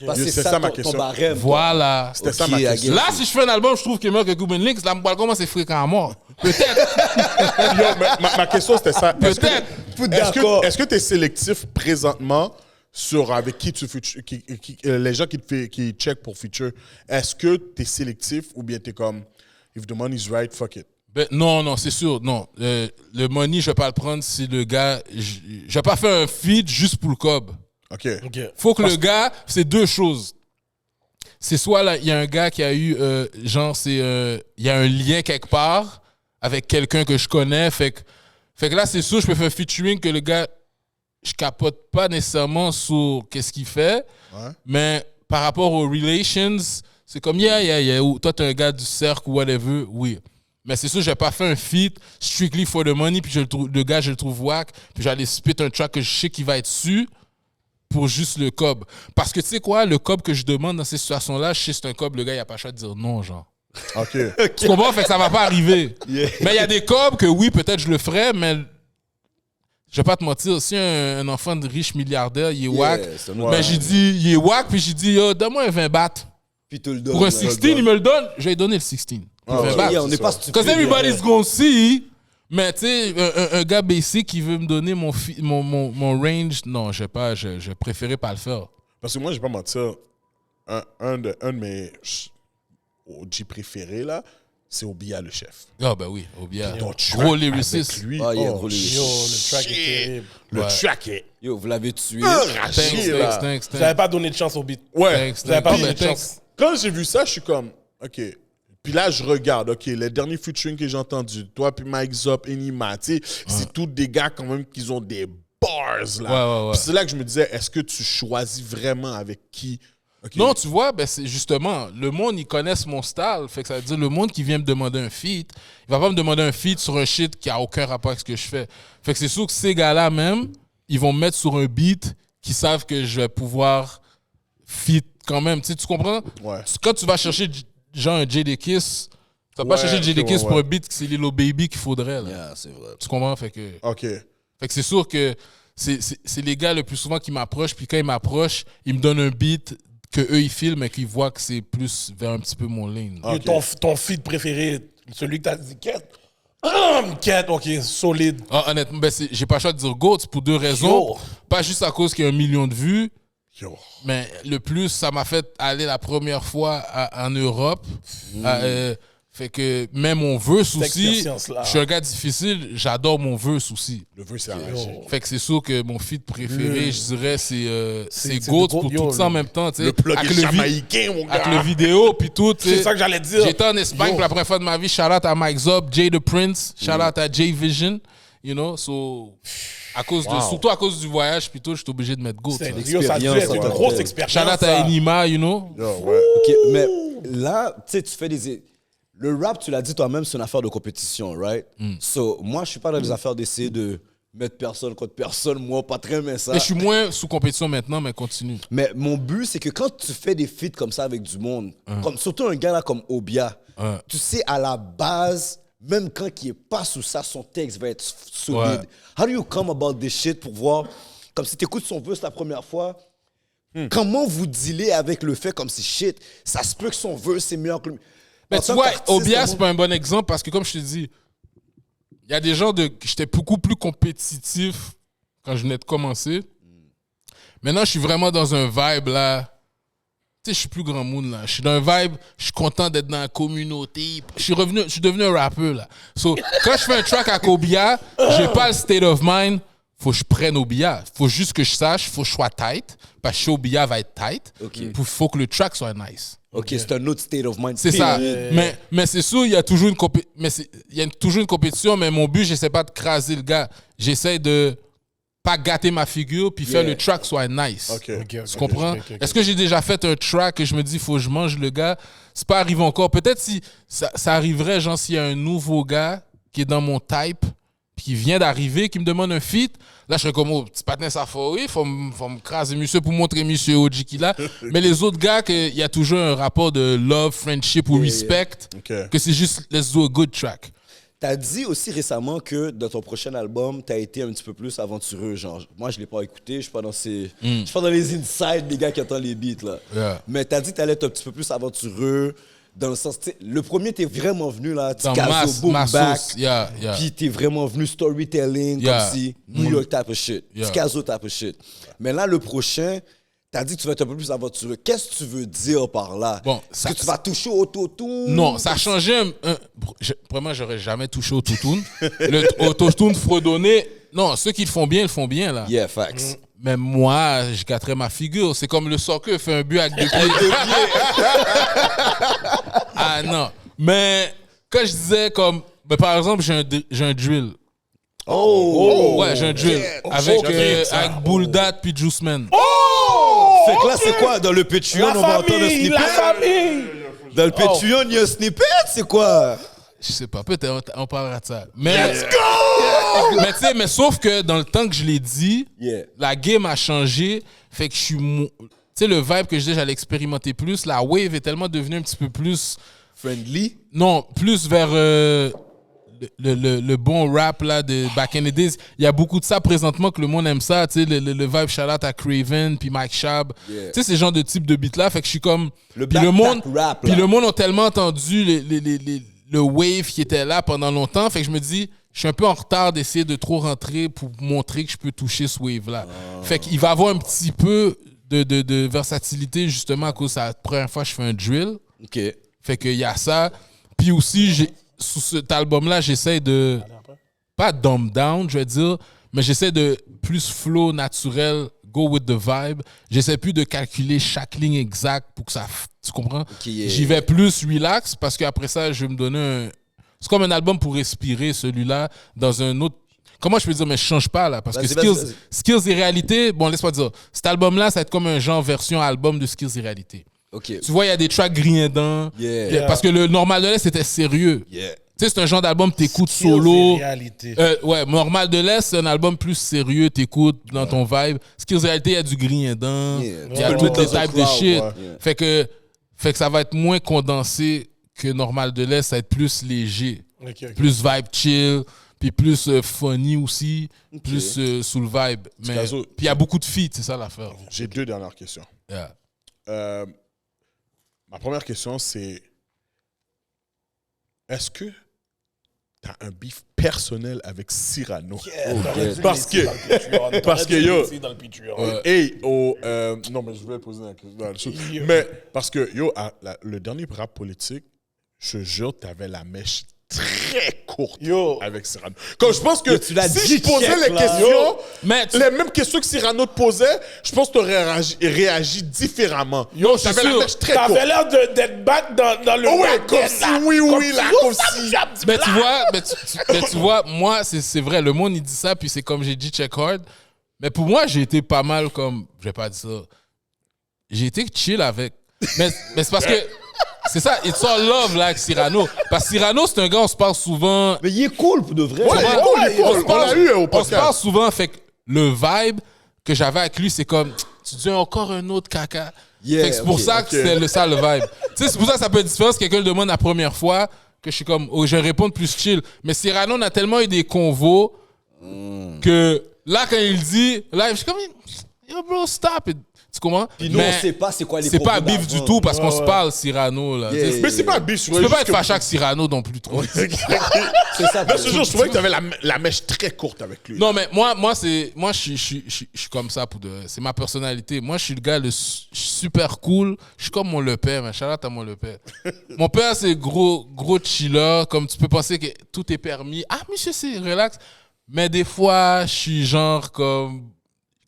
Parce que C'est c'est ça ça ma ton question. barème. Voilà. C'était ça OK, ma I question. get Là, si je fais un album, je trouve qu'il est meilleur que Cuban Links, là, comment c'est fréquent à mort? Peut-être. Yo, mais ma question, c'était ça. Peut-être. Est-ce que tu es sélectif présentement sur avec qui tu les gens qui check pour feature? Est-ce que tu es sélectif ou bien tu es comme, if the money's right, fuck it? Ben, non, c'est sûr, non. Le money, je vais pas le prendre si le gars... Je vais pas faire un feed juste pour le cob. OK. Faut que le gars... C'est deux choses. C'est soit, là, il y a un gars qui a eu... il y a un lien quelque part avec quelqu'un que je connais. Fait que là, c'est sûr, je peux faire un featuring que le gars... Je capote pas nécessairement sur qu'est-ce qu'il fait. Ouais. Mais par rapport aux relations, c'est comme, ou toi, t'es un gars du cercle ou whatever, oui. Mais c'est sûr, j'ai pas fait un feat strictly for the money, puis le gars, je le trouve whack, puis j'allais spit un track que je sais qu'il va être su pour juste le cob. Parce que tu sais quoi, le cob que je demande dans ces situations-là, je sais que c'est un cob, le gars, il a pas le choix de dire non, genre. OK. Tu comprends? Fait que ça va pas arriver. Mais il y a des cobs que oui, peut-être je le ferais, mais je vais pas te mentir, si un enfant de riche milliardaire, il est whack, mais j'ai dit, il est whack, puis j'ai dit, yo, donne-moi un 20 bahts. Puis tu le donnes. Pour un 16, il me le donne, je vais lui donner le 16. On n'est pas stupide. Because everybody's gonna see. Mais tu sais, un gars basic qui veut me donner mon range, non, je préférais pas le faire. Parce que moi, je vais pas mentir, un de mes OG préférés, là, c'est Obia, le chef. Ah, ben oui, Obia. Ton track Gros lyriciste. avec lui, Ah, il est gros lyriciste. Yo, le track est terrible. Le Ouais. track est Yo, vous l'avez tué. arraché, là. Thanks. Vous n'avez pas donné de chance au beat. Ouais. Vous n'avez pas Puis, donné de chance. Quand j'ai vu ça, je suis comme, OK. Puis là, je regarde, OK, les derniers featuring que j'ai entendus, toi puis Mike Zop, Enima, tu sais, c'est tous des gars quand même qui ont des bars, là. Ouais. Puis c'est là que je me disais, est-ce que tu choisis vraiment avec qui? OK. Non, tu vois, ben c'est justement, le monde, ils connaissent mon style. Fait que ça veut dire, le monde qui vient me demander un feat, il va pas me demander un feat sur un shit qui a aucun rapport avec ce que je fais. Fait que c'est sûr que ces gars-là même, ils vont me mettre sur un beat qui savent que je vais pouvoir feat quand même. Tu sais, tu comprends? Ouais. Quand tu vas chercher genre un Jada Kiss, tu vas pas Ouais, chercher Jada ok, Kiss ouais, pour ouais. un beat que c'est Lil Baby qu'il faudrait. Là. Yeah, c'est vrai. Tu comprends? Fait que OK. c'est sûr que c'est les gars le plus souvent qui m'approchent, puis quand ils m'approchent, ils me donnent un beat que eux ils filment et qu'ils voient que c'est plus vers un petit peu mon lane. Yo, ton feed préféré, celui que t'as dit, Quête. Quête, ok, solide. Ah, honnêtement, ben j'ai pas le choix de dire GOAT pour deux raisons. Yo. Pas juste à cause qu'il y a 1 million de vues, Yo. mais le plus, ça m'a fait aller la première fois en Europe. Fait que même mon verse aussi, expérience-là. je suis un gars difficile, j'adore mon verse aussi. Le vœu, c'est arraché. Fait que c'est sûr que mon feat préféré, je dirais, c'est c'est GOAT de pour yo, tout ça en le- même temps. tu sais. Le plug Avec est le jamaïcain, mon avec le gars. vidéo, puis tout. tu sais. C'est ça que j'allais dire. J'étais en Espagne Yo. pour la première fois de ma vie. Shout out à Mike Zop, Jay the Prince. Shout out à Jay Vision. You know, so, surtout à cause du voyage, puis tout, je suis obligé de mettre GOAT. C'est- là. Yo, ça a dû être une ça. grosse Shout expérience. out à ça. Enima, you know. Yo, ouais. OK, mais là, tu sais, tu fais des... Le rap, tu l'as dit toi-même, c'est une affaire de compétition, right? So, moi, je suis pas dans les affaires d'essayer de mettre personne contre personne. Moi, pas très, mais ça. Mais je suis moins sous compétition maintenant, mais continue. Mais mon but, c'est que quand tu fais des feats comme ça avec du monde, comme, surtout un gars là comme Obia, tu sais, à la base, même quand il est pas sous ça, son texte va être solide. Ouais. How do you come about this shit pour voir, comme si tu écoutes son verse la première fois, comment vous dealez avec le fait comme si shit, ça se peut que son verse c'est meilleur que le... Mais En tu tant vois, qu'artiste, Obia, comment- c'est pas un bon exemple parce que, comme je te dis, il y a des gens j'étais beaucoup plus compétitif quand je venais de commencer. Maintenant, je suis vraiment dans un vibe là. Tu sais, je suis plus grand monde là. Je suis dans un vibe, je suis content d'être dans la communauté. Je suis devenu un rappeur là. So, quand je fais un track avec Obia, j'ai pas le state of mind. Faut que je prenne Obia. Faut juste que je sache, faut que je sois tight. Parce que Obia va être tight. Faut que le track soit nice. OK, c'est un autre state of mind. C'est ça. Mais c'est sûr, il y a toujours une compétition, mais mon but, j'essaie pas de craser le gars. J'essaie de pas gâter ma figure puis faire le track soit nice. OK. Tu comprends? Est-ce que j'ai déjà fait un track et je me dis, faut que je mange le gars? C'est pas arrivé encore. Peut-être si ça arriverait, genre, s'il y a un nouveau gars qui est dans mon type puis qui vient d'arriver, qui me demande un feat, là, je serais comme, oh, petit patin, ça fait, oui, faut me craser monsieur pour montrer monsieur OG qu'il a. Mais les autres gars, il y a toujours un rapport de love, friendship ou respect, OK. que c'est juste, let's do a good track. T'as dit aussi récemment que dans ton prochain album, t'as été un petit peu plus aventureux. Genre, moi, je l'ai pas écouté, je suis pas dans je suis pas dans les inside des gars qui entendent les beats là. Yeah. Mais t'as dit que t'allais être un petit peu plus aventureux dans le sens, tu sais, le premier t'es vraiment venu là, Dans Tikazo, Boom ma Back, sauce, yeah. puis t'es vraiment venu storytelling Yeah. comme si New York type of shit, Yeah. Tikazo type of shit. Mais là, le prochain, t'as dit que tu vas être un peu plus aventureux. Qu'est-ce que tu veux dire par là? Bon, Est-ce ça- que tu vas toucher au autotune? Non, ça a changé Vraiment, j'aurais jamais touché au autotune. Le autotune fredonné, non, ceux qui le font bien, là. Yeah, facts. Mais moi, je gâterais ma figure. C'est comme le soccer fait un but avec 2 pieds. Ah non. Mais quand je disais comme... Ben, par exemple, j'ai un drill. Oh! Ouais, j'ai un drill. Avec, ok, ça. avec Bulldat puis Juiceman. Fait que là, c'est quoi? Dans le Patreon, on va entendre un snippet? La famille! Dans le Patreon, il y a un snippet? C'est quoi? Je sais pas, peut-être on parlera de ça. Mais, let's go! Mais tu sais, mais sauf que dans le temps que je l'ai dit, la game a changé. Fait que je suis... Tu sais, le vibe que je disais, j'allais expérimenter plus. La wave est tellement devenue un petit peu plus... Friendly? Non, plus vers le bon rap là, de back in the days. Il y a beaucoup de ça présentement que le monde aime ça. Tu sais, le vibe shout-out à Craven puis Mike Shab. Tu sais, ces genres de type de beat là. Fait que je suis comme... Le puis le monde, rap, puis le monde a tellement entendu le wave qui était là pendant longtemps. Fait que je me dis, je suis un peu en retard d'essayer de trop rentrer pour montrer que je peux toucher ce wave-là. Fait qu'il va avoir un petit peu de versatilité, justement, à cause de la première fois que je fais un drill. OK. Fait qu'il y a ça. Puis aussi, sous cet album-là, j'essaie de... Pas dumb down, je vais dire, mais j'essaie de plus flow naturel, go with the vibe. J'essaie plus de calculer chaque ligne exacte pour que ça... Tu comprends? Yeah. J'y vais plus relax parce qu'après ça, je vais me donner un... C'est comme un album pour respirer, celui-là, dans un autre... Comment je peux dire, mais je change pas, là. Parce que Skills et Réalité, bon, laisse-moi dire, cet album-là, ça va être comme un genre version album de Skills et Réalité. OK. Tu vois, il y a des tracks grignants. Parce que le Normal de l'Est, c'était sérieux. Yeah. Tu sais, c'est un genre d'album que t'écoutes solo. Réalité. Ouais, Normal de l'Est, c'est un album plus sérieux, t'écoutes dans ton vibe. Skills et Réalité, il y a du grignant. Il y a tout des types de shit. Fait que ça va être moins condensé que Normal de l'Est, ça va être plus léger. Plus vibe chill. Puis plus funny aussi, plus sous le vibe. Mais puis il y a beaucoup de feats, c'est ça l'affaire. J'ai 2 dernières questions. Ma première question, c'est est-ce que tu as un beef personnel avec Cyrano? Parce que yo, non mais je vais poser la question. Mais parce que yo, le dernier rap politique, je te jure, t'avais la mèche très courte avec Cyrano. Comme je pense que si je posais les questions, les mêmes questions que Cyrano te posait, je pense que tu aurais réagi différemment. T'avais la mèche très courte. T'avais l'air d'être back dans le... Ouais, comme si, oui, là, comme si... Mais tu vois, moi, c'est vrai, le monde, il dit ça, puis c'est comme j'ai dit check hard. Mais pour moi, j'ai été pas mal comme... Je vais pas dire ça. J'ai été chill avec. Mais c'est parce que... C'est ça, it's all love là avec Cyrano. Parce que Cyrano, c'est un gars, on se parle souvent. Mais il est cool pour de vrai. Ouais, on l'a eu au podcast. On se parle souvent, fait que le vibe que j'avais avec lui, c'est comme, tu dis encore un autre caca. Fait que c'est pour ça que c'est ça le vibe. Tu sais, c'est pour ça que ça peut être différent si quelqu'un le demande la première fois, que je suis comme, je vais répondre plus chill. Mais Cyrano, on a tellement eu des convos que là, quand il dit, live, je suis comme, yo bro, stop it. Tu comprends? Puis nous, on sait pas c'est quoi les c'est pas propos bif du tout parce qu'on se parle Cyrano là. Mais c'est pas bif. Tu peux pas être fâché avec Cyrano non plus trop. C'est ça. Mais ce jour, je trouvais que t'avais la mèche très courte avec lui. Non mais moi je suis comme ça pour c'est ma personnalité. Moi je suis le gars super cool. Je suis comme mon le père, mais shout out à mon le père. Mon père c'est gros chiller, comme tu peux penser que tout est permis. Ah monsieur c'est relax. Mais des fois je suis genre comme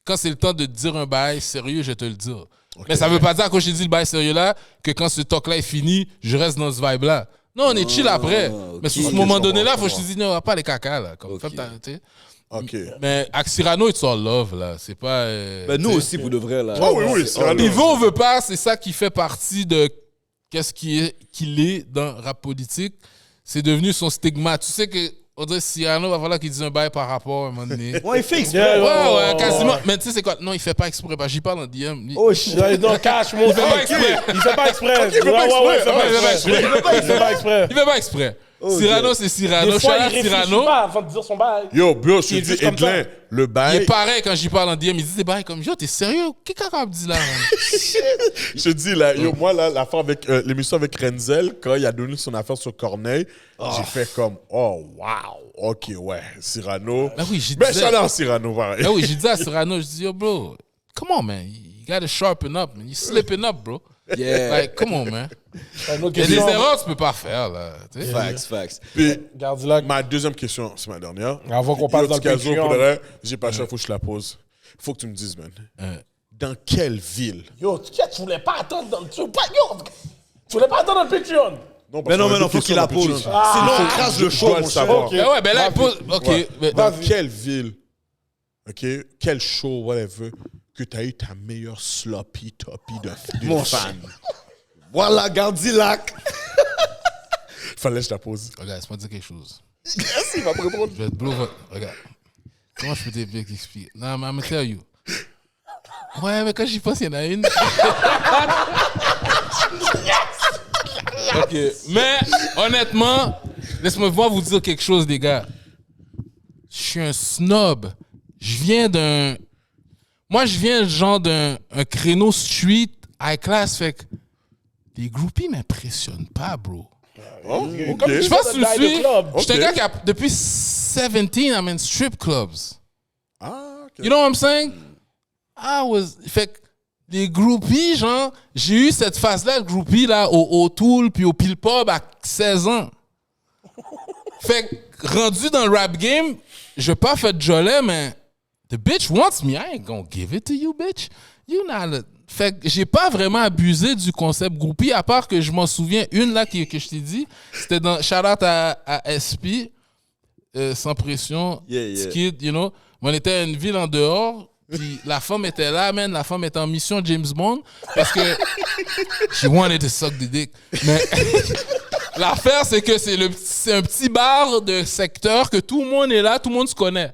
quand c'est le temps de te dire un bail sérieux, je vais te le dire. Mais ça veut pas dire, quand je te dis le bail sérieux là, que quand ce talk-là est fini, je reste dans ce vibe-là. Non, on est chill après. Mais sur ce moment donné-là, faut que je te dise, non, on va pas les caca là. Comme mais avec Cyrano, it's all love là. C'est pas. Ben nous aussi, pour de vrai là. Oh oui, Cyrano. Il veut, on veut pas, c'est ça qui fait partie de qu'est-ce qu'il est dans rap politique. C'est devenu son stigma. Tu sais que. On dirait que Cyrano va falloir qu'il dise un bail par rapport à un moment donné. Ouais, il fait exprès. Ouais, quasiment. Mais tu sais, c'est quoi? Non, il fait pas exprès. J'y parle en DM. Oh shit. Non, cash, mon frère. Il fait pas exprès. Il fait pas exprès. Il fait pas exprès. Cyrano, c'est Cyrano. Des fois, il réfléchit réfléchit pas avant de dire son bail. Yo, bro, je te Il est dis, juste comme Edlin, ça. le Il bail. est pareil quand j'y parle en DM. Il dit des bails comme, yo, t'es sérieux? Qu'est-ce qu'on me dit là? Je te dis, là, yo, moi, là, l'affaire avec l'émission avec Renzel, quand il a donné son affaire sur Corneille, j'ai fait comme, oh, wow, ok, ouais, Cyrano. Ben oui, j'ai dit. Ben, j'adore Cyrano, pareil. Ben oui, j'ai dit à Cyrano, je dis, yo, bro, come on, man. You gotta sharpen up, man. You slipping up, bro. Yeah. Like, come on, man. Une autre Il y a des question. erreurs que tu peux pas faire, là. Tu sais. Facts. Puis, Garde-la. ma deuxième question, c'est ma dernière. Avant qu'on passe Yo, dans le Tikazo, Patreon. pour le vrai, j'ai pas le choix, faut que je la pose. Faut que tu me dises, man. Dans quelle ville? Yo, tu voulais pas attendre dans le... Tu voulais pas attendre dans le Patreon. Mais non, faut qu'il la pose. Sinon, on crasse le show, mon cher. Ok. Ben ouais, ben là, il pose. Ok. Ouais. Ben, Dans quelle ville, ok, quel show, whatever, que tu as eu ta meilleure sloppy toppy d'une Mon fan? Voilà, Gardilac. Fallait que je la pose. Regarde, laisse-moi dire quelque chose. Yes, il va me répondre. Je vais te blow. Regarde. Comment je peux t'expliquer? Non, mais I'm gonna tell you. Ouais, mais quand j'y pense, il y en a une. OK. Mais, honnêtement, laisse-moi vous dire quelque chose, les gars. Je suis un snob. Je viens genre d'un créneau street, high class, fait que les groupies m'impressionnent pas, bro. Ok. Comme Je pense que tu me dans le suis. club. Je suis un Ok. gars qui a, depuis 17, I'm in strip clubs. Ah, ok. You know what I'm saying? Fait que les groupies, genre, j'ai eu cette phase-là, le groupie, là, au Tool puis au Pile Pub à 16 ans. Fait que, rendu dans le rap game, je vais pas faire de jolet, mais the bitch wants me, I ain't gonna give it to you, bitch. You not. Fait que j'ai pas vraiment abusé du concept groupie, à part que je m'en souviens, une là que je t'ai dit, c'était dans shout-out à SP, sans pression, Yeah. Skid, you know. On était à une ville en dehors, puis la femme était là, man, la femme était en mission James Bond, parce que she wanted to suck the dick. Mais l'affaire, c'est que c'est un petit bar de secteur que tout le monde est là, tout le monde se connaît.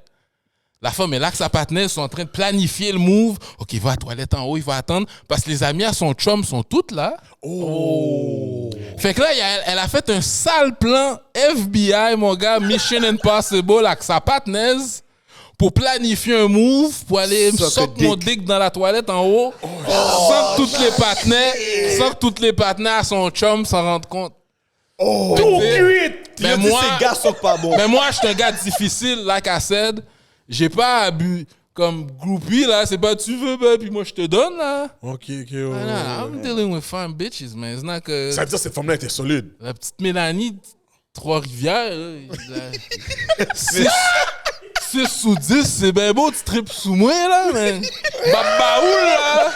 La femme est là que sa partenaire sont en train de planifier le move. OK, il va à la toilette en haut, il va attendre. Parce que les amis à son chum sont toutes là. Oh! Fait que là, elle a fait un sale plan FBI, mon gars, Mission Impossible, avec sa partenaire pour planifier un move, pour aller me suck mon dick dans la toilette en haut, sans que toutes les partenaires à son chum s'en rendent compte. Tout Fait que, cuit. mais Moi, moi, ces gars sont pas bons. mais moi, je suis un gars difficile, like I said. J'ai pas abusé. Comme groupie, là, c'est pas tu veux, ben, puis moi, je te donne, là. Ok. I'm dealing with fine bitches, man. C'est not que Ça veut dire que cette femme-là était solide. la petite Mélanie, Trois-Rivières, là, 6 sous 10, c'est bien beau, tu tripes sous moi, là, man. Babaoul, là.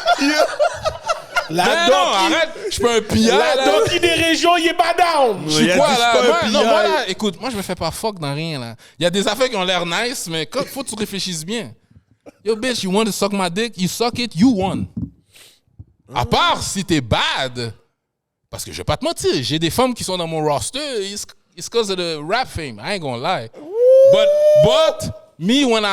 La Mais non, arrête, je suis pas un pillard, La là. donkey des régions, il est pas down. Je suis Il a quoi, dit, là? je suis pas un Non, moi, pillard. là, écoute, moi, je me fais pas fuck dans rien, là. Il y a des affaires qui ont l'air nice, mais quand faut que tu réfléchisses bien. Yo, bitch, you want to suck my dick? You suck it, you won. À part si t'es bad. Parce que je vais pas te mentir, j'ai des femmes qui sont dans mon roster, it's because of the rap fame, I ain't gonna lie. But me, when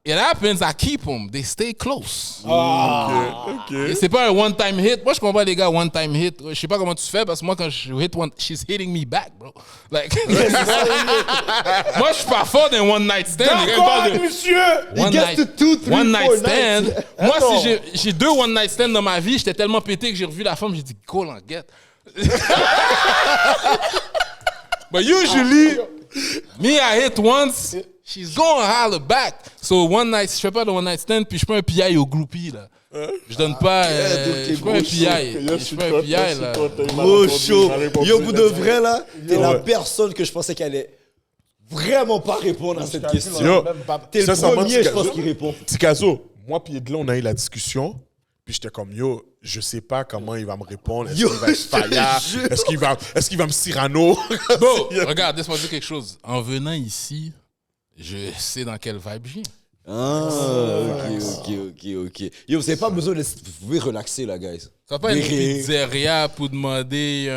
it happens, I keep them. They stay close. Ok. Et c'est pas un one-time hit. Moi, je comprends les gars, one-time hit. Je sais pas comment tu fais parce que moi, quand je hit one, she's hitting me back, bro. Like, moi, je suis pas fort d'un one-night stand. Les gars, ils parlent D'accord, de monsieur. one gets night, to 2, 3, one night 4 stand. nights. Moi, Attends. si j'ai 2 one-night stands dans ma vie, j'étais tellement pété que j'ai revu la femme, j'ai dit, go and get. But usually, me, I hit once, she's gonna holler back. So one night, je fais pas de one night stand, puis je suis pas un PI au groupie, là. Je donne pas, je suis pas un PI. Je suis pas un PI, là. Gros chaud. Yo, pour de de vrai, là, t'es la Ouais. personne que je pensais qu'elle allait vraiment pas répondre à cette question. Yo, T'es le sincèrement, premier, je Tikazo- pense, qui répond. Tikazo, moi puis Edla, on a eu la discussion. Puis j'étais comme, yo, je sais pas comment il va me répondre. Est-ce Yo, qu'il va être je te faya? jure. Est-ce qu'il va me Cyrano? Bon, regarde, laisse-moi dire quelque chose. En venant ici, je sais dans quelle vibe je viens. Ah, ok. Yo, vous avez pas besoin de... Vous pouvez relaxer, là, guys. Ça va pas une Des rires. pizzeria pour demander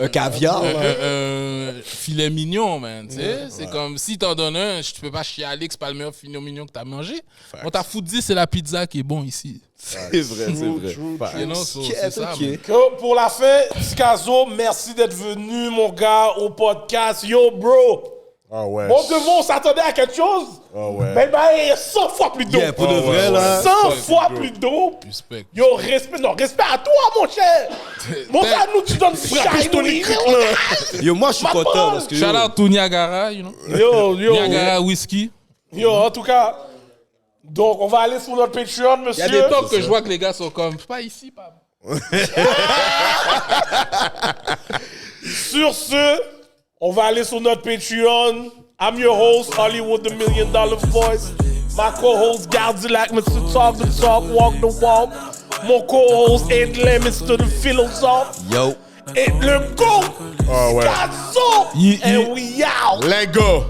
Un caviar, là. un filet mignon, man. Tu sais, c'est comme si t'en donnes un, tu peux pas chialer que c'est pas le meilleur filet mignon que t'as mangé. On t'a foutu, c'est la pizza qui est bon ici. C'est vrai. You know, so, Ok, c'est ça, ok. man. Que pour la fin, Tikazo, merci d'être venu, mon gars, au podcast. Yo, bro. Ah ouais. Bon, devant, on s'attendait à quelque chose. Ah ouais. Mais ben, 100 fois plus dope. Yeah, pour de Ah vrai, ouais, là. 100 ouais. fois plus dope. Respect. Yo, respect, non, respect à toi, mon cher. Mon frère, nous, tu donnes Yo, moi, je suis content parce que... yo, Shout out to Niagara, you know. Yo, Niagara Whisky. yo, en tout cas, donc, on va aller sur notre Patreon, Il y monsieur. a des temps que je vois que les gars sont comme, pas ici, pas. Sur ce, on va aller sur notre Patreon. I'm your host, Hollywood the $1 Million Voice. My co-host, Gardilac, Mr. Talk the Talk, Walk the Walk. Mon co-host, Edley, Mr. the Philosophe. Yo. Et le GOAT, Ah ouais. Tikazo. Yeah. And we out. Let go.